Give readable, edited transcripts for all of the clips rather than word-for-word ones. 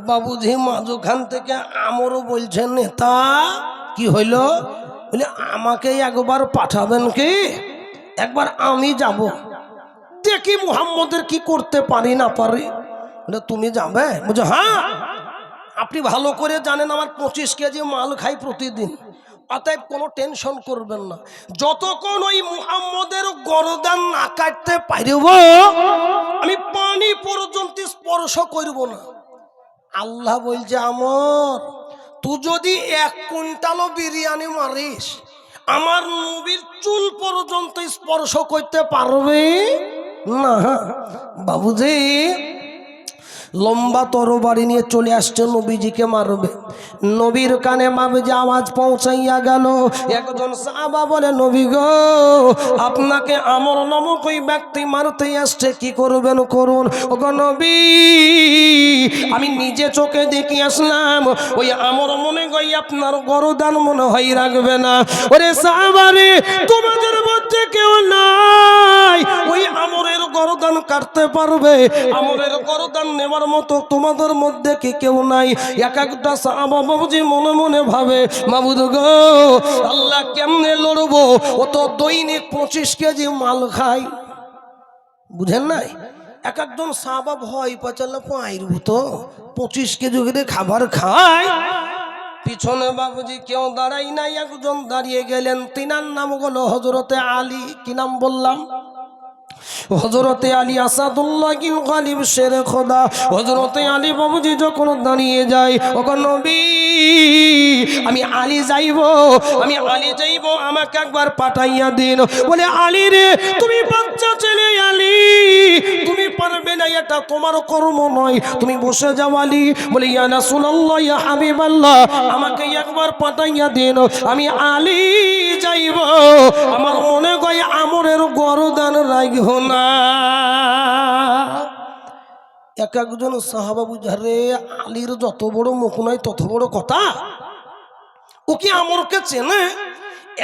বাবুজি মাঝখান থেকে আমরও বলছেন, নেতা কি হইল? বলে আমাকে একবার পাঠাবেন কি? একবার আমি যাব, দেখি মুহাম্মদের কি করতে পারি না পারি। বলে তুমি যাবে? বলছে হ্যাঁ। আপনি ভালো করে জানেন আমার 25 কেজি মাল খাই প্রতিদিন, অতএব কোনো টেনশন করবেন না। যতক্ষণ ওই মুহাম্মদের গরদান না কাটতে পারব আমি পানি পর্যন্ত স্পর্শ করব না। আল্লাহ বলছে আমর, তুই যদি 1 কুইন্টালও বিরিয়ানি মারিস আমার নবীর চুল পর্যন্ত স্পর্শ করতে পারবে না। বাবুজি লম্বা তরবারি নিয়ে চলে আসছে, নবীজিকে মারবে। নবীর কানে বাবুজি আওয়াজ পৌঁছাইয়া গেল। একজন সাহাবা বলে, নবী গো, আপনাকে আমর নামক ওই ব্যক্তি মারতে আসছে, কি করবেন করুন। ওগো নবী, আমি নিজে চোখে দেখে আসলাম, ওই আমর মনে হয় আপনার গরদান মনে হয় রাখবে না। ওরে সাহাবা রে, তোমাদের মধ্যে কেউ নাই ওই আমরের গরদান কাটতে পারবে? আমরের গরদান নেওয়ার মতো তোমাদের মধ্যে কি কেউ নাই? এক একটা সাহাবা বাবুজি মনে মনে ভাবে, মাবুদ গো, আল্লাহ কেমনে লড়বো, ও তো দৈনিক 25 কেজি মাল খায়। বুঝেন নাই? এক একজন সাহাবা ভয় পাচালে পাইরব তো 25 কেজি করে খাবার খায়। পিছনে বাবুজি কেউ দাঁড়াই নাই, একজন দাঁড়িয়ে গেলেন। তিনার নাম হলো হযরতে আলী। কি নাম বললাম? হযরতে আলী আসাদুল্লাহ গালিব শেরে খোদা। হযরতে আলী বাবুজি যখন দাঁড়িয়ে যায়, ওগো নবী, আমি আলী যাইব, আমি আলী যাইব, আমাকে একবার পাঠাইয়া দিন। বলে আলী রে, তুমি বাচ্চা ছেলে আলী, তুমি পারবে না, এটা তোমার কর্ম নয়, তুমি বসে যাও আলী। বলে ইয়া রাসূলুল্লাহ, ইয়া হাবিবাল্লাহ, আমাকে একবার পাঠাইয়া দিন, আমি আলী যাইব, আমার মনে হয় আমরের গরদান রাখব না। এক একজন সাহাবা বুঝারে, আলীর যত বড় মুখ নয় তত বড় কথা। ও কি আমরকে চেনে?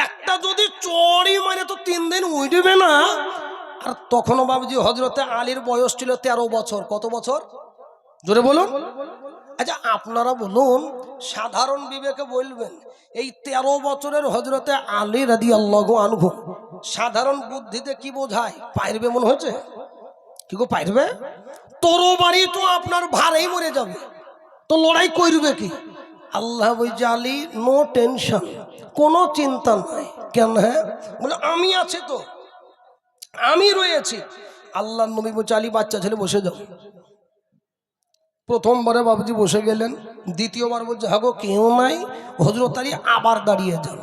একটা যদি চড়ি মানে তো 3 দিন উঠবে না। আর তখনও বাবুজি হযরতে আলীর বয়স ছিল 13 বছর। কত বছর? জোরে বলুন। আচ্ছা আপনারা বলুন, সাধারণ বিবেকে বলবেন, এই 13 বছরের হযরতে আলী রাদিয়াল্লাহু আনহু সাধারণ বুদ্ধিতে কি বোঝায়? পারবে মনে হচ্ছে? কি গো পারবে? তরবারি তো আপনার ভারেই মরে যাবে, তো লড়াই করবে কি? আল্লাহ বলছে আলী নো টেনশন, কোনো চিন্তা নাই। কেন? হ্যাঁ বলে আমি আছি তো, আমি রয়েছি। আল্লাহ নবী বলছে আলী বাচ্চা ছেলে বসে যাও। প্রথমবারে বাবুজি বসে গেলেন, দ্বিতীয়বার বলছে হাগো কেউ নাই, হযরত আলী আবার দাঁড়িয়ে যান।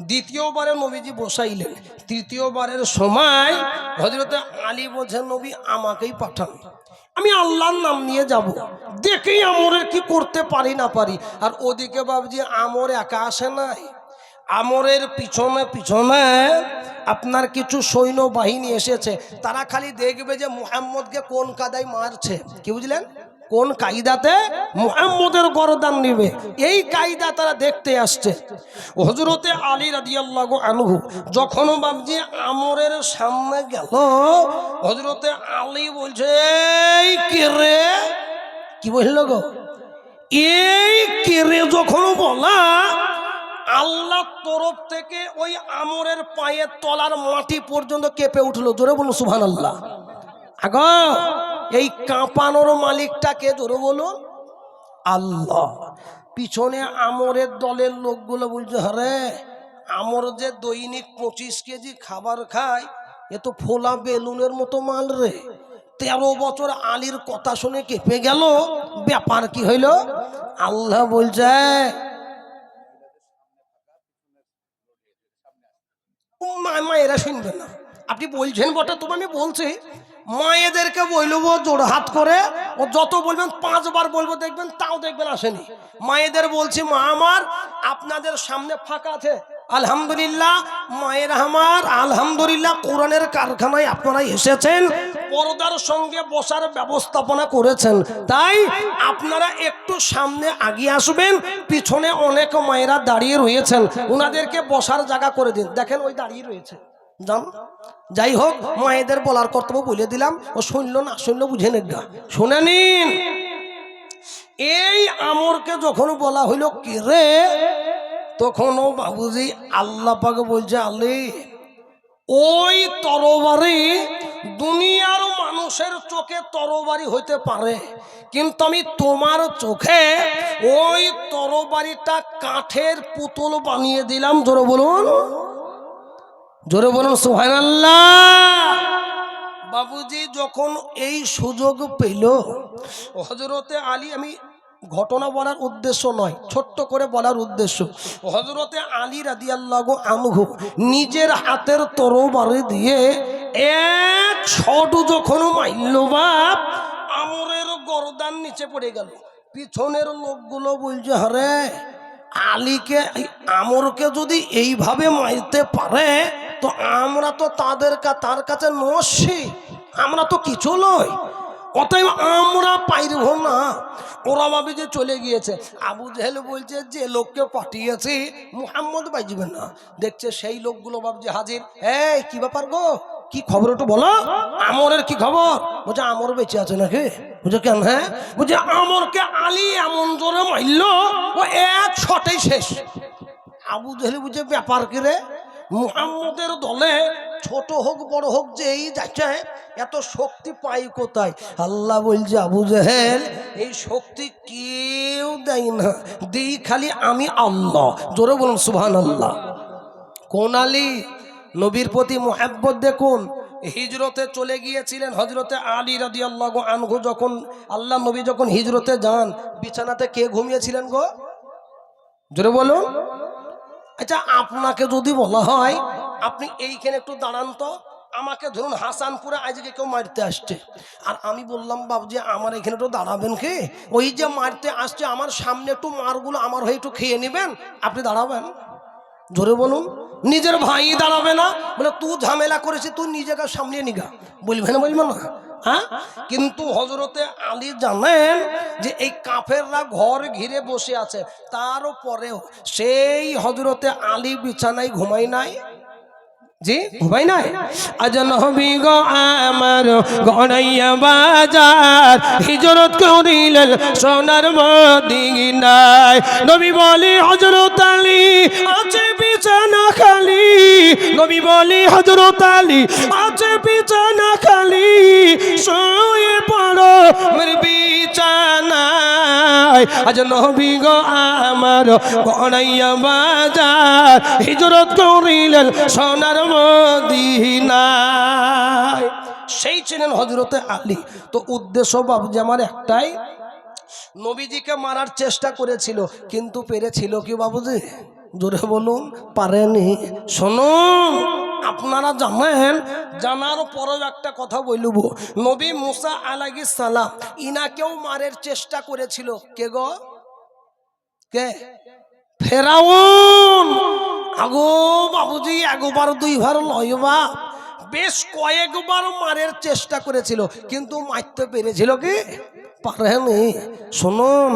দ্বিতীয়বারে নবীজি বসাইলেন। তৃতীয়বারের সময় হযরত আলী বলছেন, নবী আমাকেই পাঠান, আমি আল্লাহর নাম নিয়ে যাব, দেখেই আমরের কি করতে পারি না পারি। আর ওদিকে বাবুজি আমর একা আসে নাই, আমরের পিছনে পিছনে আপনার কিছু সৈন্য বাহিনী এসেছে। তারা খালি দেখবে যে মুহাম্মদকে কোন কাদায় মারছে। কি বুঝলেন? কোন কায়দাতে মুহাম্মদের গরদান নিবে, এই কায়দা তারা দেখতে আসছে। হযরতে আলী রাদিয়াল্লাহু আনহু যখন বাবজি আমরের সামনে গেল, হযরতে আলী বলছে, এই কে রে? কি বলল গো? এই কে রে যখন বলা, আল্লাহর তরফ থেকে ওই আমরের পায়ের তলার মাটি পর্যন্ত কেঁপে উঠলো। জোরে বলুন সুবহানাল্লাহ। আগো এই কাঁপানোর মালিকটাকে জোরে বলুন আল্লাহ। পিছনে আমরের দলের লোকগুলো বলছে, আরে আমর যে দৈনিক 25 কেজি খাবার খায়, এ তো ফোলা বেলুনের মতো মাল রে। 13 বছর আলীর কথা শুনে কেঁপে গেল। ব্যাপার কি হইল? আল্লাহ বলছে, মায়েরা শুনবে না। আপনি বলছেন বটে, তবু আমি বলছি, মায়েদেরকে বলবো জোড় হাত করে, ও যত বলবেন 5 বার বলবো, দেখবেন তাও দেখবেন আসেনি। মায়েদের বলছি, মা আমার আপনাদের সামনে ফাঁকা আছে, আলহামদুলিল্লাহ। মায়ের আমার আলহামদুলিল্লাহ, কোরআনের কারখানায় আপনারা এসেছেন, পর্দার সঙ্গে বসার ব্যবস্থাপনা করেছেন, তাই আপনারা একটু সামনে আগিয়ে আসবেন। পিছনে অনেক মায়েরা দাঁড়িয়ে রয়েছেন, ওনাদেরকে বসার জায়গা করে দিন। দেখেন ওই দাঁড়িয়ে রয়েছে, জান। যাই হোক, মায়েদের বলার কর্তব্য বলে দিলাম। ও শুনলো না শুনলো বুঝে নেন, শুনে নিন। এই আমরকে যখন বলা হইল কি রে, তখনও বাবুজি আল্লাহ পাক বলছে, আলে ওই তরবারি দুনিয়ার মানুষের চোখে তরবারি হইতে পারে, কিন্তু আমি তোমার চোখে ওই তরবারিটা কাঠের পুতুল বানিয়ে দিলাম। জোরে বলুন, জোরে বলুন সুবহানাল্লাহ। বাবুজি যখন এই সুযোগ পেল, হযরতে আলী, আমি ঘটনা বলার উদ্দেশ্য নয়, ছোট্ট করে বলার উদ্দেশ্য, হযরতে আলী রাদিয়াল্লাহু আনহু নিজের হাতের তরবারি দিয়ে এক শট যখন মারল, বাপ আমরের গর্দান নিচে পড়ে গেল। পিছনের লোকগুলো বলছে, আরে আলীকে, আমরকে যদি এইভাবে মারতে পারে তো আমরা তো তার কাছে নস্যি, আমরা তো কিছু নয়, অতএব আমরা পাইব না। ওরা ভাবে যে চলে গিয়েছে। আবু জেহেল বলছে, যে লোককে পাঠিয়েছি মুহাম্মদ বাজবে না। দেখছে সেই লোকগুলো ভাবছে হাজির। এই কি ব্যাপার গো, কি খবর একটু বলো, আমরের কি খবর? বলছে আমর বেঁচে আছে নাকি? বুঝে কেন? হ্যাঁ, বুঝে আমরকে আলী এমন জোরে মারল, ও এক শটেই শেষ। আবু জেহেল বুঝে ব্যাপার কি রে, মুহাম্মদের দলে ছোট হোক বড় হোক যে এই যাচ্ছে, এত শক্তি পাই কোথায়? আল্লাহ বলছে, আবু জেহেল এই শক্তি কেউ দেয় না, দিই খালি আমি আল্লাহ। জোরে বলুন সুবহানাল্লাহ। কোন আলী? নবীর প্রতি মুহাব্বত দেখুন। হিজরতে চলে গিয়েছিলেন হযরতে আলী রাদিয়াল্লাহু আনহু। যখন আল্লাহ নবী যখন হিজরতে যান, বিছানাতে কে ঘুমিয়েছিলেন গো? জোরে বলুন। আচ্ছা, আপনাকে যদি বলা হয় আপনি এইখানে একটু দাঁড়ান তো, আমাকে ধরুন হাসানপুরে আজকে কেউ মারতে আসছে, আর আমি বললাম বাবুজি আমার এখানে একটু দাঁড়াবেন কি? ওই যে মারতে আসছে আমার সামনে একটু মারগুলো আমার হয়ে একটু খেয়ে নেবেন, আপনি দাঁড়াবেন? জোরে বলুন। নিজের ভাই দাঁড়াবে না? বলে তুই ঝামেলা করেছিস, তুই নিজেকে সামনে নিগা, বলবে না? বলবে না? হ্যাঁ। কিন্তু হযরতে আলী জানেন যে এই কাফেররা ঘর ঘিরে বসে আছে, তারপরেও সেই হযরতে আলী বিছানায় ঘুমায় নাই। জি ঘুমাই নাই। আজ নবী গো আমার গড়াইয়া বাজার হিজরত করিলেন সোনার মদিনায়। নবী বলি হযরত আলী আছে বিছানা খালি, নবী বলি হযরত আলী আছে বিছানা খালি, শুয়ে পড়ো মের বিছানায়। আজ নবী গো আমার গড়াইয়া বাজার হিজরত করিলেন সোনার মদিনায়। সেই ছিলেন হযরতে আলী। তো উদ্দেশ্য বাবুজি আমার একটাই, নবীজিকে মারার চেষ্টা করেছিল, কিন্তু পেরেছিল কি বাবুজি? জোরে বলুন, পারেনি। শুনুন, আপনারা জানেন, জানার পরেও একটা কথা বলবো, নবী মুসা আলাইহিস সালাম ইনাকেও মারার চেষ্টা করেছিল। কে গো? কে? ফেরাউন। আগো বাবুজি একবার দুইবার লয়বা, বেশ কয়েকবার মারের চেষ্টা করেছিল, কিন্তু মারতে পেরেছিল কি? পারেনি। শুনুন,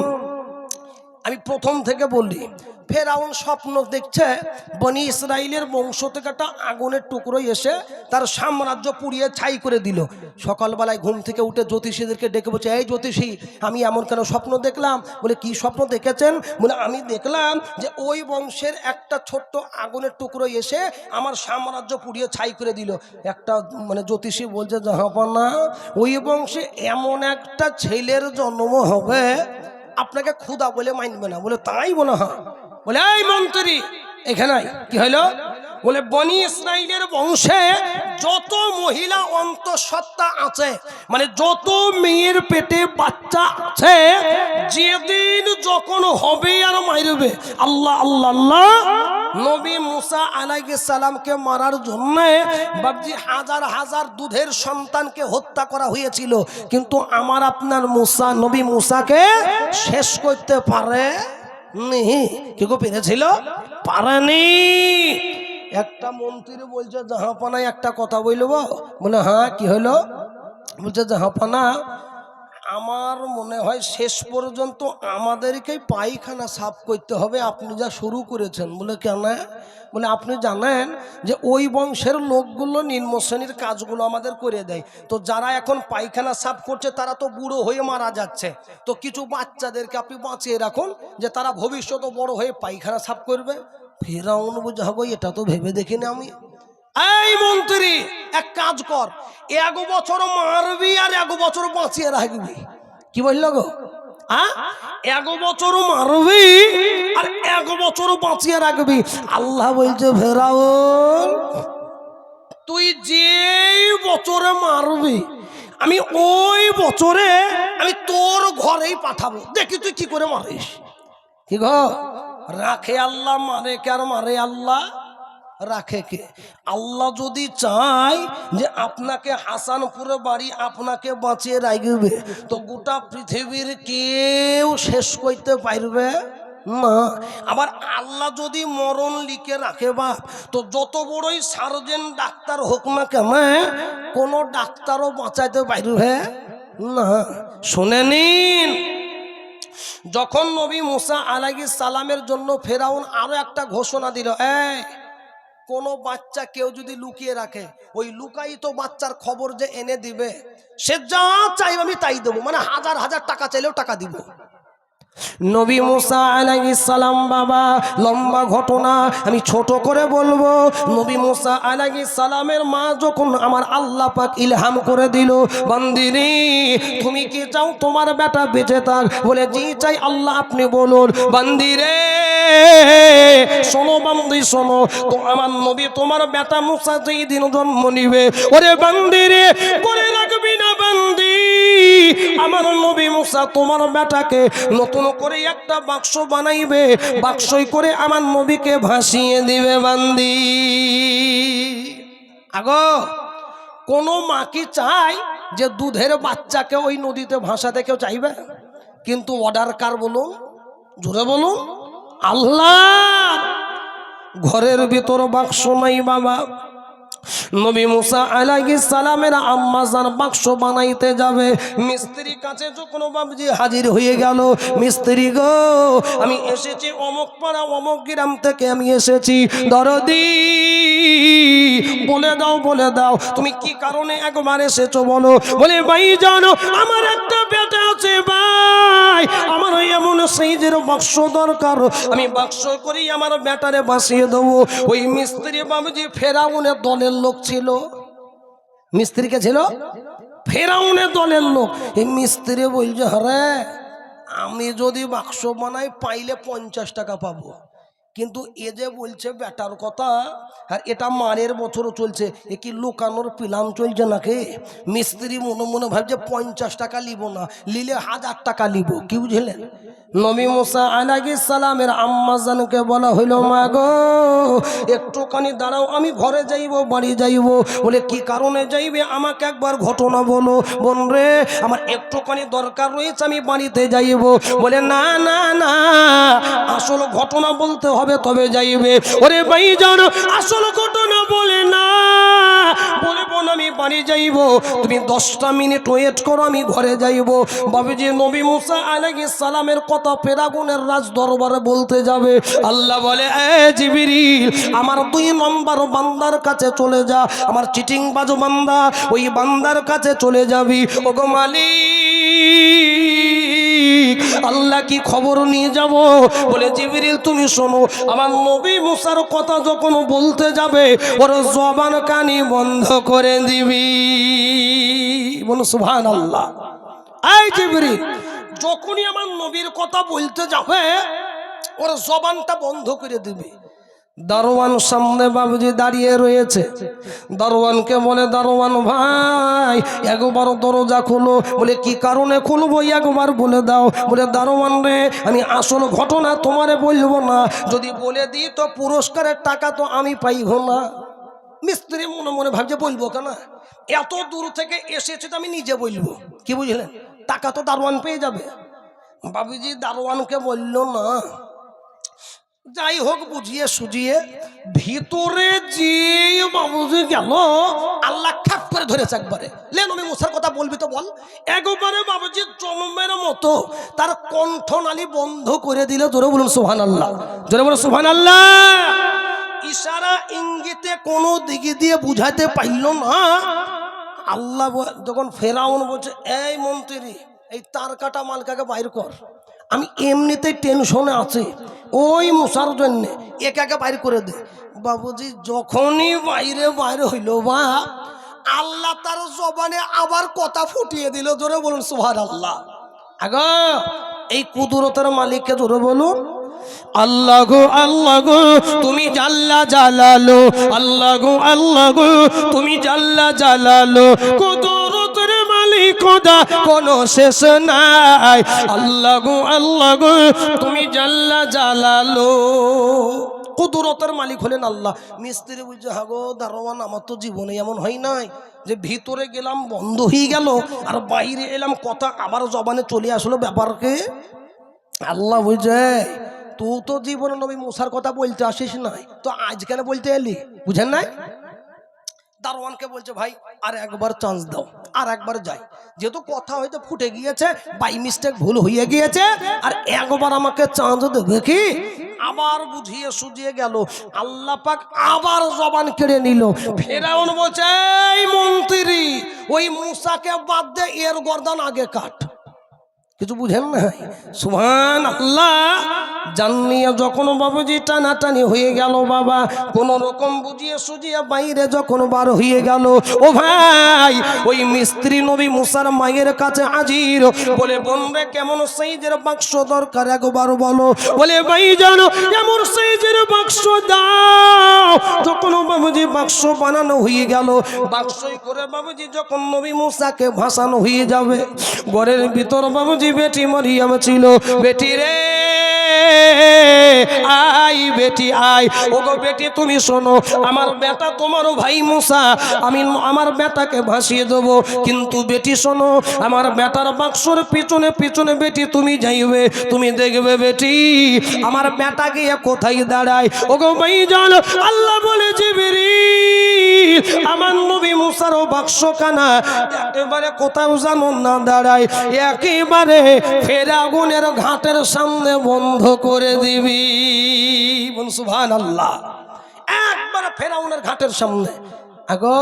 আমি প্রথম থেকে বলি, ফেরাউন স্বপ্ন দেখছে বনি ইসরাইলের বংশ থেকে একটা আগুনের টুকরো এসে তার সাম্রাজ্য পুড়িয়ে ছাই করে দিল। সকালবেলায় ঘুম থেকে উঠে জ্যোতিষীদেরকে ডেকে বলছে, এই জ্যোতিষী আমি এমন কেন স্বপ্ন দেখলাম? বলে কি স্বপ্ন দেখেছেন? বলে আমি দেখলাম যে ওই বংশের একটা ছোট্ট আগুনের টুকরো এসে আমার সাম্রাজ্য পুড়িয়ে ছাই করে দিল। একটা জ্যোতিষী বলছে, জাহাপনা ওই বংশে এমন একটা ছেলের জন্ম হবে আপনাকে ক্ষুধা বলে মানবে না। বলে তাই? বলে হ্যাঁ। বলে এই মন্ত্রী এখানে কি হলো? বলে বনি ইসরাইলের বংশে যত মহিলা অন্তঃসত্ত্বা আছে, যত মেয়ের পেটে বাচ্চা আছে, যেদিন যখন হবে আর মারবে। আল্লাহ আল্লাহ আল্লাহ। নবী মুসা আলাইহিস সালামকে মারার জন্য বাবজি হাজার হাজার দুধের সন্তানকে হত্যা করা হয়েছিল, কিন্তু আমার আপনার মুসা, নবী মুসাকে শেষ করতে পারে নি। কি গো পেরেছিল? পারেনি। একটা মন্ত্রী বলছে, জাহাপানায় একটা কথা বলবো। বলে হ্যাঁ কি হলো? বলছে, জাহাপানা আমার মনে হয় শেষ পর্যন্ত আমাদেরকেই পায়খানা সাফ করতে হবে, আপনি যা শুরু করেছেন। বলে কেন? বলে আপনি জানেন যে ওই বংশের লোকগুলো নিম্ন শ্রেণীর কাজগুলো আমাদের করে দেয়, তো যারা এখন পায়খানা সাফ করছে তারা তো বুড়ো হয়ে মারা যাচ্ছে, তো কিছু বাচ্চাদেরকে আপনি বাঁচিয়ে রাখুন যে তারা ভবিষ্যতে বড় হয়ে পায়খানা সাফ করবে। ফেরাউন বুঝাবো, এটা তো ভেবে দেখিনি আমি। এই মন্ত্রী, এক কাজ কর, 1 বছর মারবি আর 1 বছর বাঁচিয়ে রাখবি। কি বললো গো? 1 বছর মারবি আর 1 বছর বাঁচিয়ে রাখবি। আল্লাহ বলছে ফেরাউন, তুই যেই বছরে মারবি আমি ওই বছরে আমি তোর ঘরেই পাঠাবো, দেখি তুই কি করে মারিস। কি গো, রাখে আল্লাহ, মারে কে? আর মারে আল্লাহ, রাখে কে? আল্লাহ যদি চায় যে আপনাকে হাসানপুরে বাড়ি আপনাকে বাঁচিয়ে রাখবে, তো গোটা পৃথিবীর কেউ শেষ করতে পারবে না। আবার আল্লাহ যদি মরণ লিখে রাখে বা, তো যত বড়ই সার্জেন ডাক্তার হোক না কেন, কোনো ডাক্তারও বাঁচাইতে পারবে না। শুনে নিন, যখন নবী মুসা আলাইহিস সালামের জন্য ফেরাউন আরো একটা ঘোষণা দিল, কোনো বাচ্চা কেউ যদি লুকিয়ে রাখে, ওই লুকায়িত বাচ্চার খবর যে এনে দিবে, সে যা চাইবে আমি তাই দেবো, মানে 1000 টাকা চাইলেও টাকা দিব। নবী মুসা আলাইহিস সালাম, বাবা লম্বা ঘটনা, আমি ছোট করে বলবো। নবী মুসা আলাইহিস সালামের মা যখন আমার আল্লাহ পাক ইলহাম করে দিল, বান্দিনী তুমি কি চাও তোমার বেটা বেঁচে থাক? বলে জি চাই আল্লাহ, আপনি বলুন। বান্দিরে শোনো, বান্দি শোনো, তো আমার নবী তোমার বেটা মুসা যেই দিন জন্ম নিবে, ওরে বান্দিরে করে রাখবি না বান্দি, আমার নবী মুসা তোমার বেটাকে নতুন করে একটা বাক্স বানাইবে, বাক্সই করে আমার নবীকে ভাসিয়ে দিবে বান্দি। আগো কোনো মা কি চায় যে দুধের বাচ্চাকে ওই নদীতে ভাসাতে? কেউ চাইবে? কিন্তু অর্ডার কার বলুন? জোরে বলুন। আল্লাহ। ঘরের ভিতর বাক্স নাই বাবা। নবী মুসা আলাইহিস সালামের আম্মা জান বাক্স বানাইতে যাবে, মিস্ত্রি কাছে যখন বাবজি হাজির হয়ে গেল, মিস্ত্রি গো আমি এসেছি অমুক পাড়া অমুক গ্রাম থেকে আমি এসেছি, দরদি বলে দাও তুমি কি কারণে একবার এসেছো বলো। বলে ভাই জানো আমার একটা বেটা আছে ভাই, আমার এমন সাইজের বাক্স দরকার, আমি বাক্স করি আমার বেটারে বাসিয়ে দেবো। ওই মিস্ত্রি বাবজি ফেরাউনের দলের লোক ছিল। মিস্ত্রিকে ছিল ফেরাউনের দলের লোক। এই মিস্ত্রি বলছে, হরে আমি যদি বাক্স বানাই পাইলে 50 টাকা পাবো, কিন্তু এ যে বলছে বেটার কথা, আর এটা মারের বছরও চলছে, এ কি লুকানোর প্ল্যান চলছে নাকি? মিস্ত্রি মনে মনে ভাবছে 50 টাকা লিব না, লিলে 1000 টাকা লিব। কি বুঝলেন? নবী মুসা আলাইহিস সালামের আম্মা জানকে বলা হইল, মা গো একটুখানি দাঁড়াও, আমি ঘরে যাইব, বাড়ি যাইব। বলে কি কারণে যাইবে আমাকে একবার ঘটনা বলো। বোন রে আমার একটুখানি দরকার রয়েছে, আমি বাড়িতে যাইব। বলে না না না, আসল ঘটনা বলতে হবে তবে যাইবে। ওরে ভাই জানো আসল ঘটনা বলে না, বলবো না আমি বাড়ি যাইব, তুমি 10টা মিনিট ওয়েট করো, আমি ঘরে যাইব। বাবুজি নবী মুসা আলাইহিস সালামের কথা ফেরাউনের রাজ দরবারে বলতে যাবে। আল্লাহ বলে, এ জিবরিল আমার 2 নম্বর বান্দার কাছে চলে যা, আমার চিটিং বাজু বান্দা, ওই বান্দার কাছে চলে যাবি। ওগো মালিক আল্লাহ কি খবর নিয়ে যাব? বলে জিবরিল তুমি শোনো, আমার নবী মুসার কথা যখন বলতে যাবে ওর জবান কানি বন্ধ করে দিবি। বলো সুবহানাল্লাহ। এই জিবরিল যখনই আমার নবীর কথা বলতে যাবে ওর জবানটা বন্ধ করে দিবি। দারোয়ান সামনে বাবুজি দাঁড়িয়ে রয়েছে, দারোয়ানকে বলে, দারোয়ান ভাই একবার দরজা খুলো। বলে কি কারণে খুলবো একবার বলে দাও। বলে দারোয়ান রে আমি আসল ঘটনা তোমারে বলবো না, যদি বলে দিই তো পুরস্কারের টাকা তো আমি পাইব না। মিস্ত্রি মনে মনে ভাবছে বলবো কেন, এত দূর থেকে এসেছে তো আমি নিজে বলবো। কি বুঝলেন? টাকা তো দারোয়ান পেয়ে যাবে। বাবুজি দারোয়ানকে বলল না, যাই হোক বুঝিয়ে সুঝিয়ে ভিতরে যে বাবুজি গেল, আল্লাহ খাপ করে করে ধরেছে একবারে। লে নবী মুসার কথা বলবি তো বল। একবারে বাবুজি জন্মের মতো তার কণ্ঠনালী বন্ধ করে দিল। জোরে বলুন সুবহানাল্লাহ, জোরে বলুন সুবহানাল্লাহ। ইশারা ইঙ্গিতে কোনো দিকে দিয়ে বুঝাতে পারল না। আল্লাহ যখন ফেরাউন বলছে, এই মন্ত্রী এই তার কাটা মালকাকে বাইর কর, আমি এমনিতেই টেনশনে আছি ওই মুসার জন্য, একাকে বাইর করে দে। বাবুজি যখনই বাইরে হইল বা আল্লাহ তার জবানে আবার কথা ফুটিয়ে দিল। জোরে বলুন সুবহানাল্লাহ। আগো এই কুদরতের মালিককে জোরে বলুন আল্লাহ গো, আল্লাহ গো তুমি জাল্লা জালালো, আল্লাহ গো, আল্লাহ গো তুমি জাল্লা জালালো, কুদরতের মালিক খোদা কোনো শেষ নাই, আল্লাহ গো, আল্লাহ গো তুমি জাল্লা জালালো। কুদরতের মালিক হলেন আল্লাহ। মিস্ত্রি বুঝছে, হাগো দারোয়ান আমার তো জীবনে এমন হয় নাই যে ভিতরে গেলাম বন্ধ হয়ে গেল আর বাইরে এলাম কথা আবার জবানে চলে আসলো। ব্যাপারকে আল্লাহ বুঝে, তুই তো জীবনে নবী মুসার কথা বলতে আসিস নাই, তো আজ কেন বলতে এলি? বুঝেন নাই? দারোয়ানকে বলছে, ভাই আর একবার চান্স দাও, আর একবার যাই, যেহেতু কথা হয়তো ফুটে গিয়েছে, বাই মিস্টেক ভুল হয়ে গিয়েছে, আর একবার আমাকে চান্স দেবে কি? আবার বুঝিয়ে সুঝিয়ে গেল। আল্লাহ পাক আবার জবান কেড়ে নিল। ফেরাউন বলছে, এই মন্ত্রী ওই মুসাকে বাদ দে, এর গর্দান আগে কাট। কিছু বুঝেন না? সুবহানাল্লাহ। জানিয়ে যখন বাবুজি টানাটানি হয়ে গেল, বাবা কোন রকম বুঝিয়ে সুজিয়ে বাইরে যখন বার হয়ে গেল, ও ভাই ওই মিস্ত্রি নবী মুসার মায়ের কাছে হাজির। বলে, বোনরে কেমন সাইজের বাক্স দরকার একবার বলো। বলে, ভাই জানো কেমন সাইজের বাক্স দাও। যখন বাবুজি বাক্স বানানো হয়ে গেল, বাক্সই করে বাবুজি যখন নবী মুসাকে ভাসানো হয়ে যাবে, ঘরের ভিতর বাবুজি বেটি মরিয়ম ছিল। বেটি রে আই, বেটি আই, ওগো বেটি তুমি শোনো, আমার বেটা তোমারও ভাই মুসা, আমি আমার বেটাকে ভাসিয়ে দেবো, কিন্তু বেটি শোনো, আমার বেটার বাক্সর পিছনে পিছনে বেটি তুমি যাইবে, তুমি দেখবে বেটি আমার বেটা গিয়ে কোথায় দাঁড়ায়। ওগো ভাই জানো, আল্লাহ বলে জিবরিল আমার নবী মুসারও বাক্স কানা একেবারে কোথাও জানো না দাঁড়ায়, একেবারে ফেরাউনের ঘাটের সামনে বন্ধ করে দিবি। বল সুবহানাল্লাহ। একবার ফেরাউনের ঘাটের সামনে। আগো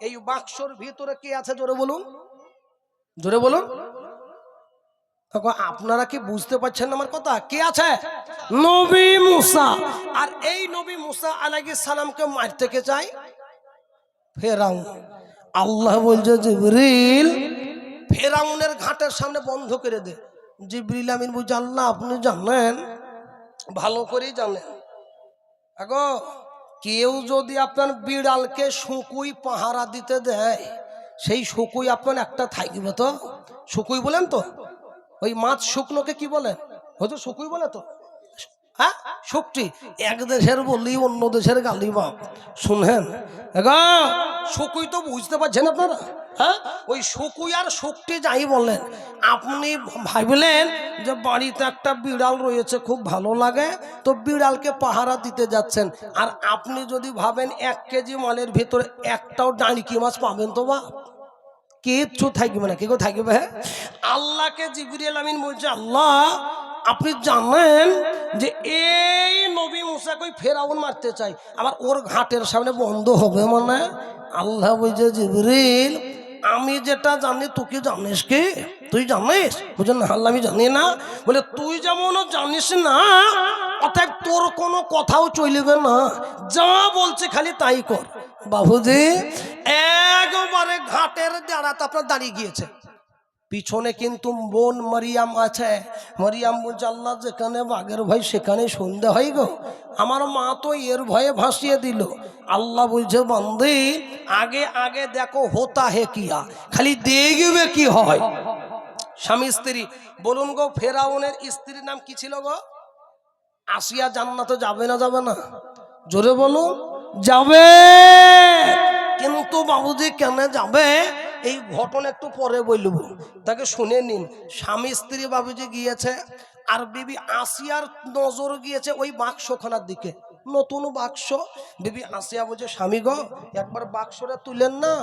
এই বাক্সর ভিতরে কি আছে জোরে বলুন, জোরে বলুন। আপনারা কি বুঝতে পারছেন আমার কথা? কে আছে? নবী মুসা। আর এই নবী মুসা আলাইহিস সালামকে মারতে কে চাই? ফেরাউন। আল্লাহ বলছে, জিবরিল ফেরাউনের ঘাটের সামনে বন্ধ করে দে। জিবরিল আমিন বলছে, আল্লাহ আপনি জানেন, ভালো করেই জানেন। আগো কেউ যদি আপনার বিড়ালকে শুকুই পাহারা দিতে দেয়, সেই শুকুই আপনার একটা থাকবে তো। শুকুই বলেন তো? ওই মাছ শুকনোকে কি বলেন? হয়তো শুকুই বলে তো। হ্যাঁ, শুকটি। এক দেশের বললি অন্য দেশের গালি বাপ। শুনেন শুকুই তো বুঝতে পারছেন আপনারা? হ্যাঁ, ওই শুকুই আর শুকটি যাই বলেন, আপনি ভাবলেন যে বাড়িতে একটা বিড়াল রয়েছে খুব ভালো লাগে, তো বিড়ালকে পাহারা দিতে যাচ্ছেন, আর আপনি যদি ভাবেন 1 কেজি মালের ভিতরে একটাও ডাঁড়কি মাছ পাবেন তো বা কিচ্ছু থাকবে না। কি কেউ থাকবে? আল্লাহকে জিবরিল আমিন বলছে, আল্লাহ আপনি জানেন যে এই নবী মুসা কই ফেরাউন মারতে চাই, আবার ওর ঘাটের সামনে বন্ধ হবে মানে? আল্লাহ বলছে, জিবরিল আমি যেটা জানি তুই কি জানিস? কি তুই জানিস? বুঝলেন না? আল্লাহ আমি জানি না। বলে, তুই যেমন জানিস না, অর্থাৎ তোর কোনো কথাও চলবে না, যা বলছে খালি তাই কর। বাবুজি একবারে ঘাটের দাঁড়াতে আপনার দাঁড়িয়ে গিয়েছে, পিছনে কিন্তু বোন মারিয়াম আছে। মারিয়াম বলছে, আল্লাহ যেখানে বাঘের ভয় সেখানে সন্ধ্যা হয় গো, আমার মা তো এর ভয়ে ভাসিয়ে দিল। আল্লাহ বলছে, বান্দি আগে আগে দেখো হোতা হে কিয়া, খালি দেখবে কি হয়। স্বামী স্ত্রী বলুন গো, ফেরাউনের স্ত্রীর নাম কি ছিল গো? আসিয়া। জান্নাতে যাবে না যাবে না? জোরে বলুন, যাবে। কিন্তু বাবুজি কেন যাবে এই ঘটনা একটু পরে বলবো, তাকে শুনে নিন। স্বামী স্ত্রী বাবুজি গিয়েছে, আর বিবি আসিয়ার নজর গিয়েছে ওই বাক্সখানার দিকে। নতুন বাক্স। বিবি আসিয়া বলছে স্বামী গো একবার বাক্সটা তুলেন না,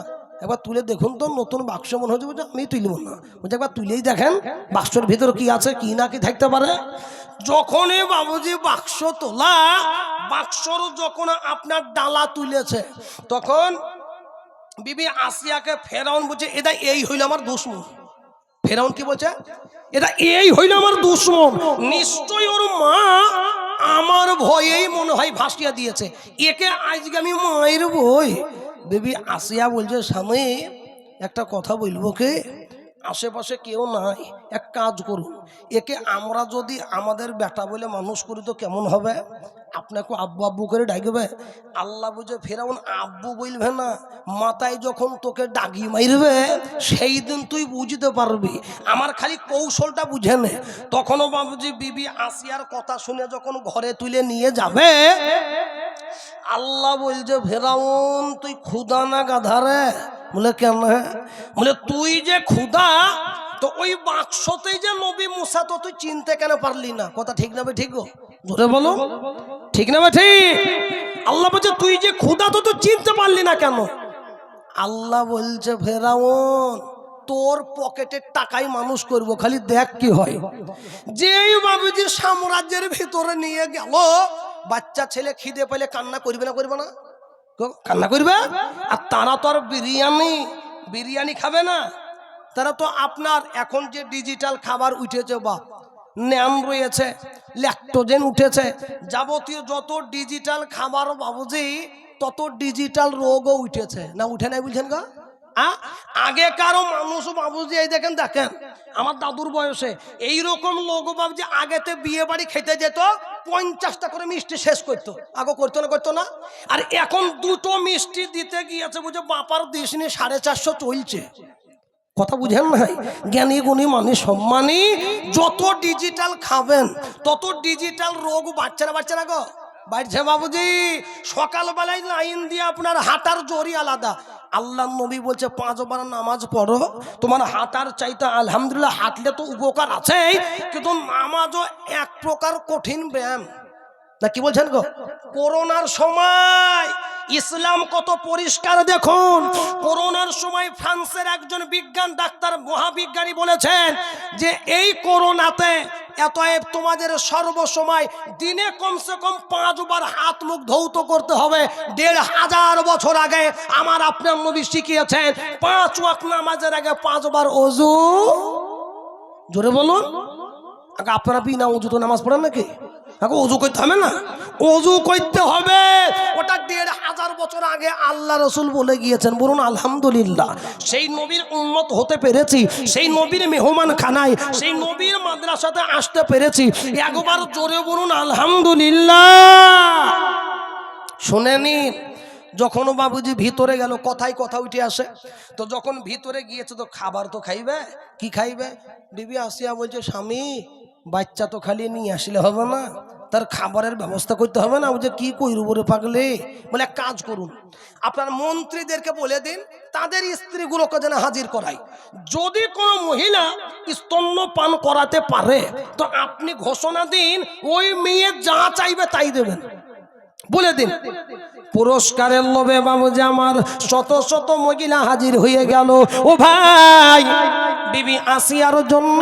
একবার তুলে দেখুন তো, নতুন বাক্স মনে হচ্ছে। বলছে আমি তুলব না। বলছে একবার তুলেই দেখেন বাক্সের ভিতরে কি আছে, কি না কি থাকতে পারে। যখনই বাবুজি বাক্স তোলা, বাক্সর যখন আপনার ডালা তুলেছে, তখন বিবি আসিয়াকে ফেরাউন বলছে এটা এই হইল আমার দুশ্মন। ফেরাউন কি বলছে? এটা এই হইল আমার দুশ্মন, নিশ্চয় ওর মা আমার ভয়েই মনে হয় ভাসিয়ে দিয়েছে, একে আজকে আমি মায়ের বই। বিবি আসিয়া বলছে স্বামী একটা কথা বলবো, কে আশেপাশে কেউ নাই, এক কাজ করুন, একে আমরা যদি আমাদের বেটা বলে মানুষ করি তো কেমন হবে? আপনাকে আব্বু আব্বু করে ডাকবে। আল্লাহ বুঝে ফেরাউন আব্বু বলবে না, মাথায় যখন তোকে ডাকি মারবে সেই দিন তুই বুঝতে পারবি। আমার খালি কৌশলটা বুঝে নে। তখনও বাবুজি বিবি আসিয়ার কথা শুনে যখন ঘরে তুলে নিয়ে যাবে, আল্লাহ বলছে ফেরাউন তুই ক্ষুধা না গাধারে? বলে কেন? বলে তুই যে ক্ষুধা, তো ওই বাক্সতেই যে নবী মুসা, তো তুই চিনতে কেন পারলি না? কথা ঠিক না? ঠিক গো, জোরে বলো, ঠিক না? ঠিক। আল্লাহ বলছে তুই যে ক্ষুধা, তো তুই চিনতে পারলি না কেন? আল্লাহ বলছে ফেরাউন তোর পকেটের টাকাই মানুষ করব, খালি দেখ কি হয়। যেই বাবুজি সাম্রাজ্যের ভিতরে নিয়ে গেল, বাচ্চা ছেলে খিদে পেলে কান্না করবে না? করবে না? কান্না করবে। আর তারা তো আর বিরিয়ানি খাবে না, তারা তো আপনার এখন যে ডিজিটাল খাবার উঠেছে, বা ন্যাম রয়েছে, ল্যাকটোজেন উঠেছে, যাবতীয় যত ডিজিটাল খাবার বাবুজি তত ডিজিটাল রোগও উঠেছে না? উঠে নাই বলছেন গা? আগেকারও মানুষ বাবুজি এই দেখেন আমার দাদুর বয়সে এইরকম লোক বাবুজি আগেতে বিয়ে বাড়ি খেতে যেত, 50টা করে মিষ্টি শেষ করতো। আগে করতো না? আর এখন দুটো মিষ্টি দিতে গিয়েছে বুঝে বাপার দিস নি 450 চলছে। কথা বুঝেন নাই? জ্ঞানী গুণী মানে সম্মানী, যত ডিজিটাল খাবেন তত ডিজিটাল রোগ বাড়ছে না গো? বাড়ছে বাবুজি। সকালবেলায় লাইন দিয়ে আপনার হাঁটার জোরই আলাদা। আল্লাহ নবী বলছে 5 বার নামাজ পড়ো, তোমার হাঁটার চাইতে আলহামদুলিল্লাহ হাঁটলে তো উপকার আছেই, কিন্তু নামাজও এক প্রকার কঠিন ব্যায়াম না। কি বলছেন গো? করোনার সময় ইসলাম কত পরিষ্কার দেখুন। করোনার সময় ফ্রান্সের একজন বিজ্ঞান ডাক্তার মহাবিজ্ঞানী বলেছেন যে এই করোনাতে এতএব তোমাদের সর্বসময় দিনে কমসে কম 5 বার হাত মুখ ধৌত করতে হবে। 1500 বছর আগে আমার আপনার নবী শিখিয়েছেন 5 ওয়াক্ত নামাজের আগে 5 বার ওযু। জোরে বলুন। আগে আপনারা বিনা ওযু তো নামাজ পড়েন নাকি? আগে ওযু করতে হবে না? ওযু করতে হবে। ওটা 1500 বছর আগে আল্লাহ রাসূল বলে গিয়েছেন। বলুন আলহামদুলিল্লাহ। সেই নবীর উম্মত হতে পেরেছি, সেই নবীর মেহমান খানায়, সেই নবীর মাদ্রাসাতে আসতে পেরেছি। একবার জোরে বলুন আলহামদুলিল্লাহ। শুনে নিন, যখন বাবুজি ভিতরে গেল, কথায় কথা উঠে আসে, তো যখন ভিতরে গিয়েছে তো খাবার তো খাইবে। কি খাইবে? বিবি আসিয়া বলছে স্বামী বাচ্চা তো খালি নিয়ে আসলে হবে না, তার খাবারের ব্যবস্থা করতে হবে না? বলছে কি কইরু বলে পাগলে? বলে এক কাজ করুন, আপনার মন্ত্রীদেরকে বলে দিন তাদের স্ত্রীগুলোকে যেন হাজির করাই। যদি কোনো মহিলা স্তন্যপান করাতে পারে তো আপনি ঘোষণা দিন, ওই মেয়ে যা চাইবে তাই দেবেন, বলে দিন। পুরস্কারের লোভে বাবুজি আমার শত শত মহিলা হাজির হয়ে গেল। ও ভাই, বিবি আসিয়ার জন্য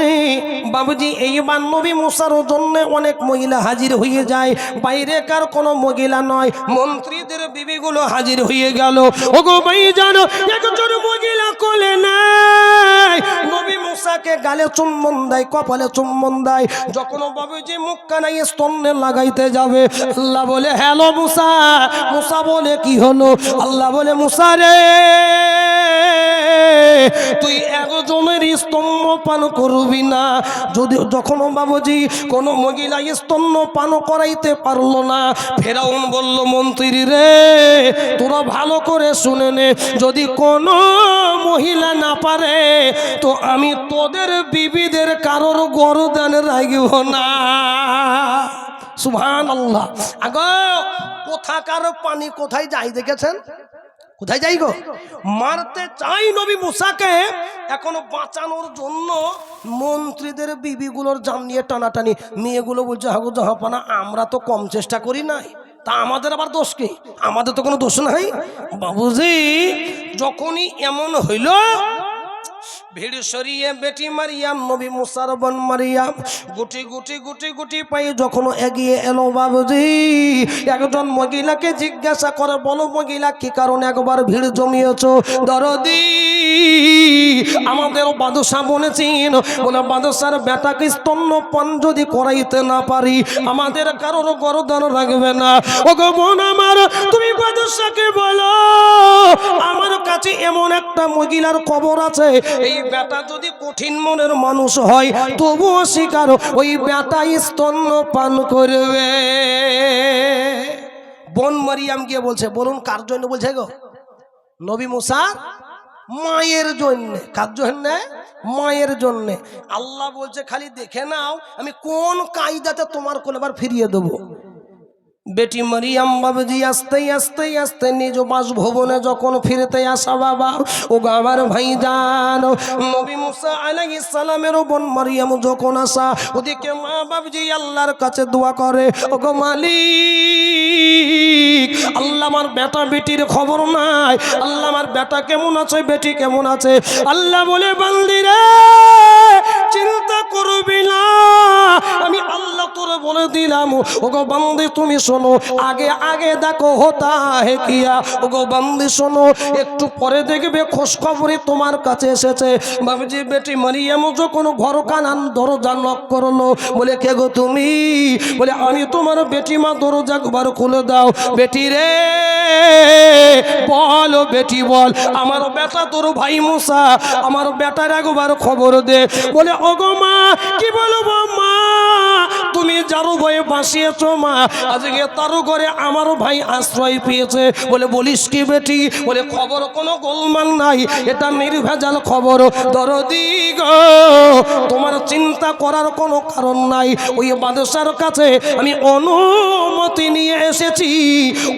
বাবুজি এইবার নবী মুসার জন্য অনেক মহিলা হাজির হয়ে যায়। বাইরেকার কোনো মহিলা নয়, মন্ত্রীদের বিবিগুলো হাজির হয়ে গেল। ওগো ভাই জানো, একজন মহিলা কোলে নাই, নবী মুসাকে গালে চুম্বন দেয়, কপালে চুম্বন দেয়। যখন বাবুজি মুখ কানাই স্তন্যে লাগাইতে যাবে, আল্লাহ বলে হ্যালো মুসা। মুসা বলে কি হলো? আল্লাহ বলে মুসা রে, তুই একজনের স্তন্যপান করবি না। যদি যখন বাবুজি কোনো মহিলা স্তন্যপান করাইতে পারলো না, ফেরাউন বলল মন্ত্রী রে তোরা ভালো করে শুনে নে, যদি কোনো মহিলা না পারে তো আমি তোদের বিবিদের কারোর গরদান রাখব না। সুবহানাল্লাহ। আগো কোথাকার পানি কোথায় যাই দেখেছেন? কোথায় যাই গো? মারতে চাই নবী মুসাকে, এখনো বাঁচানোর জন্য মন্ত্রীদের বিবিগুলোর জান নিয়ে টানাটানি। মেয়েগুলো বলছে হাগো জাহাপানা আমরা তো কম চেষ্টা করি নাই, তা আমাদের আবার দোষ কি? আমাদের তো কোনো দোষ নাই বাবুজি। যখনই এমন হইল ভিড় সরিয়ে বেটি মারিয়াম নবী মুসার বোন মারিয়াম গুটি গুটি গুটি গুটি পাই যখন এগিয়ে এলো বাবুজি, একজন মহিলাকে জিজ্ঞাসা করে, বলো মহিলা কি কারণে একবার ভিড় জমিয়েছো? দরদি আমাদের বাদশা বলেছেন, বলে বাদশার বেটাকে স্তন্যপান যদি করাইতে না পারি আমাদের কারোর গরদান রাখবে না। ও গো বোন আমার, তুমি বাদশাকে বলো আমার কাছে এমন একটা মহিলার কবর আছে, এই বেটা যদি কঠিন মনের মানুষ হয় তবুও স্বীকার ওই বেটা স্তন্যপান করবে। বোন মারিয়াম গিয়ে বলছে, বলুন কার জন্য বলছে গো? নবী মুসা মায়ের জন্য। কার জন্য? মায়ের জন্য। আল্লাহ বলছে খালি দেখে নাও আমি কোন কায়দাতে তোমার কোলেবার ফিরিয়ে দেবো। বেটি মারিয়াম বাবুজি আস্তে আস্তে আস্তে নিজ বাসভবনে যখন ফিরতে আসা বাবা, ও আমার ভাইজান নবী মুসা আলাইহিস সালামের বোন মারিয়াম যখন আসা, ওদিকে মা বাবুজি আল্লাহর কাছে দোয়া করে, ও গো মালিক আল্লাহ আমার বেটা বেটির খবর নাই, আল্লাহ আমার বেটা কেমন আছে, বেটি কেমন আছে। আল্লাহ বলে বান্দিরে চিন্তা করবি না, আমি আল্লাহ তোরে বলে দিলাম। ও গো বান্দি তুমি শোনো, আগে আগে দেখো হতা হে কিয়া। ও গো বান্দি শোনো, একটু পরে দেখবে খোঁজ খবরে তোমার কাছে এসেছে। বাবুজি বেটি মারিয়াম যখন ঘর কানান দরজা নক করলো, বলে কে গো তুমি? বলে আমি তোমার বেটি মা, দরজা একবার খুলে দাও। বেটি রে বলো, বেটি বল আমার বেটা তোর ভাই মুসা, আমার বেটার একবার খবর দে। বলে ওগো মা কি বলবো মা, তুমি যারো ভয়ে বাঁচিয়েছ মা, আজকে তারও করে আমার ভাই আশ্রয় পেয়েছে। বলে বলিস কি বেটি? বলে খবর কোনো গোলমাল নাই, এটা নির্ভেজাল খবর। দরদি গো তোমার চিন্তা করার কোনো কারণ নাই, ওই বাদশার কাছে আমি অনুমতি নিয়ে এসেছি,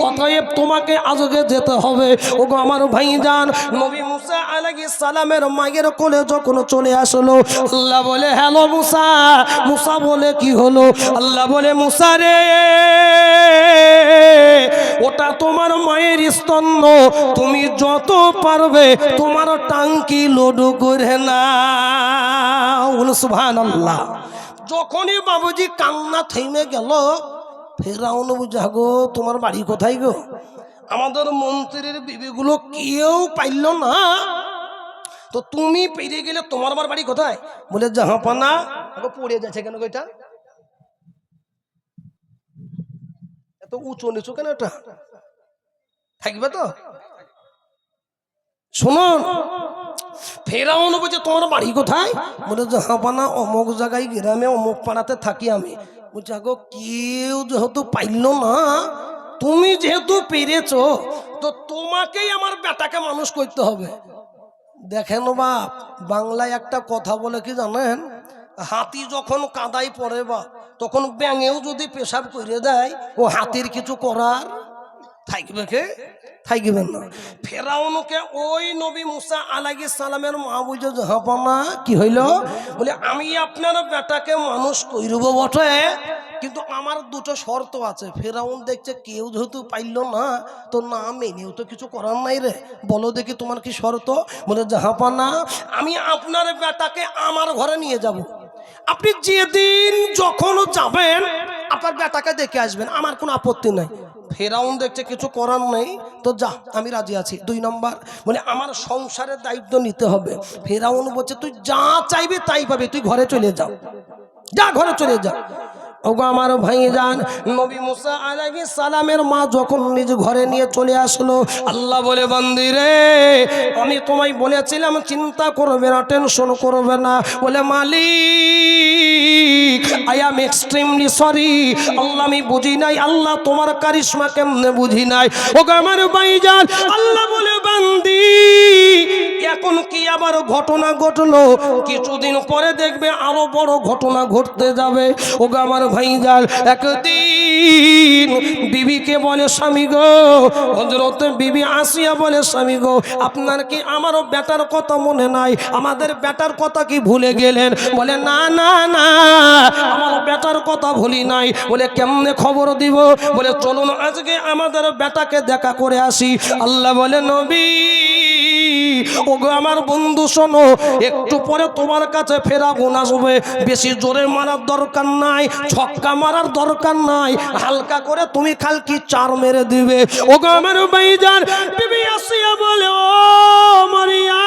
অতএব তোমাকে আজকে যেতে হবে। ওগো আমার ভাইজান নবী মুসা আলাইহিস সালামের মায়ের কোলে যখন চলে আসলো, আল্লাহ বলে হ্যালো মুসা। মুসা বলে কি হলো? আল্লাহ বলে মুসা রে ওটা তোমার মায়ের স্তন্য, তুমি যত পারবে তোমার টাঙ্কি লোড করে না। সুবহানাল্লাহ। যখনই বাবুজি কান্না থেমে গেল, ফেরাউন বুঝাগো তোমার বাড়ি কোথায় গো? আমাদের মন্ত্রীর বিবিগুলো কেউ পাইল না, তো তুমি পেরে গেলে তোমার বাড়ি কোথায়? বলে জাহাপানা। পড়ে যাচ্ছে কেন এটা? এত উঁচু নিচু কেন? এটা থাকবে তো। শুনুন, ফেরাউন বলছে তোমার বাড়ি কোথায়? বলে জাহাপানা অমুক জায়গায় গ্রামে অমুক পাড়াতে থাকি আমি। বলছে আগো কেউ যেহেতু পাইল না, তুমি যেহেতু পেরেছ, তো তোমাকেই আমার বেটাকে মানুষ করতে হবে। দেখেন বাপ, বাংলায় একটা কথা বলে কি জানেন? হাতি যখন কাদায় পড়ে বা তখন ব্যাঙেও যদি পেশাব করে দেয়, ও হাতির কিছু করার থাকবে কে? থাকবেন না। ফেরাউনকে ওই নবী মুসা আলাইহিস সালামের মা বুঝে জাহাপানা কি হইল? বলে আমি আপনার বেটাকে মানুষ কইরব বটে, কিন্তু আমার দুটো শর্ত আছে। ফেরাউন দেখছে কেউ যেহেতু পাইল না, তো না মেনেও তো কিছু করার নাই রে, বলো দেখি তোমার কি শর্ত? বলে জাহাপানা আমি আপনার বেটাকে আমার ঘরে নিয়ে যাব, আপনি যেদিন যখন যাবেন আপনার বেটাকে দেখে আসবেন, আমার কোনো আপত্তি নাই। ফেরাউন দেখছে কিছু করার নেই, তো যা আমি রাজি আছি। 2 নম্বর বলে আমার সংসারের দায়িত্ব নিতে হবে। ফেরাউন বলছে তুই যা চাইবি তাই পাবি, তুই ঘরে চলে যাও, যা ঘরে চলে যা। ওগো আমার ভাইজান নবী মুসা আলাইহিস সালামের মা যখন নিজ ঘরে নিয়ে চলে আসলো, আল্লাহ বলে বান্দি রে আমি তোমায় বলেছিলাম চিন্তা করবে না, টেনশন করবে না। বলে মালিক আই অ্যাম এক্সট্রিমলি সরি, আল্লাহ আমি বুঝি নাই, আল্লাহ তোমার কারিশমা কেমনে বুঝি নাই। ওগো আমার ভাইজান আল্লাহ বলে বান্দি এখন কি আবার ঘটনা ঘটলো, কিছুদিন পরে দেখবে আরো বড় ঘটনা ঘটতে যাবে। ওগো আমার ভাইজান একদিন একদিন বিবিকে বলে, স্বামী গো, হযরত বিবি আসিয়া বলে, স্বামী গো, আপনার কি আমারও বেটার কথা মনে নাই? আমাদের বেটার কথা কি ভুলে গেলেন? বলে, না না না, আমার বেটার কথা ভুলি নাই। বলে, কেমনে খবর দিব? বলে, চলুন আজকে আমাদের বেটাকে দেখা করে আসি। আল্লাহ বলে, নবী ওগো আমার বন্ধু, শোনো, একটু পরে তোমার কাছে ফেরাগুন আসবে। বেশি জোরে মারার দরকার নাই, ছক্কা মারার দরকার নাই, হালকা করে তুমি খালকি চার মেরে দিবে। ওগো আমার ভাইজান, বিবি আসিয়া বলে, ও মারিয়া,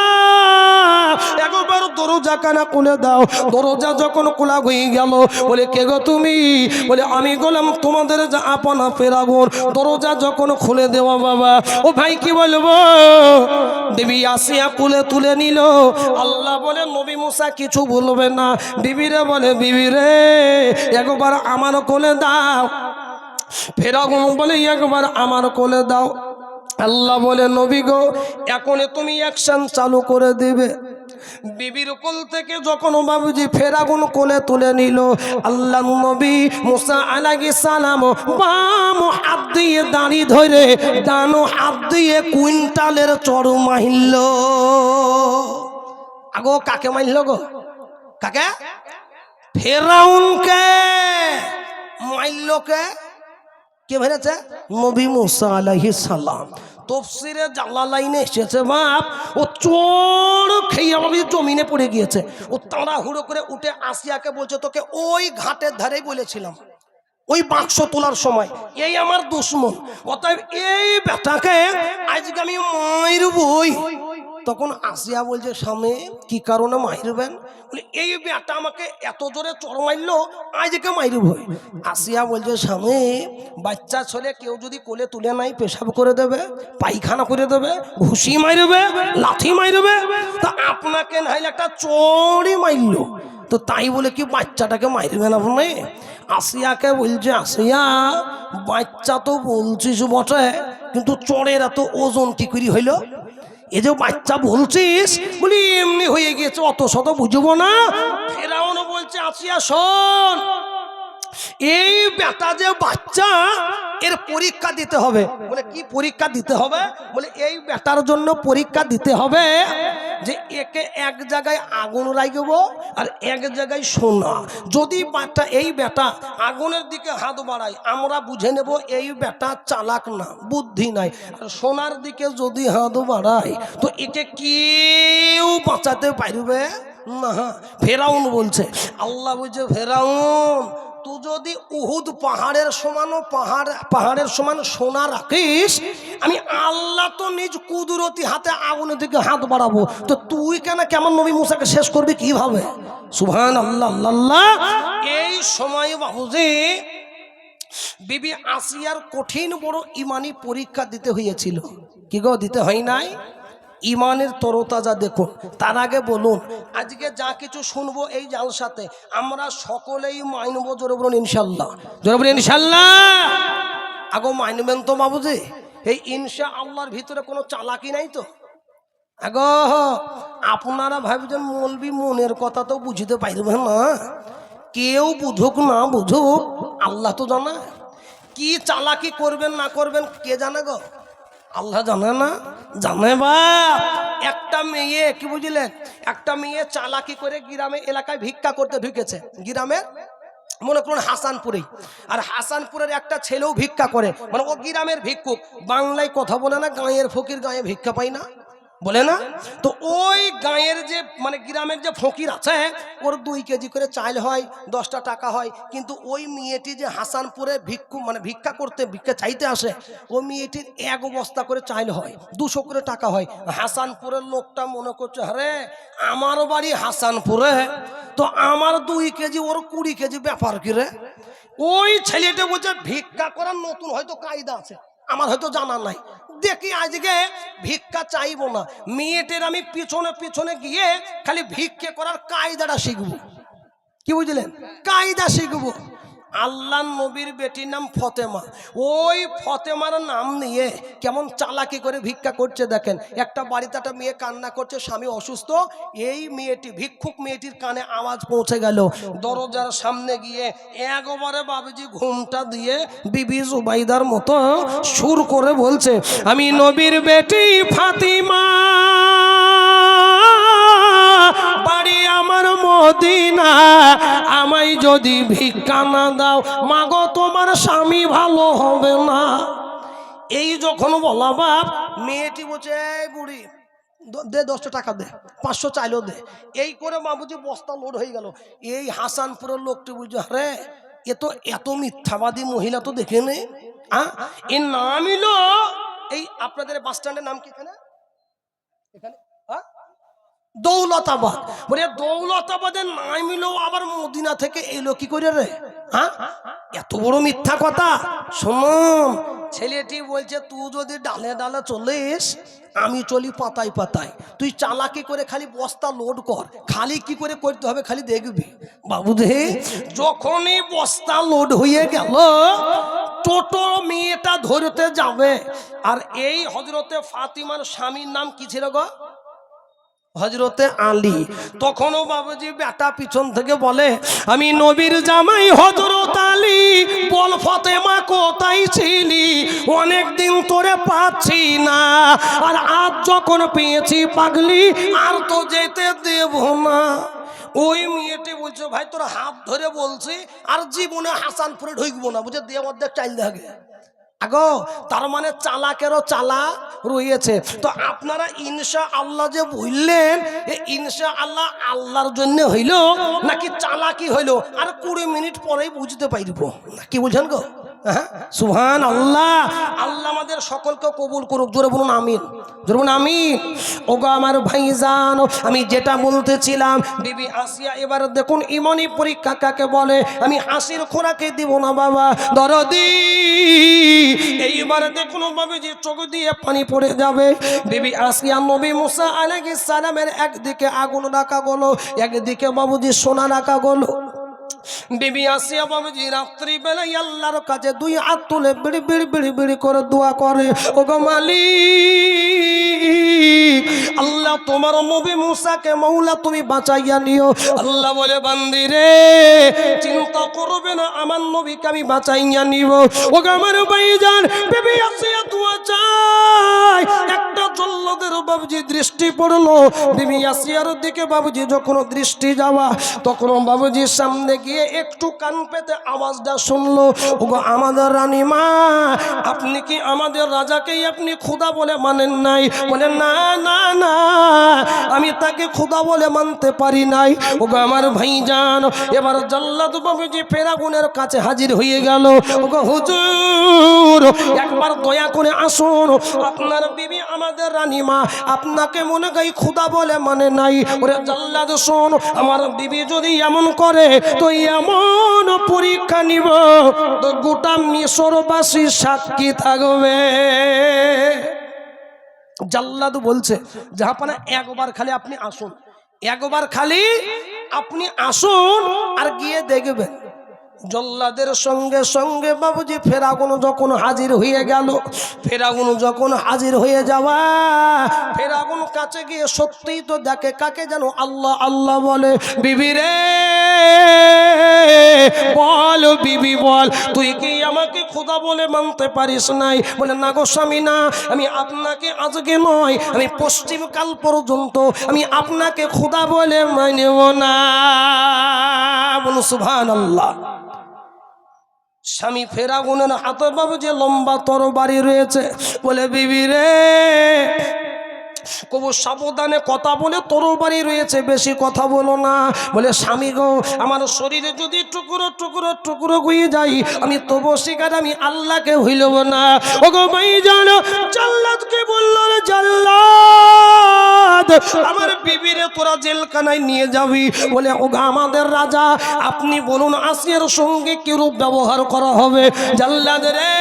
একবার দরজা কানা খুলে দাও। দরজা যখন খোলা হয়ে গেল, বলে, কে গো তুমি? বলে, আমি গোলাম তোমাদের যা আপনা ফেরাগুন। দরজা যখন খুলে দেওয়া, বাবা ও ভাই কি বলবো, বিবি আসিয়া কুলে তুলে নিল। আল্লাহ বলে, নবী মুসা কিছু বলবে না। বিবিরে বলে, বিবি রে, একবার আমার কোলে দাও। ফেরাগুন বলে, একবার আমার কোলে দাও। আল্লাহ বলে, নবী গো, এখনই তুমি অ্যাকশন চালু করে দিবে। বিবির কোল থেকে যখন বাবুজি ফেরাগুন কোলে তুলে নিল, আল্লাহ নবী মুসা আলাইহিস সালাম বাম হাত দিয়ে দাঁড়ি ধরে ডান হাত দিয়ে কুইন্টালের চড় মারল। আগো কাকে মারল গো? কাকে? ফেরাউনকে মারল। কে মেরেছে? নবী মুসা আলাইহিস সালাম। তফসিরে জালালাইনে এসেছে, বাপ ও চোর খেয়ে আমাদের জমিনে পড়ে গিয়েছে। ও তাড়াহুড়ো করে উঠে আসিয়াকে বলছে, তোকে ওই ঘাটের ধারেই বলেছিলাম, ওই বাক্স তোলার সময়, এই আমার দুশ্মন, অতএব এই বেটাকে আজকে আমি মারবই। তখন আসিয়া বলছে, স্বামী কি কারণে মারবেন? বলে, এই বেটা আমাকে এত জোরে চড় মারলো, আজকে মারবই। আসিয়া বলছে, স্বামী বাচ্চা ছেলে কেউ যদি কোলে তুলে নাই, পেশাব করে দেবে, পায়খানা করে দেবে, ঘুষি মারবে, লাঠি মারবে, তা আপনাকে নাইলে একটা চড়ই মারলো, তো তাই বলে কি বাচ্চাটাকে মারবেন আপনি? আসিয়াকে বলছে, আসিয়া বাচ্চা তো বলছিস বটে, কিন্তু চড়ের এত ওজন কি করে হইল? এ যে বাচ্চা বলছিস, বলি এমনি হয়ে গেছে, অত শত বুঝবো না। ফেরাউন বলছে, আসিয়া শোন, এই বেটা যে বাচ্চা, এর পরীক্ষা দিতে হবে। বলে, কি পরীক্ষা দিতে হবে? বলে, এই বেটার জন্য পরীক্ষা দিতে হবে যে একে এক জায়গায় আগুন রাখবো আর এক জায়গায় সোনা। যদি এই বেটা আগুনের দিকে হাত বাড়ায়, আমরা বুঝে নেব এই বেটা চালাক না, বুদ্ধি নাই। আর সোনার দিকে যদি হাত বাড়ায়, তো একে কেউ বাঁচাতে পারবে না। ফেরাউন বলছে, আল্লাহ বলছে, ফেরাউন তুই যদি উহুদ পাহাড়ের সমান সোনা রাখিস, আমি আল্লাহ তো নিজ কুদরতি হাতে আগুনের দিকে হাত বাড়াবো, তো তুই কেমন নবী মুসাকে শেষ করবি কিভাবে? সুবহানাল্লাহ, আল্লাহ। এই সময় বাবুজি বিবি আসিয়ার কঠিন বড় ইমানি পরীক্ষা দিতে হয়েছিল। কি গো, দিতে হয় নাই? ইমানের তরতাজা দেখুন। তার আগে বলুন, আজকে যা কিছু শুনবো এই জালসাতে আমরা সকলেই মানব। জোরে বলুন ইনশাল্লাহ, জোরে বলুন ইনশাল্লাহ। আগো মানবেন তো বাবুজি? এই ইনশা আল্লাহর ভিতরে কোনো চালাকি নাই তো? আগো আপনারা ভাবছেন মৌলবি মনের কথা তো বুঝতে পারবেন না। কেউ বুঝুক না বুঝুক, আল্লাহ তো জানে। কি চালাকি করবেন না করবেন কে জানে গো? আল্লাহ জানে না? জানে বা। একটা মেয়ে, কি বুঝলেন, একটা মেয়ে চালাকি করে গ্রামে এলাকায় ভিক্ষা করতে ঢুকেছে। গ্রামে মনে করুন হাসানপুরেই, আর হাসানপুরের একটা ছেলেও ভিক্ষা করে, মানে ও গ্রামের ভিক্ষুক। বাংলায় কথা বলে না, গাঁয়ের ফকির গাঁয়ে ভিক্ষা পাই না বলে না? তো ওই গাঁয়ের যে মানে গ্রামের যে ফকির আছে, ওর 2 কেজি করে চাল হয়, 10টা টাকা হয়। কিন্তু ওই মেয়েটি যে হাসানপুরে ভিক্ষা করতে ভিক্ষা চাইতে আসে, ওই মেয়েটির 1 বস্তা করে চাল হয়, 200 করে টাকা হয়। হাসানপুরের লোকটা মনে করছে, আরে আমার বাড়ি হাসানপুরে, তো আমার 2 কেজি ওর 20 কেজি, ব্যাপার কি রে? ওই ছেলেটা বলছে, ভিক্ষা করার নতুন হয়তো কায়দা আছে, আমার হয়তো জানা নাই, দেখি আজকে ভিক্ষা চাইবো না। মেয়েটের আমি পিছনে পিছনে গিয়ে খালি ভিক্ষে করার কায়দাটা শিখবো। কি বুঝলেন? কায়দা শিখবো। আল্লাহ নবীর বেটির নাম ফতেমা। ওই ফতেমার নাম নিয়ে কেমন চালাকি করে ভিক্ষা করছে দেখেন। একটা বাড়িতে একটা মেয়ে কান্না করছে, স্বামী অসুস্থ। এই মেয়েটি, ভিক্ষুক মেয়েটির কানে আওয়াজ পৌঁছে গেল, দরজার সামনে গিয়ে একবারে বাবুজি ঘুমটা দিয়ে বিবি জুবাইদার মতো সুর করে বলছে, আমি নবীর বেটি ফাতিমা, বাড়ি আমার মদিনা, আমায় যদি ভিক্ষা না দাও মাগো তোমার স্বামী ভালো হবে না। এই যখন বলা বাপ, মেয়েটি বলছে এই বুড়ি দে 10টা টাকা দে, 500 চাইলেও দে। এই করে বাবুজি বস্তা লোড হয়ে গেল। এই হাসানপুরের লোকটি বুঝছে, আরে এ তো এত মিথ্যাবাদী মহিলা তো দেখে নে। এর নাম হলো, এই আপনাদের বাস স্ট্যান্ডের নাম কি এখানে? এখানে দৌলতাবাদ। বলে দৌলতাবাদের নাই মিলেও আবার মদিনা থেকে এলো কি করে রে? এত বড় মিথ্যা কথা। শুনুন, ছেলেটি বলছে তুই যদি ডালে ডালে চলিস, আমি চলি পাতায় পাতায়। তুই চালাকি করে খালি বস্তা লোড কর, খালি কি করে করতে হবে খালি দেখবি। বাবু দে যখনই বস্তা লোড হয়ে গেল, টোটো মেয়েটা ধরতে যাবে। আর এই হযরতে ফাতিমার স্বামীর নাম কি ছিল গো? হযরতে আলী। তখনও বাবুজি বেটা পিছন থেকে বলে, আমি নবীর জামাই হযরত আলী, বল ফাতেমা কোথায় ছিলি? অনেক দিন তোরে পাচ্ছি না, আর আজ যখন পেয়েছি পাগলি আর তো যেতে দেব না। ওই মেয়েটি বলছে, ভাই তোর হাত ধরে বলছি আর জীবনে হাসানপুরে ঢুকবো না, বুঝে দিয়ে অর্ধেক চাইল থাকে আগো। তার মানে চালাকেরও চালা রয়েছে। তো আপনারা ইনশা আল্লাহ যে বললেন, ইনশা আল্লাহ আল্লাহর জন্য হইল নাকি চালাকি হইল, আর 20 মিনিট পরেই বুঝতে পারবো। কি বুঝেন গো? সুবহান আল্লাহ। আল্লাহ আমাদের সকলকে কবুল করুক। জোরে বলুন আমিন, জোরে বলুন আমিন। ওগো আমার ভাইজান, আমি যেটা বলতেছিলাম, বিবি আসিয়া এবার দেখুন ইমানি পরীক্ষা কাকে বলে। আমি হাসির খোরাকে দিব না বাবা, দরদি। এইবার দেখুন বাবুজি চোখ দিয়ে পানি পড়ে যাবে। বিবি আসিয়া নবী মুসা আলাইহিস সালামের একদিকে আগুন রাখা গেল, একদিকে বাবুজি সোনা রাখা গেল। বিবি আসিয়া বাবুজি রাত্রি বেলায় আল্লাহর কাছে 2 হাত তুলে বিড়ি বিড়ি বিড়ি বিড়ি করে দোয়া করে, ওগো মালিক, আল্লাহ তোমার নবী মুসাকে মওলা তুমি বাঁচাইয়া নিও। আল্লাহ বলে, বান্দি রে চিন্তা করবে না, আমার নবীকে আমি বাঁচাইয়া নিব। ওগো আমার ভাইজান, বিবি আসিয়া দোয়া চায়। একটা জল্লাদের বাবুজি দৃষ্টি পড়লো বিবি আসিয়ার দিকে। বাবুজি যখন দৃষ্টি যাওয়া, তখন বাবুজির সামনে গিয়ে একটু কান পেতে আওয়াজটা শুনলো, ওগো আমাদের রানী মা, আপনি কি আমাদের রাজাকেই আপনি খোদা বলে মানেন নাই? বলে না না না, আমি তাকে খোদা বলে মানতে পারি নাই। ওগো আমার ভাইজান, এবার জল্লাদ বাবুজি ফেরাউনের কাছে হাজির হয়ে গেল। ওগো হুজুর, একবার দয়া করে আসুন, আপনার বিবি আমাদের রানী মা আপনাকে মনে হয় খোদা বলে মানে নাই। ওরে জল্লাদ শোন, আমার বিবি যদি এমন করে তো এমন পরীক্ষা নিব তো গোটা মিশরবাসী সাক্ষী থাকবে। জল্লাদ বলছে, জাহাপানা একবার খালি আপনি আসুন, একবার খালি আপনি আসুন আর গিয়ে দেখবেন। জল্লাদের সঙ্গে সঙ্গে বাবুজি ফেরাউন যখন হাজির হয়ে গেল, ফেরাউন যখন হাজির হয়ে যাওয়া, ফেরাউন কাছে গিয়ে সত্যিই তো দেখে কাকে যেন আল্লাহ আল্লাহ বলে। বিবি রে বল, বিবি বল, তুই কি আমাকে খোদা বলে মানতে পারিস নাই? বলে না গো স্বামী না, আমি আপনাকে আজকে নয়, আমি পশ্চিমকাল পর্যন্ত আমি আপনাকে খোদা বলে মানব না। বলুন সুবহানাল্লাহ। স্বামী ফেরাউনের হাতে বাবুজি লম্বা তরবারি রয়েছে। বলে বিবি রে কবু সাবধানে কথা বলে, তরবারি রয়েছে বেশি কথা বলো না। বলে স্বামী গো, আমার শরীরে যদি টুকরো টুকরো টুকরো হয়ে যাই, আমি তবু শিকার আমি আল্লাহকে হইলব না। ওগো ভাই জানো, জাল্লাদকে বলল, রে জাল্লাদ, আমার বিবিরে তোরা জেলখানায় নিয়ে যাবি। বলে ওগো আমাদের রাজা, আপনি বলুন আসিয়ার সঙ্গে কিরূপ ব্যবহার করা হবে? জাল্লাদ রে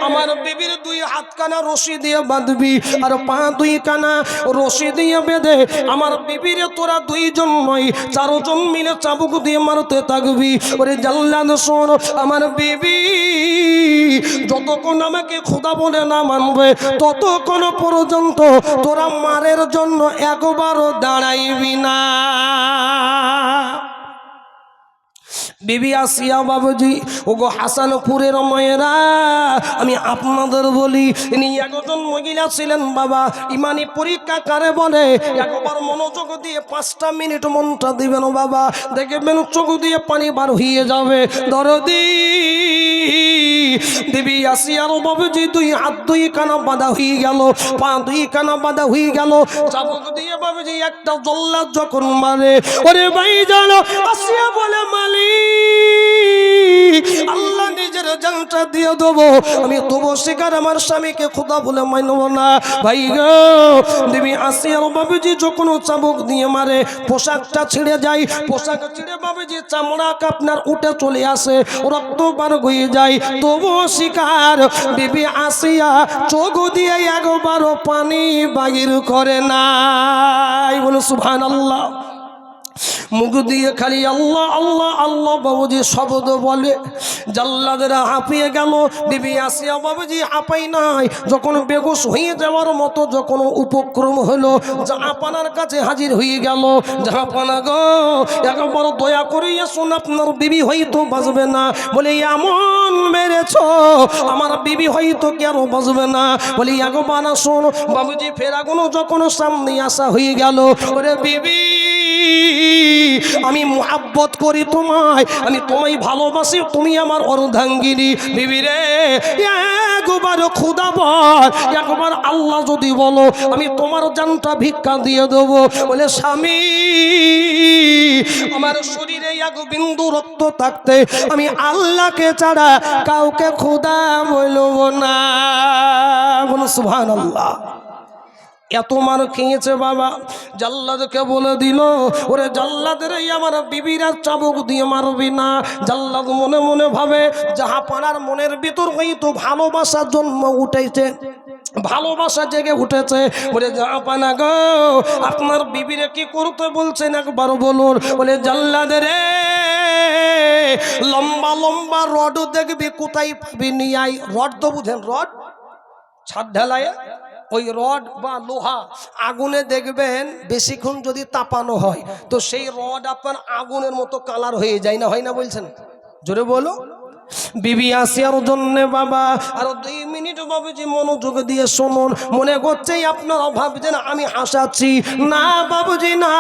আমার বিবির দুই হাত কানা রশি দিয়ে বাঁধবি আর পা দুই কানা রশি দিয়ে বেঁধে আমার বিবির তোরা দুইজন নয় চারজন মিলে চাবুক দিয়ে মারতে থাকবি। ওরে জাল্লাদ শোন, আমার বিবি যতক্ষণ আমাকে খোদা বলে না মানবে ততক্ষণ পর্যন্ত তোরা মারের জন্য একবারও দাঁড়াইবি না। বিবি আসিয়া বাবুজি ওগো হাসানপুরের মায়েরা, আমি আপনাদের বলি ইনি একজন মহিলা ছিলেন বাবা। ইমানি পরীক্ষা কারে বলে? একবার মনোযোগ দিয়ে 5টা মিনিট মনটা দিবেন বাবা, দেখবেন চোখ দিয়ে পানি বার হয়ে যাবে। দরদি বিবি আসিয়ার বাবুজি দুই হাত দুই কানা বাঁধা হয়ে গেল, পা দুই কানা বাঁধা হয়ে গেল। চাবুক দিয়ে বাবুজি একটা জল্লাদ যখন মারে, ওরে ভাই জানো আসিয়া বলে মালিক আল্লাহ নিজের জানটা দিয়ে দেবো, আমি তবু শিকার আমার স্বামীকে খোদা বলে মানব না। ভাই গো, দেবী আসিয়ার বাবুজি যখন চাবুক দিয়ে মারে পোশাকটা ছিঁড়ে যায়, পোশাক ছিঁড়ে বাবুজি চামড়া আপনার উঠে চলে আসে, রক্ত বার হয়ে যায়, তবু শিকার বিবি আসিয়া চোখ দিয়ে একবারও পানি বাহির করে নাই। বলে সুবহানাল্লাহ। মুখ দিয়ে খালি আল্লাহ আল্লাহ আল্লাহ বাবুজি শব্দ বলে। জাল্লাদেরা হাঁপিয়ে গেল, বিবি আসিয়া বাবুজি হাঁপাই নাই। যখন বেগুস হয়ে যাওয়ার মতো যখন উপক্রম হলো, জাহাপানার কাছে হাজির হয়ে গেল। জাহাপানা গো, একবার দয়া করে শুন, আপনার বিবি হয়তো বাঁচবে না। বলে এমন মেরেছ আমার বিবি হয়তো কেন বাঁচবে না। বলি একবার শোন বাবুজি। ফেরাগুলো যখন সামনে আসা হয়ে গেল, ওরে বিবি আমি মুহাব্বত করি তোমায়, আমি তোমায় ভালোবাসি, তুমি আমার অর্ধাঙ্গিনী। বিবি রে একবার খুদা বল, একবার আল্লাহ যদি বলো আমি তোমার জানটা ভিক্ষা দিয়ে দেবো। বলে স্বামী আমার শরীরে এক বিন্দু রক্ত থাকতে আমি আল্লাহকে ছাড়া কাউকে খুদা বলবো না। বলো সুবহানাল্লাহ। এত মার খেয়েছে বাবা, জাল্লাদকে বলে দিল, ওরে জাল্লাদের আমার বিবিরা চাবুক দিয়ে মারবি না। জাল্লাদ মনে মনে ভাবে জাহাপানার মনের ভিতর হয়তো ভালোবাসার জন্ম উঠেছে, ভালোবাসা জেগে উঠেছে। বলে জাহাপানা গো, আপনার বিবিরে কি করতে বলছেন একবার বলুন। বলে জাল্লাদের লম্বা লম্বা রড দেখবি কোথায় পাবি নিয়ে আই। রড তো বুঝেন, রড ছাদ ঢালায় ওই রড বা লোহা আগুনে দেখবেন বেশিক্ষণ যদি তাপানো হয় তো সেই রড আপনার আগুনের মতো কালার হয়ে যায় না, হয় না বলছেন? জোরে বলো। বিবি আসিয়ার জন্য বাবা আর 2 মিনিট বাবুজি মনোযোগ দিয়ে শুনুন। মনে করছে আপনারা ভাবছেন আমি হাসাচ্ছি, না বাবুজি না।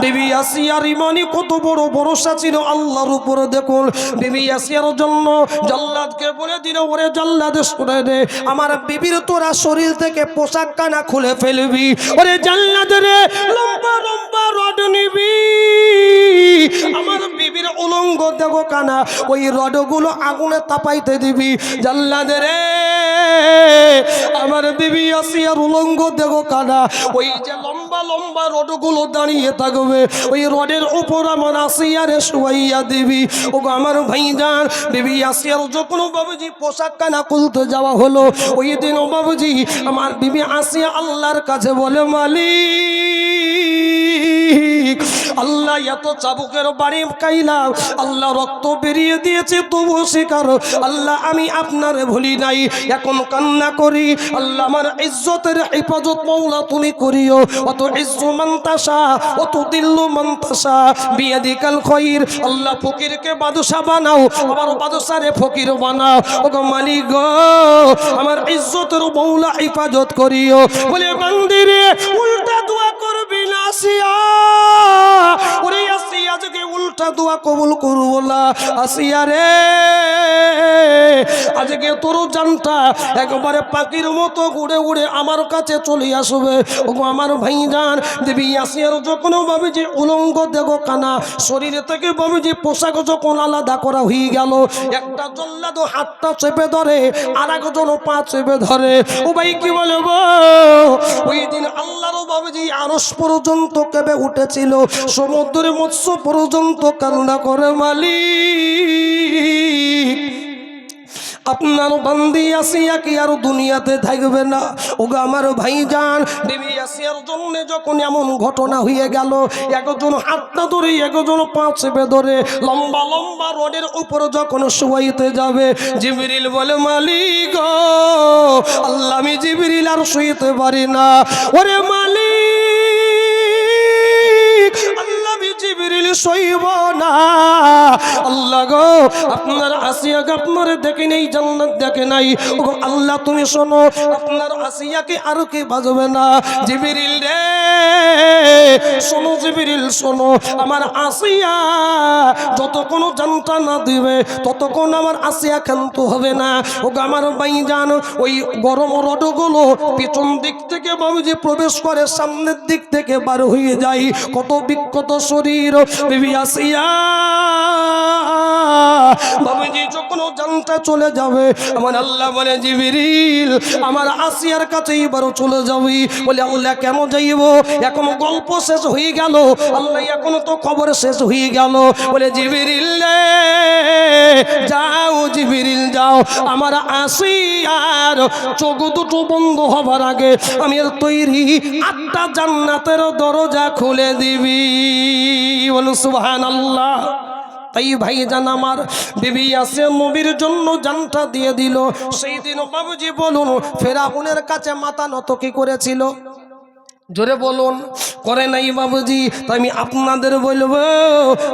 বিবি আসিয়ার ইমানি কত বড় ভরসা ছিল আল্লাহর উপরে। দেখুন বিবি আসিয়ার জন্য জাল্লাদকে বলে দিল, ওরে জাল্লাদ শুনে দে, আমার বিবির তোরা শরীর থেকে পোশাক কানা খুলে ফেলবি। ওরে জাল্লাদ রে লম্বা লম্বা রড নিবি, আমার বিবির উলঙ্গ দেহ কানা ওই রডগুলো আগুনে তাপাইতে দিবি। জাল্লাদের আমার বিবি আসিয়ার উলঙ্গ দেহ কানা ওই যে লম্বা লম্বা রডগুলো দাঁড়িয়ে থাকবে, ওই রডের উপর আমার আসিয়ারে শুয়াইয়া দিবি। ও আমার ভাইজান, বিবি আসিয়ার যখন বাবুজি পোশাক কানা খুলতে যাওয়া হলো, ওই দিন ও বাবুজি আমার বিবি আসিয়া আল্লাহর কাছে বলে, মালিক আল্লাহ এত চাবুকের বাড়ি খাইলাম, আল্লাহ রক্ত বেরিয়ে দিয়েছে তবু স্বীকার, আল্লাহ আমি আপনার ভুলি নাই। এখন কান্না করি, আল্লাহ আমার ইজ্জতের হেফাজত মৌলা তুমি করিও। অত ইজ্জু মানতাসা অত দিল্লু মানতাসা বিয়াদিকাল খৈর। আল্লাহ ফকিরকে বাদশা বানাও, আবার বাদশারে ফকির বানাও। ওগো মালিক গো, আমার ইজ্জতের মৌলা হেফাজত করিও। বলে বান্দিরে উল্টা দোয়া করবি না আসিয়া, ওরে আসিয়া যদি উল্টা দোয়া কবুল করবো না। আসিয়া রে আজকে তোর জানটা একবারে পাখির মতো উড়ে উড়ে আমার কাছে চলে আসবে। ওগো আমার ভাইজান, দেবী আসিয়ার যখন বাবুজি উলঙ্গ দেহ কানা শরীরে থেকে বাবুজি পোশাক যখন আলাদা করা হয়ে গেল, একটা জল্লাদ হাতটা চেপে ধরে আর একজন পা চেপে ধরে। ও ভাই কি বলবো, ওই দিন আল্লাহর বাবুজি আরশ পর্যন্ত কেঁপে উঠেছিল, সমুদ্রের মৎস্য পর্যন্ত কান্না করে, মালিক আপনার বান্দি আসিয়া কি আর দুনিয়াতে থাকবে না? ওগো আমার ভাইজান, বিবি আসিয়ার জন্য যখন এমন ঘটনা হয়ে গেল, একজন হাতটা ধরে একজন পা চেপে ধরে লম্বা লম্বা রোডের উপর যখন শুয়াইতে যাবে, জিবরিল বলে মালিক আল্লাহ, আমি জিবরিল আর শুইতে পারি না। ওরে মালিক আল্লাহ, আমি জিবরিল শুইব না। আল্লাহ গো, আপনার আসিয়াকে আপনার দেখে নেই, জান্নাত দেখে নাই। ও আল্লাহ তুমি শোনো, আপনার আসিয়াকে আর কি বাজবে না? জিবরিল রে শোনো, জিবরিল শোনো, আমার আসিয়া যতক্ষণ জানটা না দিবে ততক্ষণ আমার আসিয়া ক্ষান্ত হবে না। ও আমার ভাইজান, ওই গরম রডগুলো পিছন দিক থেকে বাবুজি প্রবেশ করে, সামনের দিক থেকে বার হয়ে যায়। কত বিক্ষত শরীর বিবি আসিয়া বাবুজি যখন জানটা চলে যাবে, আমার আল্লাহ বলে জিবরিল আমার আসিয়ার কাছে এবারও চলে যাবি। বলে আল্লাহ কেন যাইব? এখন গল্প শেষ হয়ে গেল, আল্লাহ এখনো তো খবর শেষ হয়ে গেল। বলে জিবরিল যাও, জিবরিল যাও, আমার আসিয়ার চোখ দুটো বন্ধ হবার আগে আমি তৈরি 8টা জান্নাতের দরজা খুলে দিবি। বলুন সুবহানাল্লাহ। তাই ভাইজান আমার, বিবি আসিয়া নবীর জন্য জানটা দিয়ে দিল। সেই দিন বাবুজি বলুন, ফেরাউনের কাছে মাথা নত কি করেছিল? জোরে বলুন, করে নাই বাবুজি। তাই আমি আপনাদের বলবো,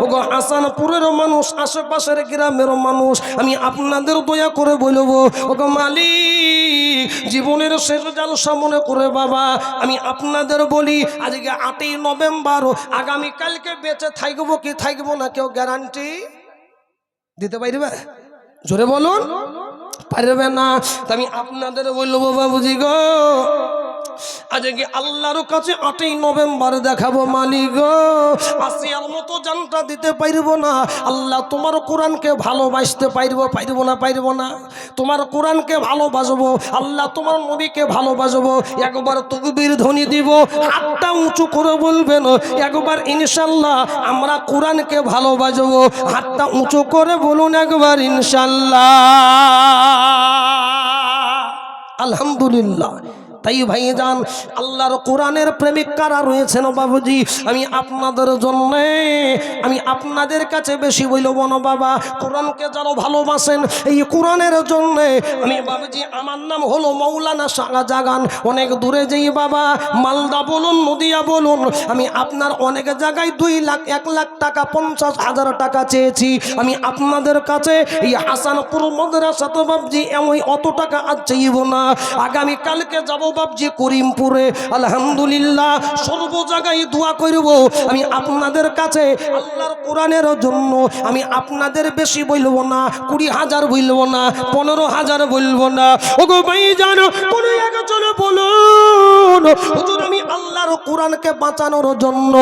ওগো হাসানপুরের মানুষ, আশেপাশের গ্রামের মানুষ, আমি আপনাদের দয়া করে বলবো, ওগো মালিক জীবনের শেষ জালসা মনে করে বাবা আমি আপনাদের বলি, আজকে 8ই নভেম্বর, আগামীকালকে বেঁচে থাকবো কি থাকবো না কেউ গ্যারান্টি দিতে পারবে? জোরে বলুন, পারবে না। তা আমি আপনাদের বলবো বাবুজি গো, আজকে আল্লাহর কাছে 8ই নভেম্বর দেখাবো মালিক গো, আসিয়ার মতো জানটা দিতে পারবো না। আল্লাহ তোমার কোরআনকে ভালোবাসতে পারবো না, পারবো না। তোমার কোরআনকে ভালোবাসবো, আল্লাহ তোমার নবীকে ভালোবাসবো। একবার তাকবীর ধ্বনি দিব, হাতটা উঁচু করে বলবেন একবার ইনশাআল্লাহ আমরা কোরআনকে ভালোবাসবো। হাতটা উঁচু করে বলুন একবার ইনশাআল্লাহ। আলহামদুলিল্লাহ। তাই ভাইজান, আল্লাহর কোরআনের প্রেমিক কারা রয়েছেন বাবুজি, আমি আপনাদের জন্য, আমি আপনাদের কাছে বেশি বলবো না বাবা। কোরআনকে যারা ভালোবাসেন, এই কোরআনের জন্য আমি বাবুজি, আমার নাম হলো মৌলানা শাহজাহান। অনেক দূরে যাই বাবা, মালদা বলুন, নদিয়া বলুন, আমি আপনার অনেক জায়গায় 2 লাখ 1 লাখ টাকা 50,000 টাকা চেয়েছি। আমি আপনাদের কাছে এই হাসানপুর মাদ্রাসাতে বাবজি এমন অত টাকা আর চাইব না। আগামীকালকে যাব বাবজি করিমপুরে, আলহামদুলিল্লাহ সর্ব জায়গায় দোয়া করব। আমি আপনাদের কাছে আল্লাহর কোরআনের জন্য আমি আপনাদের বেশি বলবো না, 20,000 বলবো না, 15,000 বলবো না। ওগো ভাই জানো, কোন একজন বলুন হুজুর আমি আল্লাহর কোরআনকে বাঁচানোর জন্য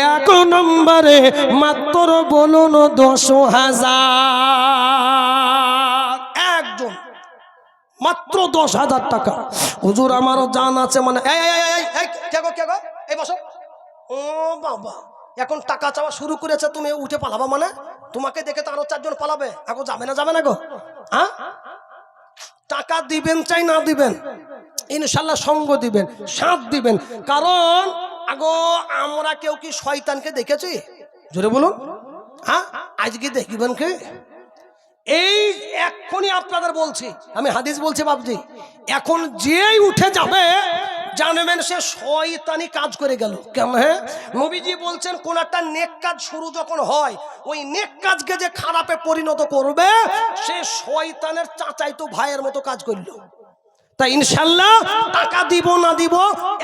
1 নম্বরে মাত্র বলুন 10,000, একজন মাত্র 10,000 টাকা। হুজুর আমারও জান আছে, মানে এই বসো। ও বাবা, এখন টাকা চাওয়া শুরু করেছে, তুমি উঠে পালাবা? মানে তোমাকে দেখে তো আরো 4 জন পালাবে। এখন যাবে না গো? হ্যাঁ, টাকা দিবেন চাই না দিবেন, ইনশাল্লাহ সঙ্গ দিবেন, সাথ দিবেন। কারণ আগো আমরা কেউ কি শয়তানকে দেখেছি? জোরে বলুন। হ্যাঁ, আজকে দেখবেন কে? এই এখনই আপনাদের বলছি, আমি হাদিস বলছি বাবজি, এখন যেই উঠে যাবে জানবেন সে শয়তানি কাজ করে গেল। কেন? হ্যাঁ, নবীজি বলছেন কোন একটা নেক কাজ শুরু যখন হয়, ওই নেক কাজকে যে খারাপে পরিণত করবে সে শয়তানের চাচাইতো ভাইয়ের মতো কাজ করলো। তাই ইনশাল্লাহ টাকা দিব না দিব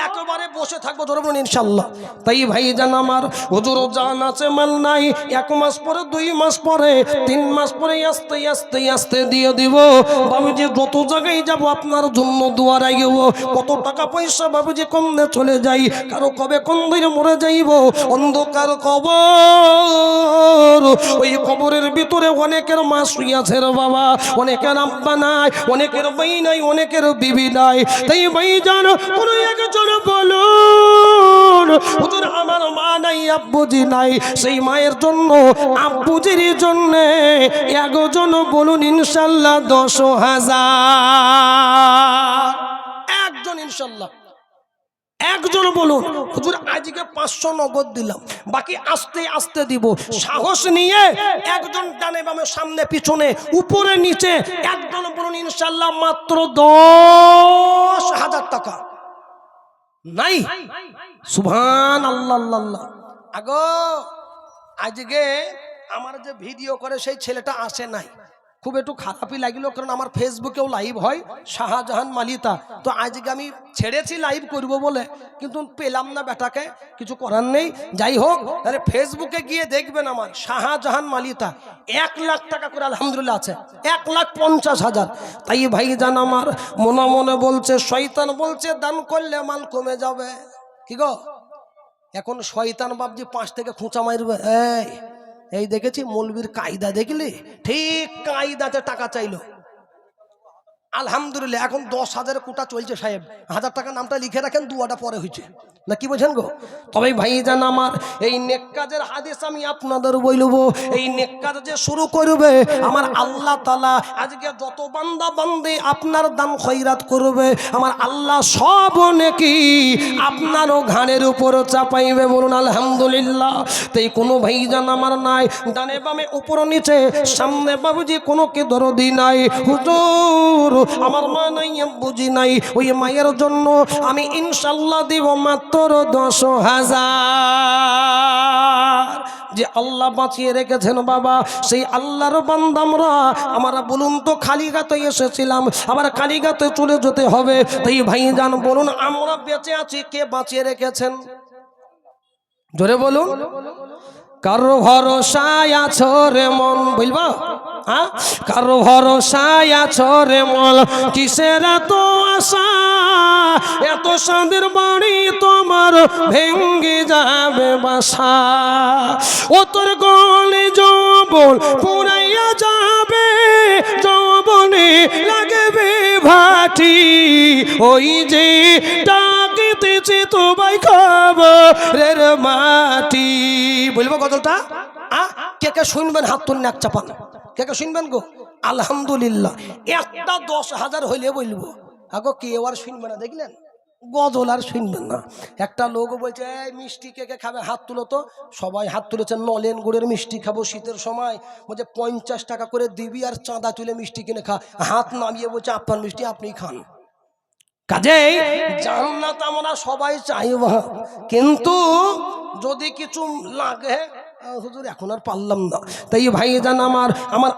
একেবারে বসে থাকবো, ধরুন ইনশাল্লাহ। তাই ভাইজান আমার, হুজুর জান আছে মাল নাই, 1 মাস পরে 2 মাস পরে 3 মাস পরে আস্তে আস্তে আস্তে দিয়ে দিব বাবুজি। যত জায়গায় যাব আপনার জন্য দোয়া রাখব। কত টাকা পয়সা বাবুজি কমনে চলে যাই, কারো কবে কোন দিনে মরে যাইব, অন্ধকার কবর, ওই কবরের ভিতরে অনেকের মা শুইয়াছে রে বাবা, অনেকের আব্বা নাই, অনেকের ভাই নাই, অনেকের বিবি নাই। তাই ভাই জানো, কোন একজন বলুন বলুন হুজুর আমার মা নাই আব্বুজি নাই, সেই মায়ের জন্য আব্বুজির জন্য একজন বলুন ইনশাল্লাহ 10,000 একজন ইনশাল্লাহ একজন বলুন হুজুর আজকে 500 নগদ দিলাম, বাকি আস্তে আস্তে দিব। সাহস নিয়ে একজন ডানে বামে সামনে পিছনে উপরে নিচে একজন বলুন ইনশাআল্লাহ মাত্র 10,000 টাকা নাই। সুবহানাল্লাহ আল্লাহ। আগো আজকে আমার যে ভিডিও করে সেই ছেলেটা আসে নাই, খুব একটু খারাপই লাগলো, কারণ আমার ফেসবুকেও লাইভ হয় শাহজাহান মালিতা, তো আজকে আমি ছেড়েছি লাইভ করব বলে, কিন্তু পেলাম না বেটাকে, কিছু করার নেই। যাই হোক, তাহলে ফেসবুকে গিয়ে দেখবেন আমার শাহজাহান মালিতা 1 লাখ টাকা করে আলহামদুলিল্লাহ আছে, 1,50,000। তাই ভাই জান আমার মনে মনে বলছে, শয়তান বলছে দান করলে মাল কমে যাবে। কি গো, এখন শয়তান বাবজি 5 থেকে খুঁচা মারবে। এই দেখেছি মৌলবীর কায়দা, দেখলি ঠিক কায়দাতে টাকা চাইলো। আলহামদুলিল্লাহ এখন 10,000 কোটা চলছে সাহেব, 1000 টাকা নামটা লিখে রাখেন, দুয়াটা পরে হয়েছে না, কি বোঝেন গো? তবে ভাই জান আমার এই নেক কাজের হাদিস আমি আপনাদের বলবো, এই নেক কাজ যে শুরু করবে আমার আল্লাহ তাআলা আজকে যত বান্দা বান্দি আপনার দান খয়রাত করবে, আমার আল্লাহ সব নেকি আপনারও ঘাড়ের উপর চাপাইবে, বলুন আলহামদুলিল্লাহ। তাই কোনো ভাই জান আমার নাই ডানে বামে উপর নিচে সামনে বাবুজি কোনো কে দরদি নাই, হুজুর আমার মা নাই বুঝি নাই, ওই মায়ের জন্য আমি ইনশাল্লাহ দিব মাত্র 10,000 যে আল্লাহ বাঁচিয়ে রেখেছেন বাবা, সেই আল্লাহর বান্দা আমরা বলুন তো খালি গাতে এসেছিলাম, আবার খালি গাতে চলে যেতে হবে। তাই ভাইজান বলুন আমরা বেঁচে আছি, কে বাঁচিয়ে রেখেছেন? জোরে বলুন। কারো ভরসায় আছো রে মন, বলবো হ্যাঁ, কারো ভরসায় আছো রে মন, কিসের এত আশা, এত সাদের বাড়ি তোমার ভেঙ্গে যাবে বাসা, ও তোর গলে যৌবন পুরাইয়া যাবে, যৌবনে লাগবে ভাটি, ওই যে ডাকিতেছে তোমায় খবরের মাটি। বলবো গজলটা, কে কে শুনবেন হাত তুললে এক চাপান, কে কে শুনবেন গো? আলহামদুলিল্লাহ। একটা 10,000 হইলে বলবো, আগো কেউ আর শুনবে না, দেখলেন গজল আর শুনবেন না। একটা লোক বলছে এই মিষ্টি কে কে খাবে, হাত তুলো তো। সবাই হাত তুলেছেন, নলেন গুড়ের মিষ্টি খাবো শীতের সময়, বলছে 50 টাকা করে দিবি আর চাঁদা তুলে মিষ্টি কিনে খা। হাত নামিয়ে বলছে আপনার মিষ্টি আপনি খান। কাজেই জান্নাত আমরা সবাই চাইব, কিন্তু যদি কিছু লাগে হুজুর এখন আর পারলাম না। তাই ভাই জান আমার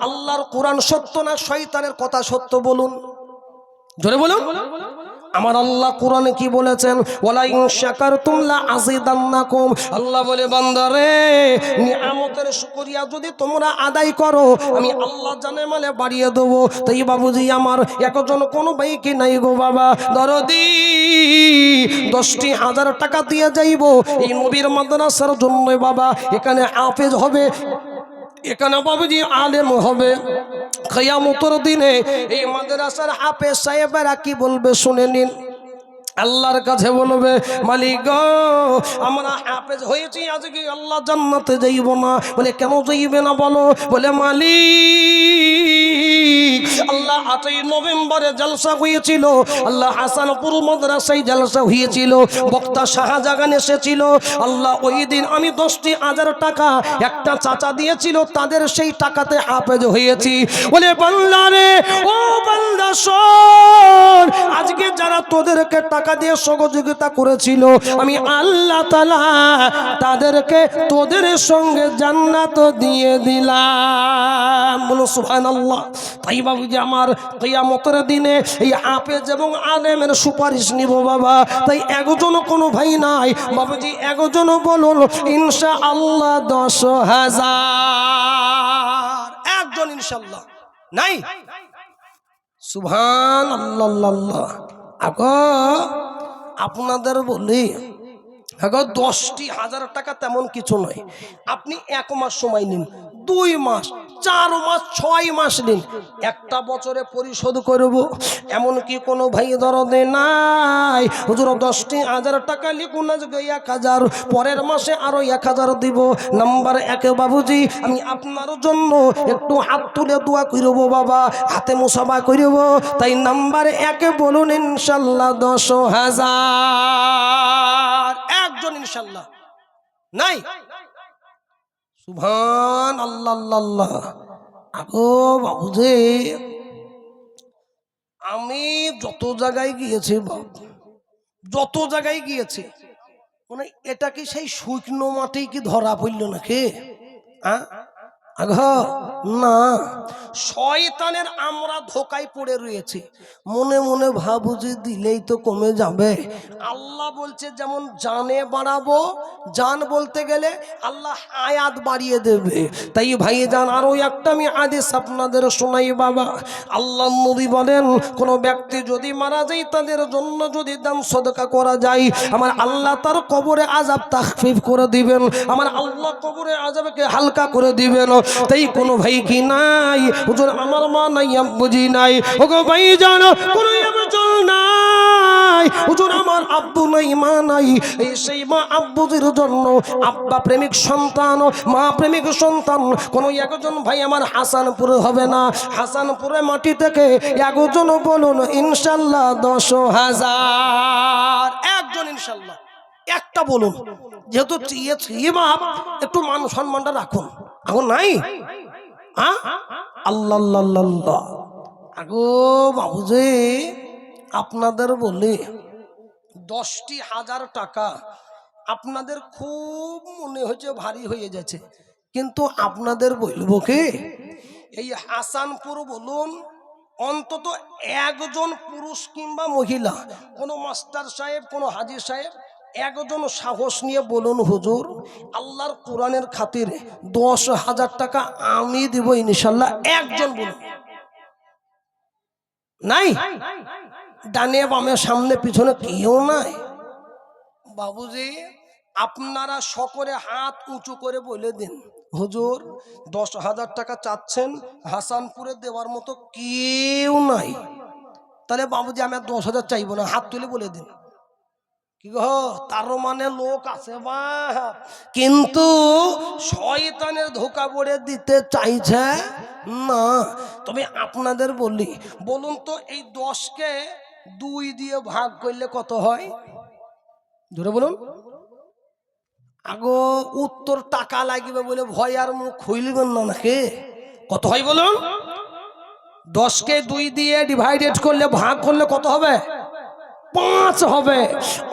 আল্লাহর কোরআন সত্য না শয়তানের কথা সত্য? বলুন, জোরে বলুন। আমার আল্লাহ কোরআনে কি বলেছেন? ওয়ালা ইন শাকারতুম লা আযীদান্নাকুম। আল্লাহ বলে বান্দারে নিয়ামতের শুকরিয়া যদি তোমরা আদায় করো আমি আল্লাহ জানে মানে বাড়িয়ে দেবো। তাই বাবুজি আমার একজন কোনো ভাই কি নাই গো বাবা দরদি 10,000 টাকা দিয়ে যাইব এই নবীর মাদ্রাসার জন্য বাবা, এখানে হাফেজ হবে, এখানে বাবুজি আলেম হবে। কিয়ামতের দিনে এই মাদ্রাসার হাফেজ সাহেবেরা কি বলবে শুনে নিন। আল্লাহর কাছে বলবে মালিক গো আমরা হাফেজ হয়েছি, আজকে আল্লাহ জান্নাতে যাইব না। বলে কেন যাইবে না বলো? বলে মালিক আল্লাহ 8ই নভেম্বরে জলসা হয়েছিল, আল্লাহ হাসানপুর মাদ্রাসায় জলসা হয়েছিল, বক্তা শাহজাহান এসেছিল। আল্লাহ ওই দিন আমি 10,000 টাকা একটা চাচা দিয়েছিল, তাদের সেই টাকাতে হাফেজ হয়েছি। বলে বান্দা রে ও বান্দা শোন, আজকে যারা তোদেরকে টাকা দিয়ে সহযোগিতা করেছিল আমি আল্লাহ তাআলা তাদেরকে তোদের সঙ্গে জান্নাত দিয়ে দিলাম। বলো সুবহানাল্লাহ। তাই বাবুজি আমার কিয়ামতের দিনে এই হাফেজ এবং আলেমের সুপারিশ নিব বাবা। তাই একজন কোনো ভাই নাই বাবুজি, একজন বলুন ইনশাআল্লাহ 10,000 একজন ইনশাআল্লাহ নাই। সুবহানাল্লাহ। আগো আপনাদের বলি, আগো 10,000 টাকা তেমন কিছু নয়। আপনি 1 মাস সময় নিন, 2 মাস, 4 মাস 6 মাস দিন, একটা বছরে পরিশোধ করব এমন কি কোনো ভাই দরদে নাই? হুজুর 10,000 টাকা লিখুন, আজকে 1000, পরের মাসে আরো 1000 দিব। নাম্বার 1 বাবুজি, আমি আপনার জন্য একটু হাত তুলে দোয়া করব বাবা, হাতে মুসাফা করব। তাই নাম্বার 1 বলুন ইনশাআল্লাহ 10,000। একজন ইনশাআল্লাহ নাই? সুবহান আল্লাহ আল্লাহ। আগো বাবুজি, আমি যত জায়গায় গিয়েছি বাবু, যত জায়গায় গিয়েছি, মানে এটা কি সেই শুকনো মাটি কি ধরা পড়ল নাকি? আঘ না, শয়তানের আমরা ধোকায় পড়ে রয়েছি। মনে মনে ভাবু যে দিলেই তো কমে যাবে। আল্লাহ বলছে যেমন জানে বাড়াবো, জান বলতে গেলে আল্লাহ আয়াত বাড়িয়ে দেবে। তাই ভাই জান আরো একটা আমি হাদিস আপনাদের শোনাই বাবা। আল্লাহ নবী বলেন, কোন ব্যক্তি যদি মারা যায় তাদের জন্য যদি দান সদকা করা যায়, আমার আল্লাহ তার কবরে আযাব তাখফিফ করে দিবেন, আমার আল্লাহ কবরে আযাবকে হালকা করে দিবেন। তাই কোনো ভাই কি নাই হুজুর আমার মা নাই বুঝি নাই, ওগো ভাই জানো কোনো চল নাই হুজুর আমার আব্বু নাই মা নাই, এই সেই মা আব্বুদের জন্য আব্বা প্রেমিক সন্তান, মা প্রেমিক সন্তান কোন একজন ভাই আমার হাসানপুরে হবে না? হাসানপুরে মাটি থেকে একজন বলুন ইনশাআল্লাহ 10,000। একজন ইনশাআল্লাহ একটা বলুন, যেহেতু বাপ একটু মান সম্মানটা রাখুন। এখন নাই আল্লাহ আল্লাহ। আগো বাবুজি, আপনাদের বলি 10,000 টাকা আপনাদের খুব মনে হচ্ছে ভারী হয়ে যাচ্ছে, কিন্তু আপনাদের বলবো কি, এই হাসানপুর বলুন অন্তত একজন পুরুষ কিংবা মহিলা, কোনো মাস্টার সাহেব, কোনো হাজি সাহেব, একজন সাহস নিয়ে বলুন হুজুর আল্লাহর কোরআনের খাতিরে 10,000 টাকা আমি দিব ইনশাল্লাহ। একজন বলুন। নাই? ডানে বামে সামনে পিছনে কেউ নাই? বাবুজি আপনারা সকলে হাত উঁচু করে বলে দিন, হুজুর 10,000 টাকা চাচ্ছেন, হাসানপুরে দেওয়ার মতো কেউ নাই। তাহলে বাবুজি আমি আর 10,000 চাইবো না, হাত তুলে বলে দিন। কি গো, তার মানে লোক আছে বা, কিন্তু শয়তানের ধোঁকা পড়ে দিতে চাইছে না। তবে আপনাদের বলি, বলুন তো এই 10কে 2 দিয়ে ভাগ করলে কত হয়? ধরে বলুন। আগো উত্তর টাকা লাগবে বলে ভয় আর মুখ খুইলবেন না নাকি? কত হয় বলুন? 10কে 2 দিয়ে ডিভাইডেড করলে, ভাগ করলে কত হবে? 5 হবে।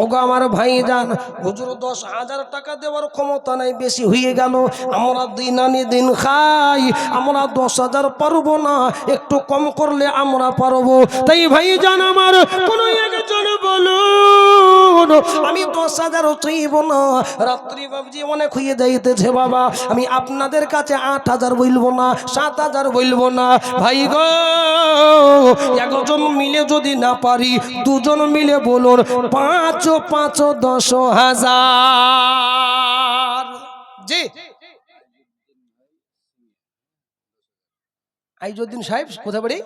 ওগো আমার ভাই জান, হুজুর 10,000 টাকা দেওয়ার ক্ষমতা নাই, বেশি হয়ে গেল, আমরা দিন আনি দিন খাই, আমরা 10,000 পারবো না, একটু কম করলে আমরা পারবো। তাই ভাই জান আমার কোন একজন বলুন, আমি 10,000 চাইব না, রাত্রি বাবজি অনেক হয়ে যাইতেছে বাবা, আমি আপনাদের কাছে 8,000 বলবো না, 7,000 বলবো না। ভাই গো, একজন মিলে যদি না পারি, দুজন মিলে বলুন 5 5 10,000। জি আইজুদ্দিন সাহেব কোথায় বাড়ি?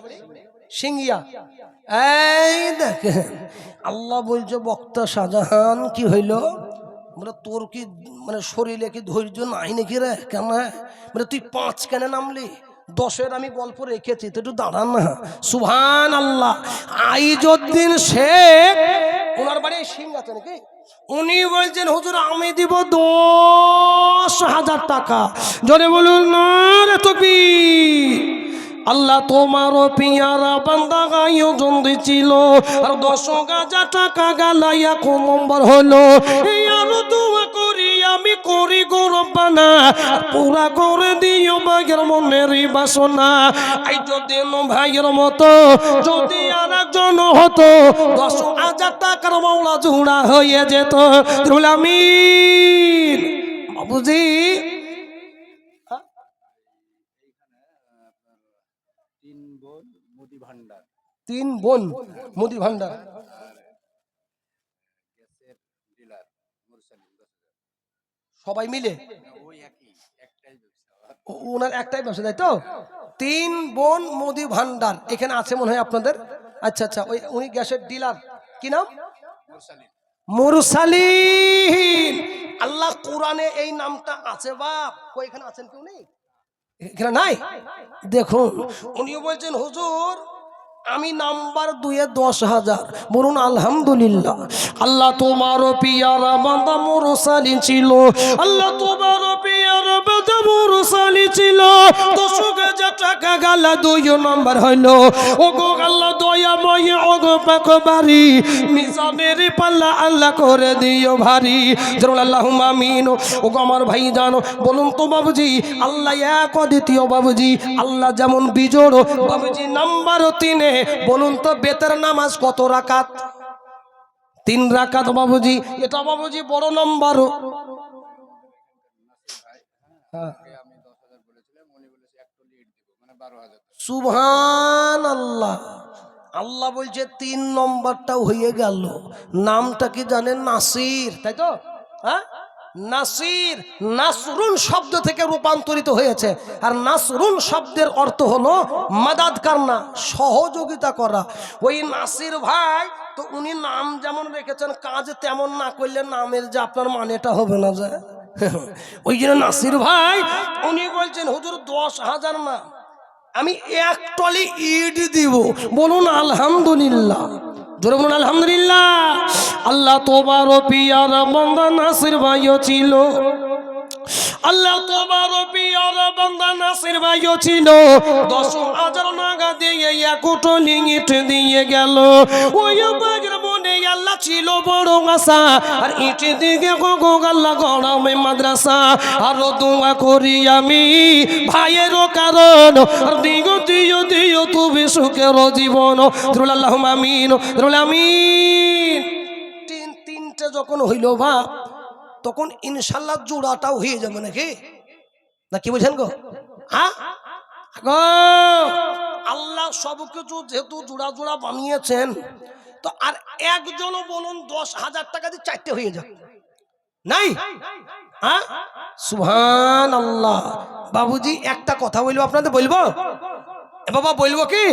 সিঙ্গিয়া। এই দেখেন আল্লাহ বলছে বক্তা শাহজাহান কি হইল, বলে তোর কি মানে শরীরে কি ধৈর্য নাই নাকি রে? কেন বলে তুই 5 কেন নামলি? 10-এর আমি গল্প রেখেছি, তো একটু দাঁড়ান না। সুবহান আল্লাহ। আইজুদ্দিন শেখ, ওনার বাড়ি সিঙ্গাতে নাকি, উনি বলছেন হুজুর আমি দিব 10,000 টাকা। জোরে বলুন নারে তাকবীর। আল্লাহ তোমারও পিয়ারা বান্দা আয়োজন দিছিল, আর 10,000 টাকা গালাইয়া নম্বর হলো। এই আরো দোয়া করি আমি করি গো রব্বানা, পুরা করে দিও ভাইয়ের মনের বাসনা। এই যদি ভাইয়ের মতো যদি আর একজন হতো, 10,000 টাকার মাওলা জোড়া হয়ে যেত। আমিন বাবুজি। তিন বোন মুদি ভান্ডার, সবাই মিলে ওনার একটাই ব্যবসা, তাই তো? 3 বোন মুদি ভান্ডার এখানে আছে মনে হয় আপনাদের। আচ্ছা আচ্ছা, ওই উনি গ্যাসের ডিলার, কি নাম? মুরসালিন। আল্লাহ কোরআনে এই নামটা আছে বাপ, কই এখানে আছেন কেউ নেই? এখানে নাই। দেখুন উনিও বলছেন হুজুর আমি নাম্বার 2-এ 10,000। বলুন আলহামদুলিল্লাহ। আল্লাহ তোমার পিয়ারা বান্দা মুরসালিন ছিল, আল্লাহ তোমার পিয়ারা বান্দা মুরসালিন ছিল। 10,000 টাকা গালা 2 নাম্বার হইলো। ওগো আল্লাহ দয়াময়, ওগো পাকবারি, মিজানের পাল্লা আল্লাহ করে দিও ভারী। জরুল আল্লাহুম্মা আমিন। ওগো আমার ভাই জানো, বলুন তো বাবুজি, আল্লাহ এক অদ্বিতীয় বাবুজি, আল্লাহ যেমন বিজোড় বাবুজি। নাম্বার 3-এ বলুন তো বেতের নামাজ কত রাকাত? 3 রাকাত বাবুজি। এটা বাবুজি বড় নাম্বার। সুবহানাল্লাহ। আল্লাহ বলছে 3 নম্বরটাও হয়ে গেল। নামটা কি জানেন? নাসির, তাই তো? হ্যাঁ, নাসির। নাসরুন শব্দ থেকে রূপান্তরিত হয়েছে। আর নাসরুন শব্দের অর্থ হলো মাদাদ করনা, সহযোগিতা করা। ওই নাসির ভাই তো উনি নাম যেমন রেখেছেন, কাজ তেমন না করলে নামের যে আপনার মানেটা হবে না যায়। ওই জন্য নাসির ভাই উনি বলছেন হুজুর 10,000 না, আমি 1 টলি ইট দিব। বলুন আলহামদুলিল্লাহ, জোরে বলুন আলহামদুলিল্লাহ। আল্লাহ তোমার পিয়ার বান্দা নাসির ভাইও ছিল, আল্লাহ তোমার পিয়ার বান্দা নাসির ভাইও ছিল। 10,000 টাকা দিয়ে 1 টলি ইট দিয়ে গেল। ওই বাগের মনে আল্লাহ ছিল বড় আশা, আর ইট দিকে গো আল্লাহ গড়ামে মাদ্রাসা। আর দোয়া করি আমি ভাইয়েরও কারণ, আর দিও দিও দিও তুমি সুখের জীবন। ধরুল আল্লাহুম্মা আমিন, ধরুল আমিন। 3টে যখন হইল বাপ, তখন ইনশাল্লাহ জোড়াটাও হয়ে যাবে নাকি, না কি বলছেন গো? হ্যাঁ গো, আল্লাহ সব কিছু যেহেতু জোড়া জোড়া বানিয়েছেন, তো আর একজনও বলুন 10,000 টাকা দিয়ে 4টে হয়ে যাবে নাই? হ্যাঁ, সুবহানাল্লাহ। বাবুজি একটা কথা বলবো আপনাদের, বলবো বাবা, বলবো কি?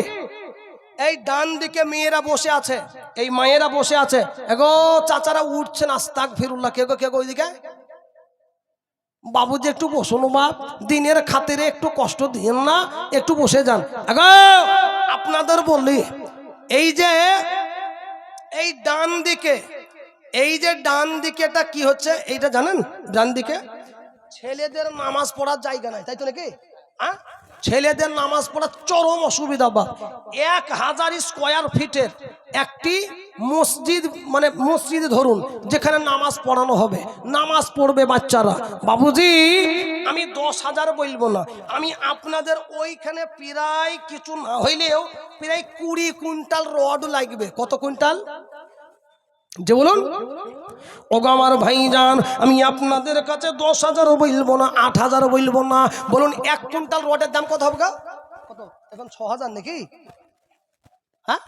এই ডান দিকে মেয়েরা বসে আছে, এই মায়েরা বসে আছে। এগো চাচারা উঠছেন, আস্তাগফিরুল্লাহ। কে গো, কে গো ওইদিকে? বাবুজি একটু বসুন বাপ, দিনের খাতিরে একটু কষ্ট দিন না, একটু বসে যান। এগো আপনাদের বললি, এই যে এই ডান দিকে, এই যে ডান দিকেটা কি হচ্ছে এইটা জানেন? ডান দিকে ছেলেদের নামাজ পড়ার জায়গা নাই, তাই তো নাকি? হ্যাঁ, ছেলেদের নামাজ পড়ার চরম অসুবিধা বা 1000 স্কয়ার ফিটের একটি মসজিদ, মানে মসজিদ ধরুন, যেখানে নামাজ পড়ানো হবে, নামাজ পড়বে বাচ্চারা। বাবুজি আমি 10,000 বলবো না, আমি আপনাদের ওইখানে প্রায় কিছু না হইলেও প্রায় 20 কুইন্টাল রড লাগবে। কত কুইন্টাল? যে বলুন ওগো আমার ভাইজান, আমি আপনাদের কাছে 10,000 বলবো না, 8,000 বলবো না। বলুন 1 কুইন্টাল রডের দাম কত হবে? কত এখন? 6,000 নাকি? হ্যাঁ,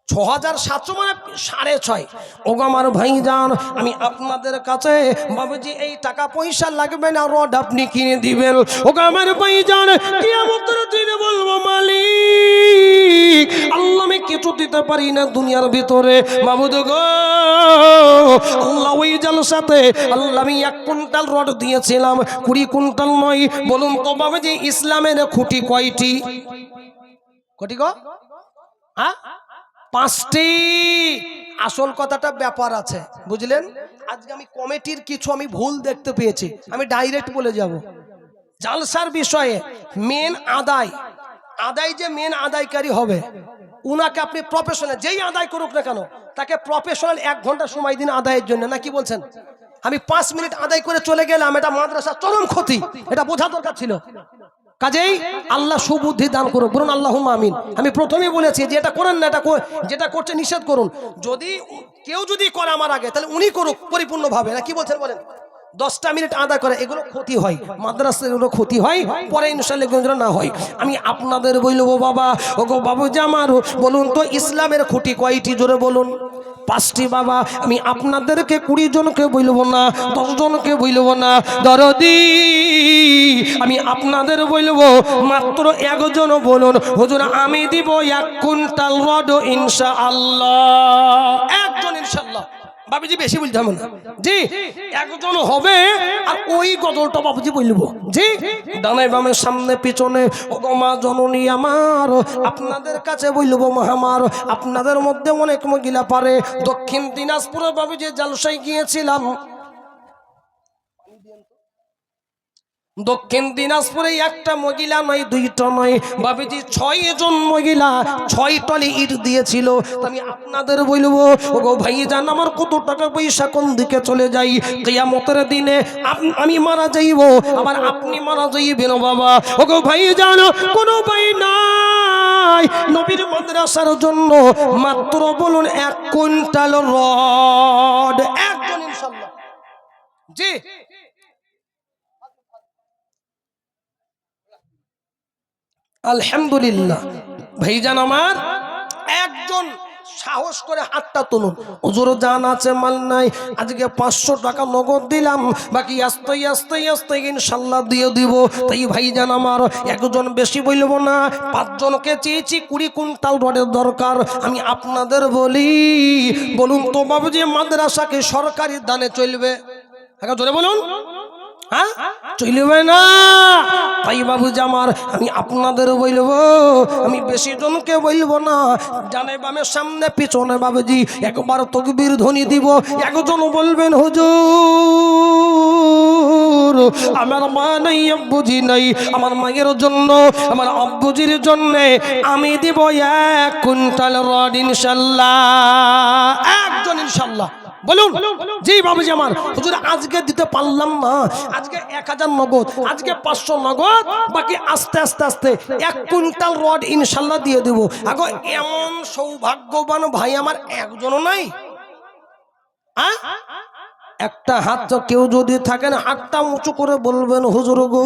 6,700 মানে 6.5। ওগো আমার ভাইজান, আমি আপনাদের কাছে বাবুজি এই টাকা পয়সা লাগবে না, রড আপনি কিনে দিবেন। ওগো আমার ভাইজান, কিয়ামতের দিনে বলবো মালিক আল্লাহ আমি কিছু দিতে পারি না দুনিয়ার ভিতরে। মাবুদ গো আল্লাহ, ওই জালসাতে আল্লাহ আমি 1 কুইন্টাল রড দিয়েছিলাম, 20 কুইন্টাল নয়। বলুন তো বাবুজি ইসলামের খুঁটি কয়টি? কটি গো? হ্যাঁ, 5টি। আসল কথাটা ব্যাপার আছে, বুঝলেন? আজকে আমি কমিটির কিছু আমি ভুল দেখতে পেয়েছি, আমি ডাইরেক্ট বলে যাব। জালসার বিষয়ে মেন আদায় যে মেন আদায়কারী হবে, উনাকে আপনি প্রফেশনাল যেই আদায় করুক না কেন, তাকে প্রফেশনাল 1 ঘন্টা সময় দিন আদায়ের জন্য, না কি বলছেন? আমি 5 মিনিট আদায় করে চলে গেলাম, এটা মাদ্রাসা চরম ক্ষতি, এটা বোঝা দরকার ছিল। কাজেই আল্লাহ সুবুদ্ধি দান করুন, বলুন আল্লাহুম্মা আমিন। আমি প্রথমেই বলেছি যে এটা করেন না, এটা যেটা করছে নিষেধ করুন। যদি কেউ যদি করে আমার আগে, তাহলে উনি করুক পরিপূর্ণভাবে, না কি বলছেন বলেন? 10টা মিনিট আদা করে, এগুলো ক্ষতি হয়, মাদ্রাসার এগুলো ক্ষতি হয়, পরে ইনশাআল্লাহ এগুলো না হয়। আমি আপনাদের বলবো বাবা, ওগো বাবুজি আমার, বলুন তো ইসলামের খুঁটি কয়টি, জোরে বলুন। 5টি বাবা। আমি আপনাদেরকে 20 জনকে বলবো না, 10 জনকে বলবো না, দরদি আমি আপনাদের বলবো মাত্র 1 জন বলুন, হুজুর আমি দিব 1 কুইন্টাল রড ইনশাআল্লাহ। 1 জন ইনশাআল্লাহ। বাবুজি বেশি বলতে হবে না জি, 1 জন হবে। আর ওই গজলটা বাবুজি বলবো জি, ডানায় বামের সামনে পিছনে। ওগো মা জননী আমার, আপনাদের কাছে বলবো মহামার, আপনাদের মধ্যে অনেক মহিলা পারে। দক্ষিণ দিনাজপুরে বাবুজি জলসায় গিয়েছিলাম, দক্ষিণ দিনাজপুরে একটা মহিলা নয়, 2টা নয় বাবুজি, 6 জন মহিলা 6 টলি ইট দিয়েছিল। আমি আপনাদের বলবো ওগো ভাইজান আমার, কত টাকা পয়সা কোন দিকে চলে যাই, কিয়ামতের দিনে আমি মারা যাইব, আবার আপনি মারা যাইবেন বাবা। ওগো ভাইজান কোনো ভাই নাই নবীর মাদ্রাসার জন্য, মাত্র বলুন 1 কুইন্টাল রড, 1 জন ইনশাআল্লাহ জি। আলহামদুলিল্লাহ ভাইজান আমার, 1 জন সাহস করে হাতটা তুলুন। হুজুর জান আছে মাল নাই, আজকে 500 টাকা নগদ দিলাম, বাকি আস্তে আস্তে আস্তে ইনশাআল্লাহ দিয়ে দিব। তাই ভাইজান আমার 1 জন বেশি বলবো না, 5 জনকে চেয়েছি 20 কুইন্টাল রডের দরকার। আমি আপনাদের বলি, বলুন তো বাবুজি মাদ্রাসা কি সরকারি দানে চলবে? এখন জোরে বলুন, হ্যাঁ চলবে না। তাই বাবুজি আমার আমি আপনাদের বলবো, আমি বেশি জনকে বলবো না, জানে বামের সামনে পিছনে বাবুজি একবার তাকবীর ধ্বনি দিব। 1 জন বলবেন হুজুর আমার মা নাই আব্বুজি নাই, আমার মায়ের জন্য আমার আব্বুজির জন্য আমি দিব 1 কুইন্টাল রড ইনশাআল্লাহ। 1 জন ইনশাআল্লাহ বলুন জি বাবুজি আমার। হুজুর আজকে দিতে পারলাম না, আজকে 1000 নগদ, আজকে 500 নগদ, বাকি আস্তে আস্তে আস্তে 1 কুইন্টাল রড ইনশাআল্লাহ দিয়ে দেব। আগো এমন সৌভাগ্যবান ভাই আমার 1 জনও নাই। একটা হাত তো কেউ যদি থাকেন, হাতটা উঁচু করে বলবেন হুজুর গো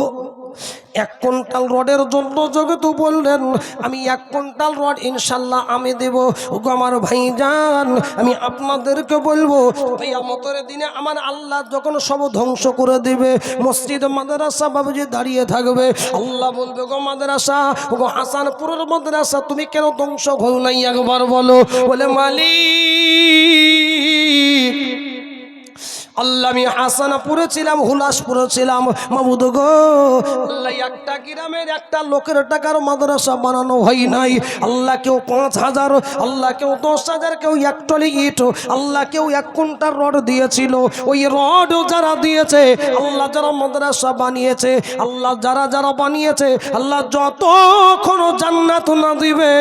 1 কুইন্টাল রডের জন্য যেহেতু বললেন, আমি 1 কুইন্টাল রড ইনশাআল্লাহ আমি দেব। ওগো আমার ভাইজান আমি আপনাদেরকে বলবো, কিয়ামতের দিনে আমার আল্লাহ যখন সব ধ্বংস করে দিবে, মসজিদ মাদ্রাসা বাবুজি দাঁড়িয়ে থাকবে, আল্লাহ বলবে গো মাদ্রাসা, ওগো হাসানপুরের মাদ্রাসা তুমি কেন ধ্বংস হও নাই একবার বলো। বলে মালিক আল্লাহ আমি হাসানপুরে ছিলাম, হুলাসপুরে ছিলাম, মাবুদ গো আল্লাহ একটা গ্রামের একটা লোকের টাকার মাদ্রাসা বানানো হয় নাই। আল্লাহ কেউ 5000, আল্লাহ কেউ 10,000, কেউ 1 টলি ইট, আল্লাহ কেউ 1 কুইন্টাল রড দিয়েছিল। ওই রড যারা দিয়েছে, আল্লাহ যারা মাদ্রাসা বানিয়েছে, আল্লাহ যারা যারা বানিয়েছে, আল্লাহ যতক্ষণ জান্নাত না দিবে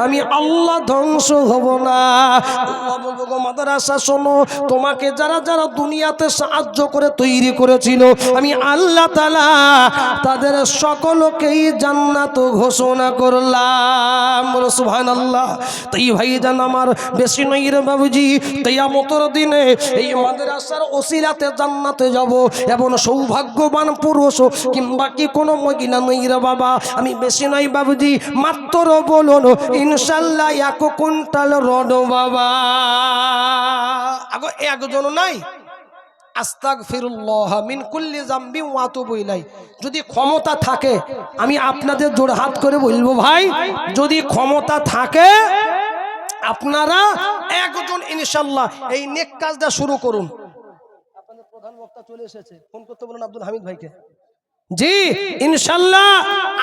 আমি আল্লাহ ধ্বংস হব না। আল্লাহ বলবো গো মাদ্রাসা শোনো, তোমাকে যারা যারা দুনিয়াতে সাহায্য করে তৈরি করেছিল, আমি আল্লাহ তাআলা তাদের সকলকেই জান্নাত ঘোষণা করলাম। বলো সুবহানাল্লাহ। তাই ভাইজান আমার বেশি নয় রে বাবুজি, কিয়ামতের দিনে এই মাদ্রাসার ওসিলাতে জান্নাতে যাব, এমন সৌভাগ্যবান পুরুষ কিংবা কি কোনো মহিলা নই রে বাবা। আমি বেশি নয় বাবুজি, মাত্র বলুন ইনশাআল্লাহ 1 কুইন্টাল রড বাবা। আগো 1 জন নাই। আস্তাগফিরুল্লাহ মিন কুল্লি যামবি ওয়া আতুবু ইলাই। যদি ক্ষমতা থাকে, আমি আপনাদের জোড় হাত করে বলবো ভাই, যদি ক্ষমতা থাকে আপনারা 1 জন ইনশাআল্লাহ এই নেক কাজটা শুরু করুন। আপনাদের প্রধান বক্তা চলে এসেছে, ফোন করতে বলুন আব্দুল হামিদ ভাইকে। জি ইনশাআল্লাহ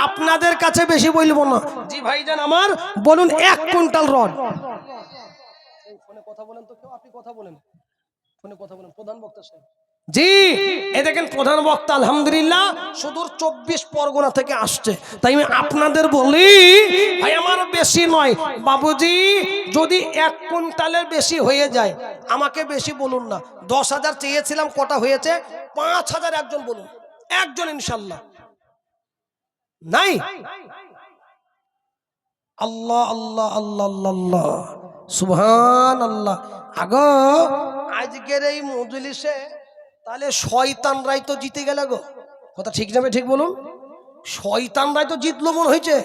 আপনাদের কাছে বেশি বলবো না। জি ভাইজান আমার বলুন 1 কুইন্টাল রড। এই ফোনে কথা বলেন তো কেউ, আপনি কথা বলেন, ফোনে কথা বলেন প্রধান বক্তা সাহেব। জি এই দেখেন প্রধান বক্তা আলহামদুলিল্লাহ সুদূর 24 পরগনা থেকে আসছে। তাই আমি আপনাদের বলি ভাই আমার বেশি নয় বাবুজি, যদি 1 কুইন্টালের বেশি হয়ে যায় আমাকে বেশি বলুন না। 10,000 চেয়েছিলাম, কটা হয়েছে? 5,000। 1 জন বলুন, 1 জন ইনশাআল্লাহ নাই। আল্লাহ আল্লাহ আল্লাহ আল্লাহ সুবহানাল্লাহ। আগো আজকের এই মজলিসে তাহলে শয়তানরাই তো জিতে গেল গো, কথা ঠিক যাবে ঠিক বলুন? শয়তানরাই তো জিতলো মনে হয়েছে।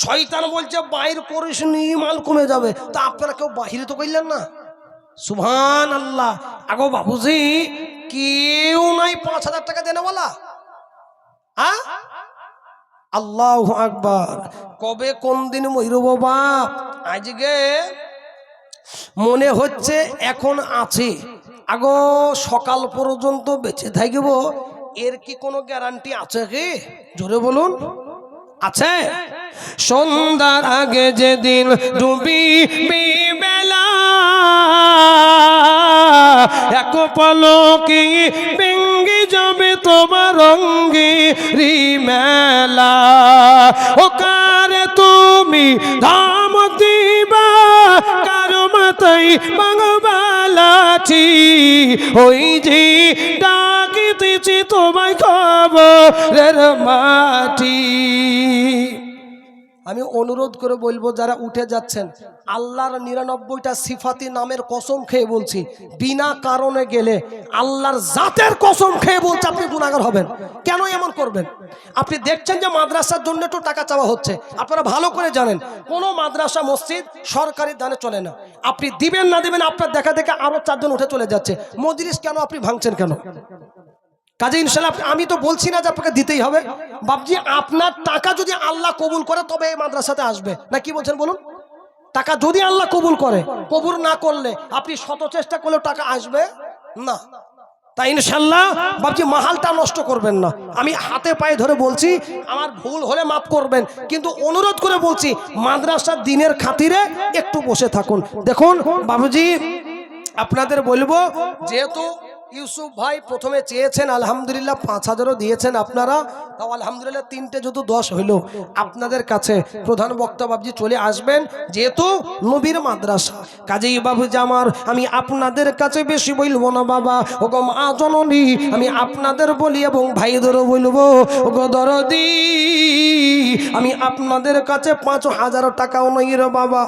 শয়তান বলছে বাইর করিস নি মাল কমে যাবে, তা আপনারা কেউ বাহিরে তো করলেন না। সুবহান আল্লাহ। আগো বাবুজি কেউ নাই 5,000 টাকা দেনে বলা? আল্লাহু আকবার। কবে কোন দিন মইরব বাপ, আজকে মনে হচ্ছে এখন আছে, আগো সকাল পর্যন্ত বেঁচে থাকব, এর কি কোনো গ্যারান্টি আছে কি? জোরে বলুন, আছে? সন্ধ্যার আগে যেদিন ডুবিবি বেলা, এক পলকে ভেঙ্গে যাবে তোমার রঙ্গেরি মেলা। ও কারে তুমি ধাম দিবা, কারো মাথায় বাংবালাছি, ওই যে ডাকিতেছি তোমায় খবরের মাটি। আমি অনুরোধ করে বলবো যারা উঠে যাচ্ছেন, আল্লাহর 99টা সিফাতি নামের কসম খেয়ে বলছি, বিনা কারণে গেলে আল্লাহর জাতের কসম খেয়ে বলছি আপনি গুনাহগার হবেন। কেন এমন করবেন? আপনি দেখছেন যে মাদ্রাসার জন্য একটু টাকা চাওয়া হচ্ছে, আপনারা ভালো করে জানেন কোনো মাদ্রাসা মসজিদ সরকারি দানে চলে না। আপনি দিবেন না দিবেন, আপনার দেখা দেখে আরো 4 জন উঠে চলে যাচ্ছে। মজলিস কেন আপনি ভাঙছেন কেন? কাজে ইনশাআল্লাহ আমি তো বলছি না যে আপনাকে দিতেই হবে। বাপজি আপনার টাকা যদি আল্লাহ কবুল করে তবে এই মাদ্রাসাতে আসবে, না কি বলছেন বলুন? টাকা যদি আল্লাহ কবুল করে, কবুল না করলে আপনি শত চেষ্টা করলেও টাকা আসবে না। তাই ইনশাআল্লাহ বাপজি মাহালটা নষ্ট করবেন না। আমি হাতে পায়ে ধরে বলছি, আমার ভুল হলে মাফ করবেন, কিন্তু অনুরোধ করে বলছি মাদ্রাসার দিনের খাতিরে একটু বসে থাকুন। দেখুন বাবুজি আপনাদের বলবো, যেহেতু ইউসুফ ভাই প্রথমে চেয়েছেন, আলহামদুলিল্লাহ 5,000ও দিয়েছেন আপনারা, তাও আলহামদুলিল্লাহ 3টে যদি 10 হইল আপনাদের কাছে প্রধান বক্তা বাবজি চলে আসবেন, যেহেতু নবীর মাদ্রাসা। কাজেই বাবুজি আমার, আমি আপনাদের কাছে বেশি বলবো না বাবা। ওগো মা জননী, আমি আপনাদের বলি এবং ভাইদেরও বলবো, ওগো দরদি, আমি আপনাদের কাছে 5,000 টাকাও নই রে বাবা।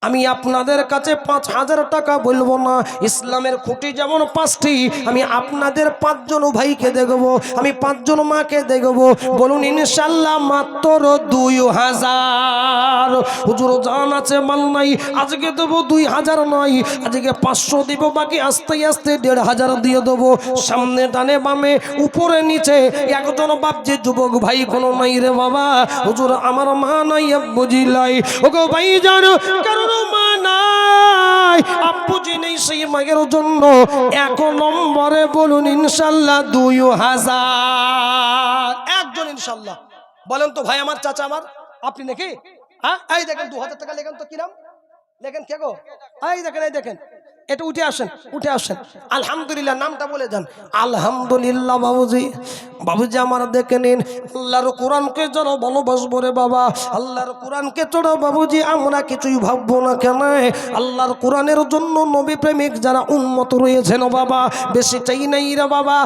আমি আপনাদের কাছে 5,000 টাকা বলবো না। ইসলামের খুঁটি যেমন 5টি, আমি আপনাদের 5 জন ভাইকে দেখবো, আমি 5 জন মাকে দেখবো। বলুন ইনশাআল্লাহ মাত্র 2,000। হুজুর জান আছে মাল নাই, আজকে দেবো 2,000 নয়, আজকে 500 দিব, বাকি আস্তে আস্তে 1,500 দিয়ে দেবো। সামনে ডানে বামে উপরে নিচে একজন বাপজি যুবক ভাই কোনো নাই রে বাবা। হুজুর আমার মা নাই বুঝিলাই, ওগো ভাই জানো কারণ মা নাই আব্বুজি নেই, সেই মায়ের জন্য 1 নম্বরে বলুন ইনশাআল্লাহ 2,000। একজন ইনশাআল্লাহ বলেন তো ভাই আমার, চাচা আমার, আপনি নাকি? হ্যাঁ এই দেখেন 2,000 টাকা লেখেন তো, কি নাম লেখেন কে গো? এই দেখেন, এই দেখেন, এটা উঠে আসেন, উঠে আসেন। আলহামদুলিল্লাহ নামটা বলে যান। আলহামদুলিল্লাহ বাবুজি, বাবুজি আমার দেখে নিন, আল্লাহর কোরআনকে যেন ভালোবাসবো রে বাবা। আল্লাহর কোরআনকে চড়ো বাবুজি আমরা কিছুই ভাববো না কেন? আল্লাহর কোরআনের জন্য নবী প্রেমিক যারা উম্মত রয়েছেন বাবা, বেশি চাই নাই রে বাবা।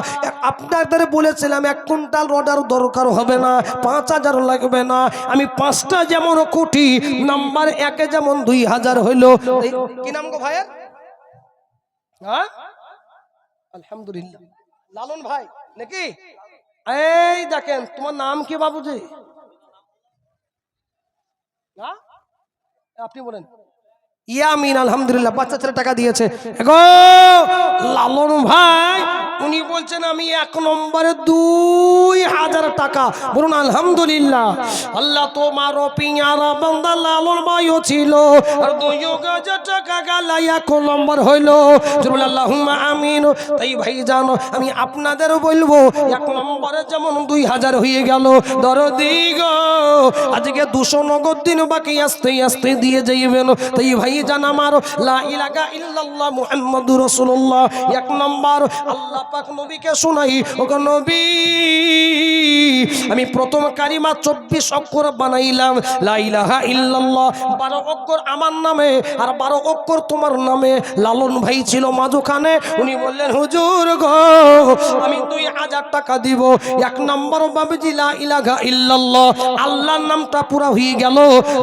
আপনাদের বলেছিলাম 1 কুইন্টাল রডার দরকার হবে না, 5,000 লাগবে না। আমি 5টা যেমন কোটি, নাম্বার 1-এ যেমন 2,000 হইলো। কি নাম গো ভাইয়ের? হ্যাঁ আলহামদুলিল্লাহ লালন ভাই নাকি? এই দেখেন, তোমার নাম কি বাবুজি? আপনি বলেন। ইয়ামিন। আলহামদুলিল্লাহ বাচ্চা ছেলে টাকা দিয়েছে। এগো লালন ভাই উনি বলছেন আমি 1 নম্বরে 2,000 টাকা। বলুন আলহামদুলিল্লাহ। আল্লাহ তোমার পিয়ারা বান্দা লালন ভাইও ছিল, আর 2,000 টাকা গালা 1 নম্বর হইল। জরুল আল্লাহুম্মা আমিন। তাই ভাই জানো আমি আপনাদের বলবো 1 নম্বরে যেমন 2,000 হয়ে গেল, দরদি গো আজকে 200 নগদ দিন বাকি, আস্তে আস্তে দিয়ে যাইবেন। তাই ভাই জান আমার, লা ইলাহা ইল্লাল্লাহ মুহাম্মাদুর রাসূলুল্লাহ 1 নম্বর। আল্লাহ পাক নবীকে শোনাই, ওগো নবী আমি প্রথম কালিমা 24 অক্ষর বানাইলাম, লা ইলাহা ইল্লাল্লাহ 12 অক্ষর আমার নামে আর 12 অক্ষর তোমার নামে। লালন ভাই ছিল মাঝখানে, উনি বললেন হুজুর গো আমি 2000 টাকা দিব। এক নম্বর বাবজি লা ইলাহা ইল্লাল্লাহ আল্লাহর নামটা পুরা হয়ে গেল।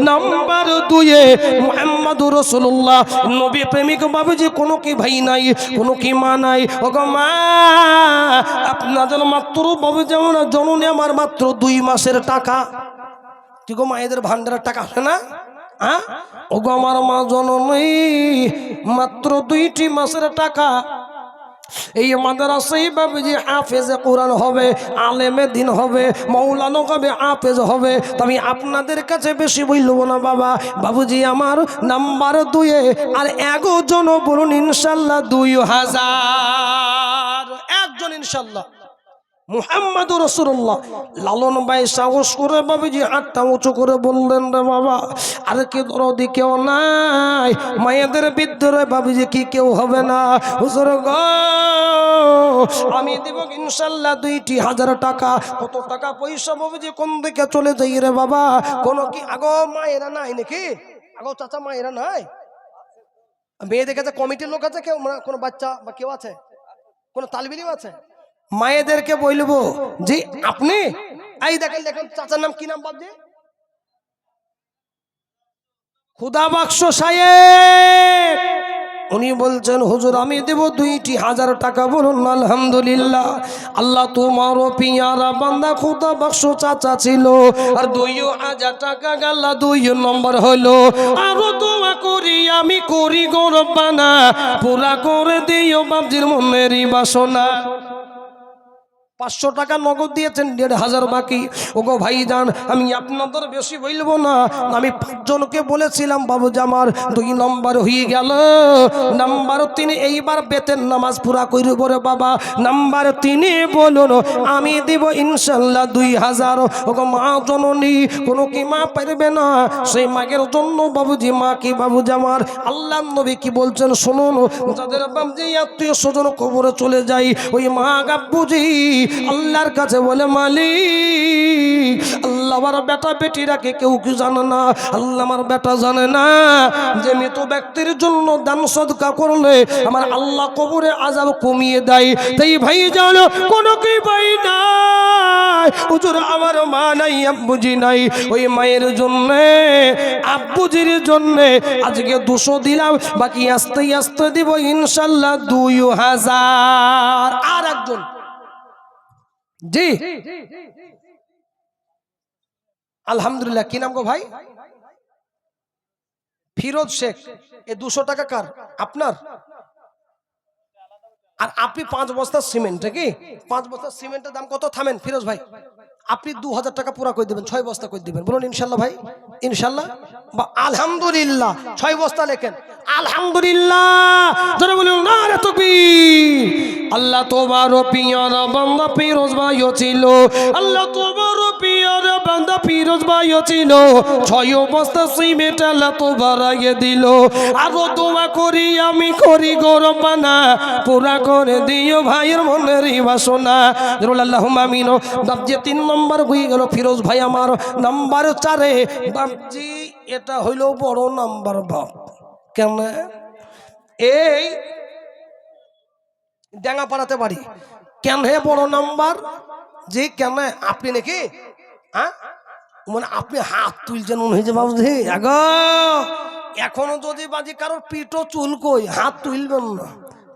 নাম্বার 2 মুহাম্মাদুর রাসূলুল্লাহ নবী প্রেমিক বাবজি কোনো কি ভাই নাই, কোনো কি মা নাই। ওগো মা আপনাদের মাত্র বাবজি যেমন জননী আমার মাত্র 2 মাসের টাকা, ঠিক মায়েদের ভান্ডারের টাকা আছে না? হ্যাঁ ওগো আমার মা জননী মাত্র 2টি মাসের টাকা। এই মাদ্রাসায় বাবুজি হাফেজে কোরআন হবে, আলেমে দিন হবে, মৌলানা হবে, হাফেজ হবে। তো আমি আপনাদের কাছে বেশি বলবো না বাবা। বাবুজি আমার নাম্বার 2 আর 1 জন বলুন ইনশাল্লাহ 2000 একজন ইনশাল্লাহ মুহাম্মাদুর রাসূলুল্লাহ। লালন ভাই সাহস করে বাবুজি হাতটা উঁচু করে বললেন রে বাবা আর কি দরদি কেউ নাই? মায়েদের ভিতরে বাবুজি কি কেউ হবে না? হুজুর গো আমি দেব ইনশাআল্লাহ 2000 টাকা। কত টাকা পয়সা বাবুজি কোন দিকে চলে যাই রে বাবা? কোন কি আগো মায়েরা নাই নাকি? আগো চাচা মায়েরা নাই? মেয়েদের কাছে কমিটির লোক আছে কেউ, কোনো বাচ্চা বা কেউ আছে, কোনো তালিব ইলম আছে? মায়েদেরকে বলবো জি আপনি এই দেখেন দেখেন চাচার নাম কি নাম বাবজি? খুদা বাক্স সাহেব। উনি বলছেন হুজুর আমি দেব 2000 টাকা। বলুন আলহামদুলিল্লাহ। আল্লাহ তোমারও পিয়ারা বান্দা খুদা বাক্স চাচা ছিল আর 2000 টাকা গাল্লা 2 নম্বর হলো। আরো দোয়া করি আমি করি গৌরব বানা পুরা করে দিও বাবজির মনেরই বাসনা। 500 টাকা নগদ দিয়েছেন, 1500 বাকি। ওগো ভাইজান আমি আপনাদের বেশি বলবো না, আমি 5 জনকে বলেছিলাম বাবুজি আমার 2 নম্বর হয়ে গেল। নাম্বার 3 এইবার বেতের নামাজ পুরা করব রে বাবা। নাম্বার 3 বলুন আমি দিব ইনশাআল্লাহ 2000। ওগো মা জননী কোনো কি মা পারবে না? সেই মাগের জন্য বাবুজি মা কি বাবুজি আমার আল্লাহর নবী কি বলছেন শুনুন, যাদের বাবজি আত্মীয় স্বজন কবরে চলে যায় ওই মা গাব্বুজি আল্লাহর কাছে বলে মালিক আল্লাহ আমার বেটা বেটিরাকে কেউ কি জানে না? আল্লাহ আমার বেটা জানে না যে মৃত ব্যক্তির জন্য দান সদকা করলে আমার আল্লাহ কবরে আযাব কমিয়ে দেয়। তাই ভাই জানো কোনো কি ভাই নাই হুজুর আমার মা নাই আব্বুজি নাই, ওই মায়ের জন্য আব্বুজির জন্য আজকে 200 দিলাম, বাকি আস্তে আস্তে দিব ইনশাআল্লাহ 2000। আর একজন জি আলহামদুলিল্লাহ কি নাম গো ভাই? ফিরোজ শেখ। এই 200 টাকা কার? আপনার? আর আপনি 5 বস্তা সিমেন্ট, কি 5 বস্তা সিমেন্টের দাম কত? থামেন ফিরোজ ভাই, আপনি 2000 টাকা পুরা করে দিবেন, 6 বস্তা করে দিবেন। বলুন ইনশাআল্লাহ ভাই ইনশাআল্লাহ বা আলহামদুলিল্লাহ। 6 বস্তা লেখেন আলহামদুলিল্লাহ। যারা বলুন নারে তাকবীর। আল্লাহ তোমার পিয়ার বান্দা ফিরোজ ভাইও ছিল, আল্লাহ তোমার পিয়ার বান্দা ফিরোজ ভাইও ছিল। 6 বস্তা সিমেন্ট আল্লাহ তো বাড়াইয়ে দিল। আরো দোয়া করি আমি করি গৌরব বানা পুরা করে দিও ভাইয়ের মনের বাসনা। আল্লাহুম্মা আমিন। বাবজি 3 নম্বর হয়ে গেল ফিরোজ ভাই আমার। নাম্বার 4 বাবজি এটা হইল বড় নাম্বার বাপ। কেন? এই ডাঙ্গা পাড়াতে বাড়ি। কেন হে বড় নাম্বার? যে কেন আপনি নাকি হ্যাঁ মানে আপনি হাত তুলছেন মনে হয়েছে বাবুজি আগো। এখনো যদি বাজি কারোর পিঠো চুল কই হাত তুলবেন না।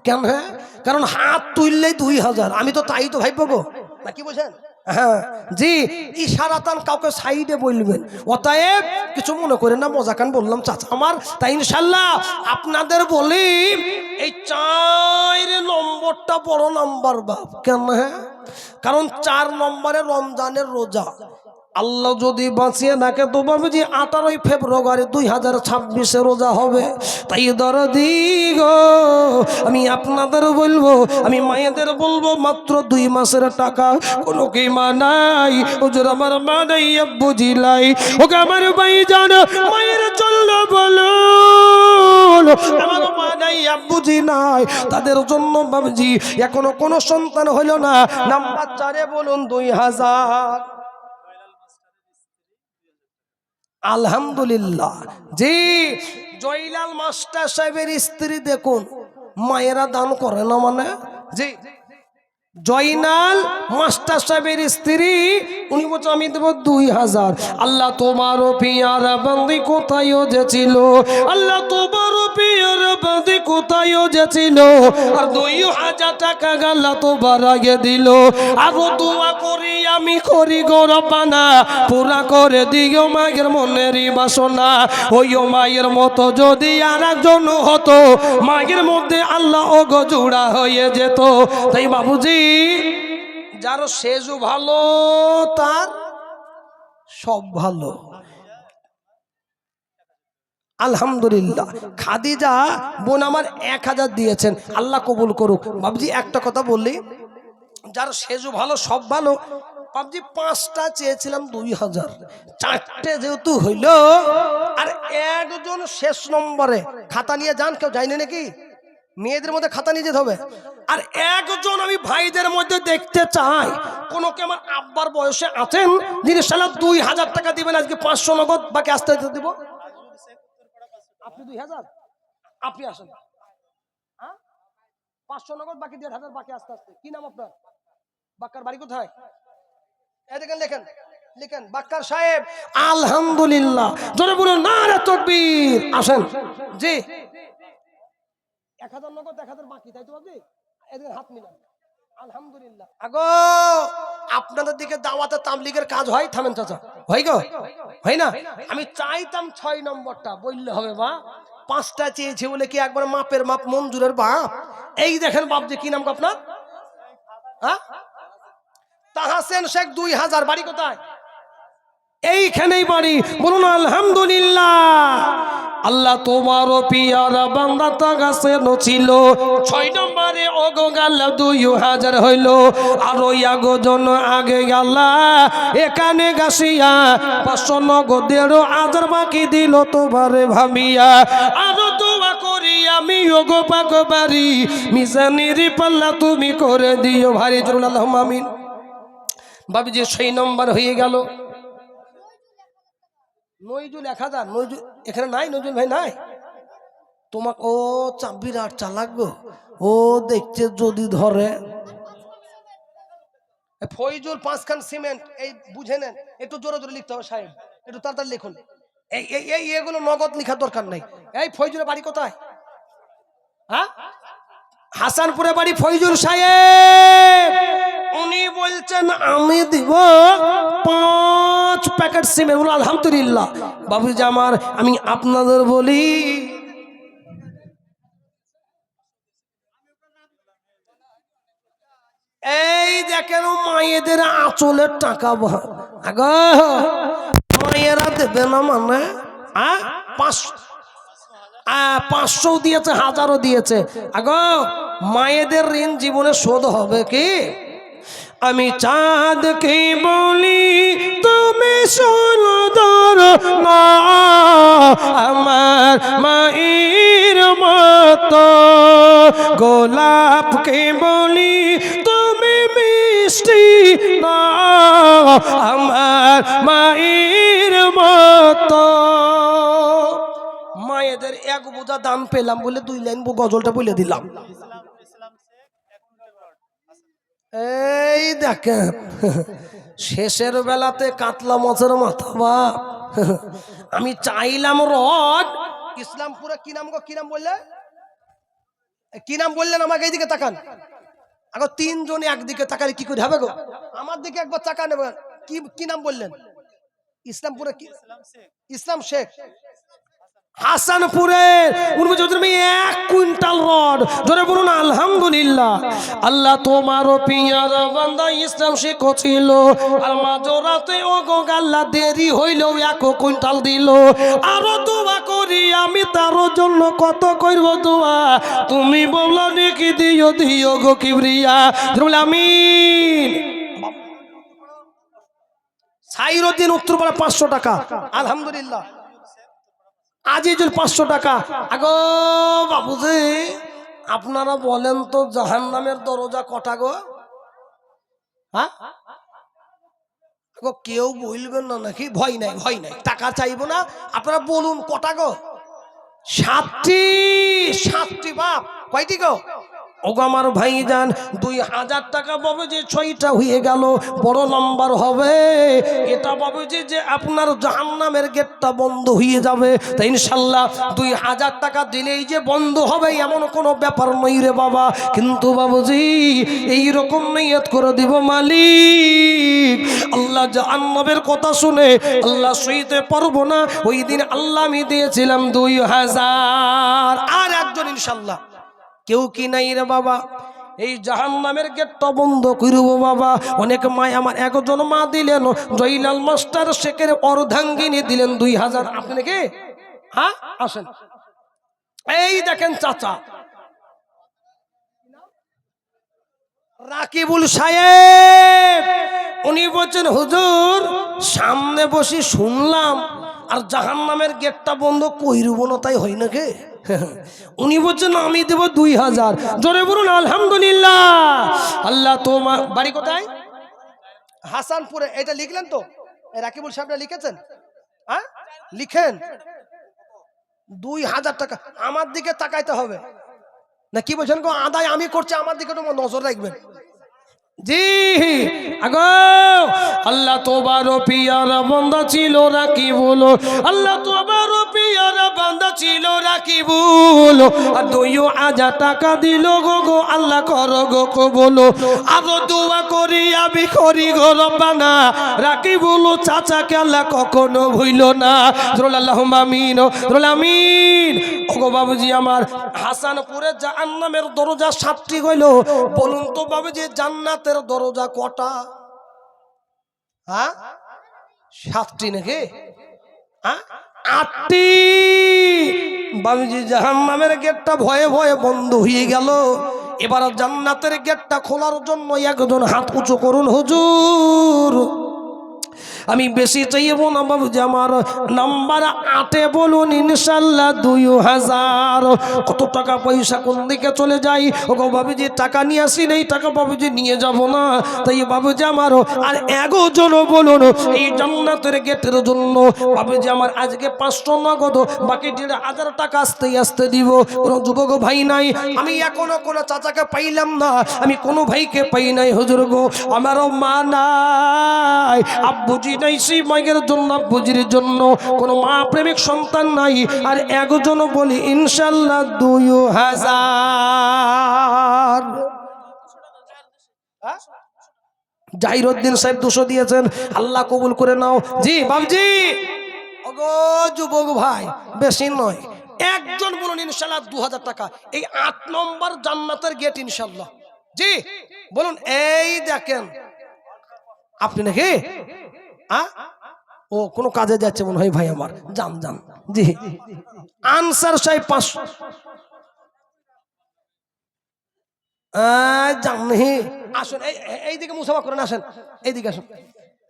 কেন? হ্যাঁ কারণ হাত তুললেই 2000। আমি তো তাই তো ভাই পাবো না, কি বলছেন? হ্যাঁ জি ইশারাতান কাউকে সাইডে বলবেন। অতএব কিছু মনে করেন না, মজাকান বললাম চাচা আমার। তাই ইনশাআল্লাহ আপনাদের বলি এই 4 নম্বরটা বড় নাম্বার বাপ। কেন? হ্যাঁ কারণ 4 নম্বরে রমজানের রোজা। আল্লাহ যদি বাঁচিয়ে থাকে তো বাবুজি 18 ফেব্রুয়ারি 2026 রোজা হবে। তাই দরদি গো আমি আপনাদের বলবো, আমি মায়েদের বলবো মাত্র 2 মাসের টাকা। কোনো কি মা নাই হুজুর আমার মা নাই আব্বুজি নাই। ওকে আমার ভাই জান মায়ের জন্য বলো বলুন আমার মা নাই আব্বুজি নাই তাদের জন্য বাবজি এখনো কোনো সন্তান হইল না নাম্বার 4 বলুন 2000 আলহামদুলিল্লাহ জি জয়লাল মাস্টার সাহেবের স্ত্রী দেখুন মায়েরা দান করে না মানে জি জয়নাল মাস্টার সাহেবের স্ত্রী উনি বলছে আমি দেব 2000 আল্লাহ তোমারও পিয়ারা বান্দি কোথায় যে ছিল আল্লাহ তোমারও পিয়ারা বান্দি কোথায় যে ছিল আর 2000 টাকা আল্লাহ তো বাড়িয়ে দিল আরো দোয়া করি আমি করি গো রব্বানা পুরা করে দিও মায়ের মনেরই বাসনা ওই মায়ের মতো যদি আর একজন হতো মায়ের মধ্যে আল্লাহ ও গো জোড়া হয়ে যেত তাই বাবুজি যার সেজু ভালো তার সব ভালো আলহামদুলিল্লাহ খাদিজা বোন আমার 1000 দিয়েছেন আল্লাহ কবুল করুক বাবুজি একটা কথা বললি যার সেজু ভালো সব ভালো বাবুজি 5টা চেয়েছিলাম 2000 4টে যেহেতু হইল আর একজন শেষ নম্বরে খাতা নিয়ে যান কেউ যায়নি নাকি মেয়েদের মধ্যে খাতা নিয়ে যেতে হবে আর একজন আমি ভাইদের মধ্যে দেখতে চাই কোন কি আমার আব্বার বয়সে আছেন যিনি সালা 2000 টাকা দিবেন আজকে 500 নগদ বাকি আসতে দিব আপনি 2000 আপনি আসেন হ্যাঁ 500 নগদ বাকি 1500 বাকি আসতে আসতে কি নাম আপনার বাক্কার বাড়ি কোথায় এই দেখেন লেখেন লিখেন বাক্কার সাহেব আলহামদুলিল্লাহ জোরে বলুন নারে তাকবীর আসেন জি 1000 নগদ 1000 বাকি তাই তো বাবজি এদের হাত মিলান আলহামদুলিল্লাহ আগো আপনাদের দিকে দাওয়াতে তাবলীগের কাজ হয় থামেন চাচা হয় গো হয় না আমি চাইতাম 6 নম্বরটা বললে হবে বা 5টা চেয়েছি বলে কি একবার মাপের মাপ মঞ্জুরের বাপ এই দেখেন বাবজি কি নাম আপনার হ্যাঁ তাহসেন শেখ 2000 বাড়ি কোথায় এইখানেই বাড়ি বলুন আলহামদুলিল্লাহ আল্লাহ তোমারও পিয়ারা বান্দা তাগাছে নছিল 6 নম্বরে ওগো আল্লাহ 2000 হইল আর ওই আগজন আগে আল্লাহ এখানে গাছিয়া 500 নগদের আজার বাকি দিল তোমারে ভাবিয়া আরো দোয়া করি আমি ওগো পাক বাড়ি মিজানির পাল্লা তুমি করে দিও ভারী জরুল আল্লাহুম্মা আমিন বাবুজি 6 নম্বর হয়ে গেল নইজুল 1000 নইজুল এখানে নাই নইজুল ভাই নাই তোমাক ও বিরাট চালাক গো ও দেখছে যদি ধরে ফয়জুল 5 খান সিমেন্ট এই বুঝে নেন একটু জোরে জোরে লিখতে হবে সাহেব একটু তাড়াতাড়ি লিখুন এই এই এগুলো নগদ লেখা দরকার নাই এই ফয়জুলের বাড়ি কোথায় হ্যাঁ হাসানপুরে বাড়ি ফয়জুল সাহেব উনি বলছেন আমি দিব 5 প্যাকেট সিমেন্ট আলহামদুলিল্লাহ বাবুজি আমার আমি আপনাদের বলি এই দেখেন মায়েদের আঁচলের টাকা আগো মায়েরা দেবে না মানে 500 দিয়েছে 1000ও দিয়েছে আগো মায়েদের ঋণ জীবনে শোধ হবে কি আমি চাঁদকে বলি তুমি সুন্দর না আমার মায়ের মতো গোলাপকে বলি তুমি মিষ্টি না আমার মায়ের মতো মায়েদের এক বোঝা দাম পেলাম বলে 2 লাইন গজলটা বলে দিলাম এই দেখেন শেষের বেলাতে কাতলা মাছের মাথা বাপ আমি চাইলাম রড ইসলামপুরে কি নাম গো কি নাম বললে কি নাম বললেন আমাকে এইদিকে তাকান আগো 3 জন একদিকে তাকালে কি করে হবে গো আমার দিকে একবার তাকান নেবেন কি কি নাম বললেন ইসলামপুরে কি ইসলাম শেখ হাসানপুরে 1 কুইন্টাল রড জোরে বলুন আলহামদুলিল্লাহ আল্লাহ তোমারও পিয়ারা বান্দা ইসলাম শেখ ছিল আর মাঝরাতে ওগো আল্লাহ দেরি হইল 1 কুইন্টাল দিল আরো দোয়া করি আমি তার জন্য কত করব দোয়া তুমি বলো নাকি দিও দিও গো কিবরিয়া জোরে আমিন সাইরুদ্দিন উত্তরপাড়া 500 টাকা আলহামদুলিল্লাহ আজিজুল 500 টাকা। আগো বাবুজি আপনারা বলেন তো জাহান্নামের দরজা কটা গো? হ্যাঁ কেউ বলবেন না নাকি? ভয় নাই, ভয় নাই, টাকা চাইবো না, আপনারা বলুন কটা গো? 7টি। 7টি বাপ, কয়টি গো? ওগো আমার ভাইজান 2000 টাকা পাবে যে 6টা হয়ে গেল, বড় নাম্বার হবে এটা পাবে যে আপনার জাহান্নামের গেটটা বন্ধ হয়ে যাবে। তাই ইনশাআল্লাহ 2000 টাকা দিলেই যে বন্ধ হবে এমন কোনো ব্যাপার নই রে বাবা। কিন্তু বাবুজি এই রকম নিয়ত করে দিব, মালিক আল্লাহ জাহান্নামের কথা শুনে আল্লাহ সইতে পারবো না, ওই দিন আল্লাহ আমি দিয়েছিলাম 2000। আর একজন ইনশাআল্লাহ কেউ কি নাই রে বাবা, এই জাহান্নামের গেটটা বন্ধ করব বাবা। অনেক মায় আমার একজন মা দিলেন, জয়লাল মাস্টার শেখের অর্ধাঙ্গিনী দিলেন 2000। আপনি নাকি? হ্যাঁ আসেন, এই দেখেন চাচা রাকিবুল সাহেব, উনি বলছেন হুজুর সামনে বসে শুনলাম আর জাহান্নামের গেটটা বন্ধ কইরব না, তাই হয় নাকি? উনি বলছেন আমি দেব 2000। জোরে বলুন আলহামদুলিল্লাহ। আল্লাহ তোমার বাড়ি কোথায়? হাসানপুরে। এটা লিখলেন তো? রাকিবুল সাহেবরা লিখেছেন? হ্যাঁ লিখেন। 2000 টাকা আমার দিকে তাকাইতে হবে না, কি বলছেন গো? আদায় আমি করছি, আমার দিকে তোমার নজর রাখবেন। জি আগো আল্লাহ তোমারও পিয়ারা বান্দা ছিল রাকিবুল, আল্লাহ তোমারও পিয়ারা বান্দা ছিল রাকিবুল, আর 2000 টাকা দিল গো গো আল্লাহ করো গো কবুল। আরো দোয়া করি আমি করি গো রব্বানা, রাকিবুল চাচাকে আল্লাহ কখনো ভুইল না। আল্লাহুম্মা আমিন, আমিন। ওগো বাবুজি আমার হাসানপুরে জাহান্নামের দরজা 7টি হইল, বলুন তো বাবুজি জান্নাতের দরজা কটা? হ্যাঁ 7টি নাকি? হ্যাঁ 8টি। বাবুজি জাহান্নামের গেটটা ভয়ে ভয়ে বন্ধ হয়ে গেল, এবার জান্নাতের গেটটা খোলার জন্য একজন হাত উঁচু করুন। হুজুর আমি বেশি চাইব না বাবুজি, আমার নাম্বার 8-এ বলুন ইনশাআল্লাহ 2000। কত টাকা পয়সা কোন দিকে চলে যাই? ওগো বাবুজি টাকা নিয়ে আসি, নেই টাকা বাবুজি নিয়ে যাব না, তাই বাবুজি আমার আর 11 জন বলুন এই জান্নাতের গেটের জন্য বাবুজি আমার আজকে 500 নগদ, বাকি 1500 টাকা আস্তে আস্তে দিব। কোনো যুবক ভাই নাই, আমি এখনো কোনো চাচাকে পাইলাম না, আমি কোনো ভাইকে পাই নাই হুজুর গো। আমারও মা নাই, আব্বুজি নাই, সেই মায়ের জন্য আব্বুজির জন্য কোনো মা প্রেমিক সন্তান নাই, আর একজন বলি ইনশাআল্লাহ 2000। জাহিরউদ্দিন সাহেব 200 দিয়েছেন, আল্লাহ কবুল করে নাও। জি বাবজি ওগো যুবক ভাই বেশি নয়, একজন বলুন ইনশাআল্লাহ 2000 টাকা। এই 8 নম্বর জান্নাতের গেট ইনশাআল্লাহ। জি বলুন। এই দেখেন আপনি নাকি? ও কোনো কাজে যাচ্ছে মনে হয় ভাই আমার, যান যান। জি আনসার সাহেব 500 জানি। আসুন এইদিকে মুসাফা করেন, আসেন এইদিকে আসুন,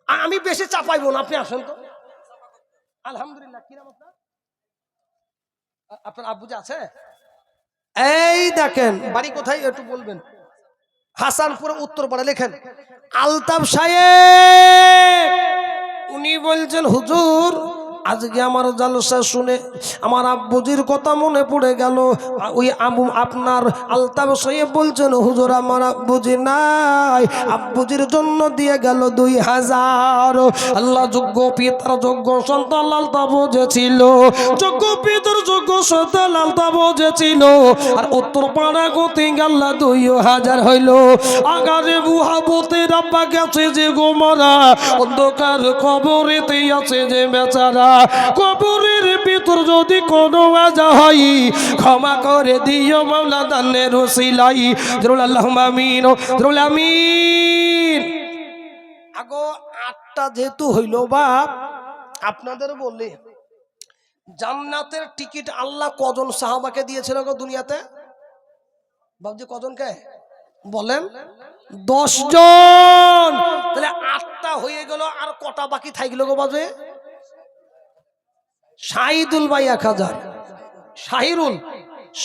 আমি বেশি চাপাইবো না, আপনি আসেন তো। আলহামদুলিল্লাহ। কি নাম আপনার? আপনার আব্বু যে আছে? এই দেখেন বাড়ি কোথায় একটু বলবেন? হাসানপুর উত্তরপাড়া। লেখেন আলতাফ সাহেব। উনি বলছেন হুজুর আজকে আমার জালসা শুনে আমার আব্বুজির কথা মনে পড়ে গেল। ওই আপনার আলতাফ সাহেব বলছেন হুজুর আমার আব্বুজি নাই, আব্বুজির জন্য দিয়ে গেল 2000। আল্লাহ যোগ্য পিতার যোগ্য সন্তান আলতাফ ছিল, যোগ্য পিতার যোগ্য সন্তান আলতাফ ছিল, আর উত্তর পাড়া গতি গেল 2000 হইল। আগারে বুহাবতের আব্বা গেছে যে গোমরা, অন্ধকার কবরেতে আছে যে বেচারা, কবরের ভিতর যদি কোনো আজা হয় ক্ষমা করে দিও মাওলা দানের ওসিলাই। আল্লাহুম্মা আমিন, আমিন। আগো 8টা যেহেতু হইল বাপ, আপনাদের বলি জান্নাতের টিকিট আল্লাহ কজন সাহাবাকে দিয়েছিল গো দুনিয়াতে? বাবজি কজনকে বলেন? 10 জন। তাহলে 8টা হয়ে গেল, আর কটা বাকি থাকলো গো বাজে? শাহিদুল ভাই 1000,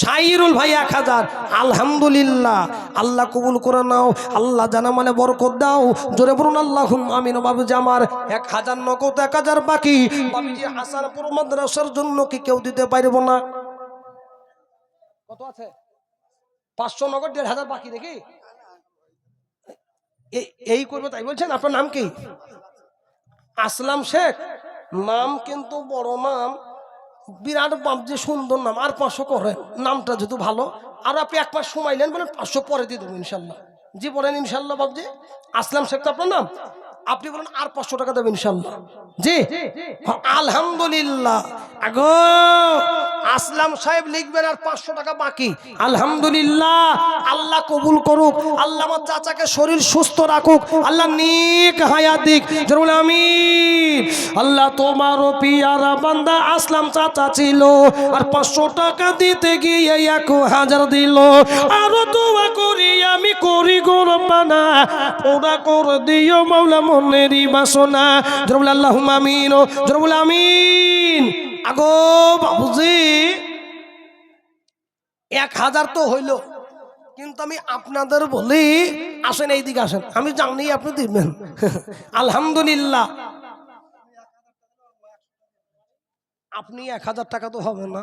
শাহিরুল ভাই 1000। আলহামদুলিল্লাহ, আল্লাহ কবুল করে নাও, আল্লাহ জানা মানে বরকত দাও। জোরে বলুন আল্লাহুম্মা আমিন। বাবুজি আমার 1000 নগদ, 1000 বাকি। বাবুজি হাসানপুর মাদ্রাসার জন্য কি কেউ দিতে পারবো না? কত আছে? 500 নগদ, 1500 বাকি নাকি? এই করবে তাই বলছেন? আপনার নাম কি? আসলাম শেখ। নাম কিন্তু বড় নাম, বিরাট বাবজি, সুন্দর নাম। আর 500 করেন, নামটা যেহেতু ভালো। আর আপনি 1 মাস সময় নেন, বলেন 500 পরে দিয়ে দেবো ইনশাল্লাহ। জি বলেন ইনশাল্লাহ বাবজি। আসলাম শেখ তো আপনার নাম, আপনি বলেন আর 500 টাকা দেবেন ইনশাল্লাহ। জি আলহামদুলিল্লাহ। আগো আসলাম সাহেব লিখবেন আর 500 টাকা বাকি। আলহামদুলিল্লাহ, আল্লাহ কবুল করুক, আল্লাহ আমার চাচাকে শরীর সুস্থ রাখুক, আল্লাহ নেক হায়াত দিক। জরুল আমিন। আল্লাহ তোমারও পিয়ারা বান্দা আসলাম চাচা ছিল, আর 500 টাকা দিতে গিয়ে 1000 দিল। আরো দোয়া করি আমি করি গো রব্বানা, ওরা করে দিও মাওলা মনেরই বাসনা। জরুল আল্লাহুম্মা আমিন, জরুল আমিন। আগো বাবুজি 1000 তো হইল, কিন্তু আমি আপনাদের বলি, আসেন এইদিকে আসেন, আমি জানি আপনি দিবেন। আলহামদুলিল্লাহ। আপনি 1000 টাকা তো হবে না,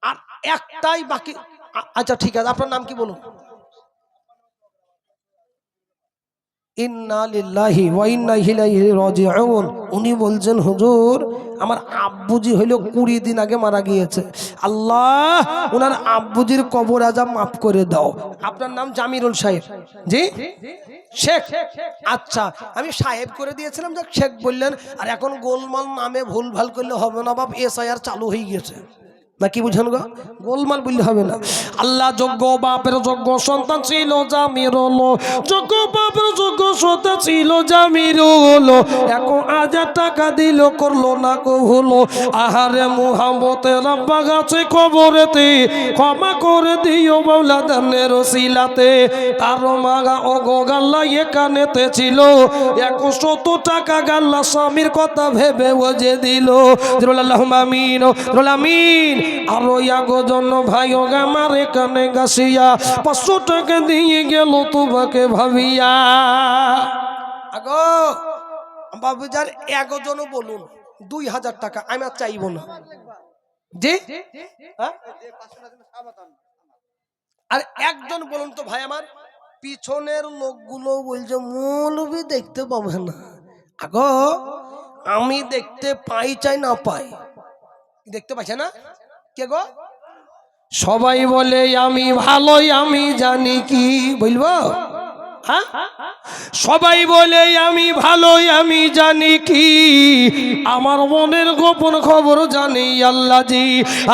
আর একটাই বাকি। আচ্ছা ঠিক আছে, আপনার নাম কি বলুন? ইন্না লিল্লাহি ওয়া ইন্না ইলাইহি রাজিউন। উনি বলছেন হুজুর আমার আব্বুজি হইল 20 দিন আগে মারা গিয়েছে, আল্লাহ ওনার আব্বুজির কবর আজাব মাফ করে দাও। আপনার নাম জামিরুল সাহেব? জি শেখ। আচ্ছা আমি সাহেব করে দিয়েছিলাম, যে শেখ বললেন। আর এখন গোলমাল নামে ভুল ভাল করলে হবে না বাপ, এসআইআর চালু হয়ে গেছে নাকি, বুঝেন গো? গোলমাল বললে হবে না। আল্লাহ যোগ্য বাপের যোগ্য সন্তান ছিল জামিরুল, যোগ্য বাপের যোগ্য সন্তান ছিল জামিরুল। 1000 টাকা দিল, করলো না কবুল। আহারে মুহাম্মতের আব্বা গাছে কবরেতে, ক্ষমা করে দিও মাওলা দানের ওসিলাতে। তার মাগা ওগো গাল্লা এখানেতে ছিল, 100 টাকা গাল্লা স্বামীর কথা ভেবে ও যে দিল। আল্লাহুম্মা আমিন, আমিন। আরো আগো জন ভাই আমার এখানে গাছিয়া 500 টাকা দিয়ে গেল তোমাকে ভাবিয়া। আগো বাবুজার একজন বলুন 2000 টাকা, আমি আর চাইব না। জি আর একজন বলুন তো ভাই আমার, পিছনের লোকগুলো বলছে মৌলবি দেখতে পাবে না। আগো আমি দেখতে পাই চাই না পাই, দেখতে পাচ্ছে না কে গো? সবাই বলে আমি ভালোই, আমি জানি কি বলবো? হ্যাঁ সবাই বলে আমি ভালোই, আমি জানি কি, আমার মনের গোপন খবর জানি আল্লাহ জি।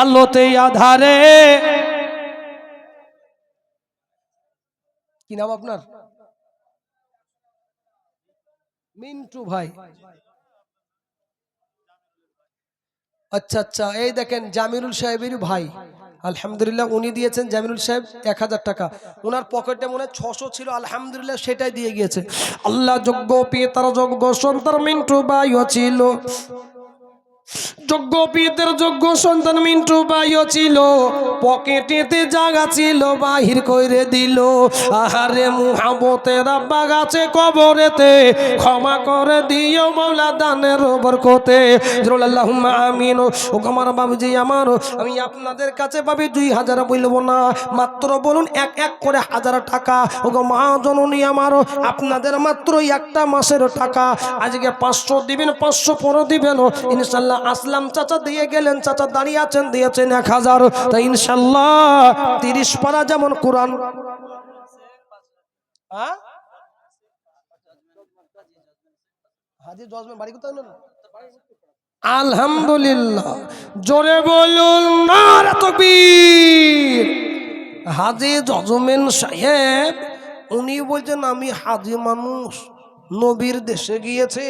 আল্লাহতে আধারে। কি নাম আপনার? মিন্টু ভাই। আচ্ছা আচ্ছা, এই দেখেন জামিরুল সাহেবের ভাই। আলহামদুলিল্লাহ উনি দিয়েছেন জামিরুল সাহেব 1000 টাকা। ওনার পকেটে মনে 600 ছিল, আলহামদুলিল্লাহ সেটাই দিয়ে গিয়েছে। আল্লাহ যোগ্য পিতার যোগ্য সন্তান মিন্টু ভাইও ছিল, যোগ্য পিতার যোগ্য সন্তান মিন্টু ভাইও ছিল, পকেটেতে জায়গা ছিল বাহির করে দিল। আহারে মুহাম্মতের আব্বা গাছে কবরেতে, ক্ষমা করে দিও মাওলা দানের বরকতে। আল্লাহুম্মা আমিন। ও আমার বাবুজি আমার, আমি আপনাদের কাছে পাবি 2000 বলবো না, মাত্র বলুন 1 করে 1000 টাকা। ও মা জননী আমার, আপনাদের মাত্র একটা মাসের টাকা। আজকে 500 দিবেন, 500 পরে দিবেন ইনশাল্লাহ। আসলাম চাচা দিয়ে গেলেন, চাচা দাঁড়িয়ে আছেন, দিয়েছেন 1000। তাই ইনশাল্লাহ 30 পারা যেমন কোরআন। হাজি জজমের বাড়ি কোথায়? আলহামদুলিল্লাহ, জোরে বলুন নারে তাকবীর। হাজি জজমেন সাহেব উনি বলছেন আমি হাজি মানুষ, নবীর দেশে গিয়েছে,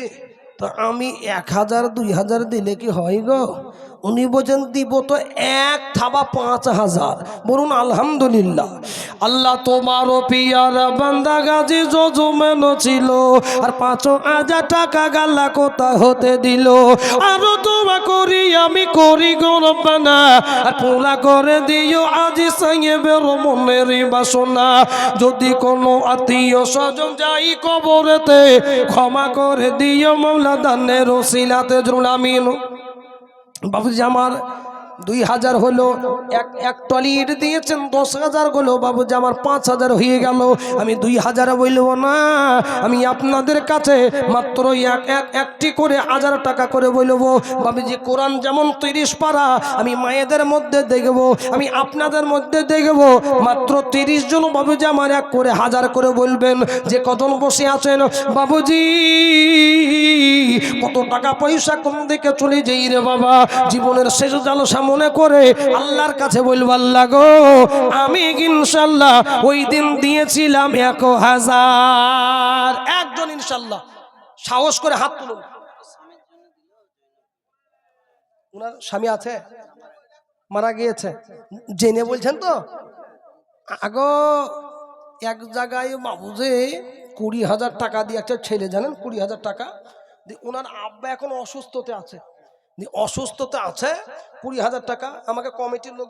তো আমি 1000 2000 দিলে কি হয় গো? উনি বলছেন দিব তো 1 থাবা 5000। বলুন আলহামদুলিল্লাহ। আল্লাহ তোমারও পিয়ারা বান্দা গাজী জজমেন ছিল, আর 5000 টাকা গাল্লা কোথায় হতে দিল। আরো তো দোয়া করি আমি করি গো রব্বানা, আর পুরা করে দিও আজি সাহেবের মনের বাসনা। যদি কোনো আত্মীয় স্বজন যাই কবরেতে, ক্ষমা করে দিও মাওলা দানের ওসিলাতে জরুল আমিন। বাবুজি আমার 2000 হলো, এক টলি ইট দিয়েছেন, 10,000 হলো বাবুজি আমার 5,000 হয়ে গেল। আমি 2000 বলবো না, আমি আপনাদের কাছে মাত্র একটি করে 1000 টাকা করে বলবো। বাবুজি কোরআন যেমন 30 পারা আমি মায়েদের মধ্যে দেখব, আমি আপনাদের মধ্যে দেখব, মাত্র 30 জন বাবুজি আমার 1 করে 1000 করে বলবেন। যে কজন বসে আছেন বাবুজি, কত টাকা পয়সা কোন দিকে চলে যাই রে বাবা, জীবনের শেষ জালসা মনে করে আল্লাহর কাছে বলবো, আল্লাহ গো আমি ইনশাল্লাহ ওই দিন দিয়েছিলাম 1000। একজন ইনশাল্লাহ সাহস করে হাত তুলুন। ওনার স্বামী আছে, মারা গিয়েছে, জেনে বলছেন তো? আগো এক জায়গায় বাবুজে 20,000 টাকা দিয়ে একটা ছেলে, জানেন 20,000 টাকা দিয়ে, ওনার আব্বা এখন অসুস্থতে আছে, 20,000 টাকা আমাকে কমিটির লোক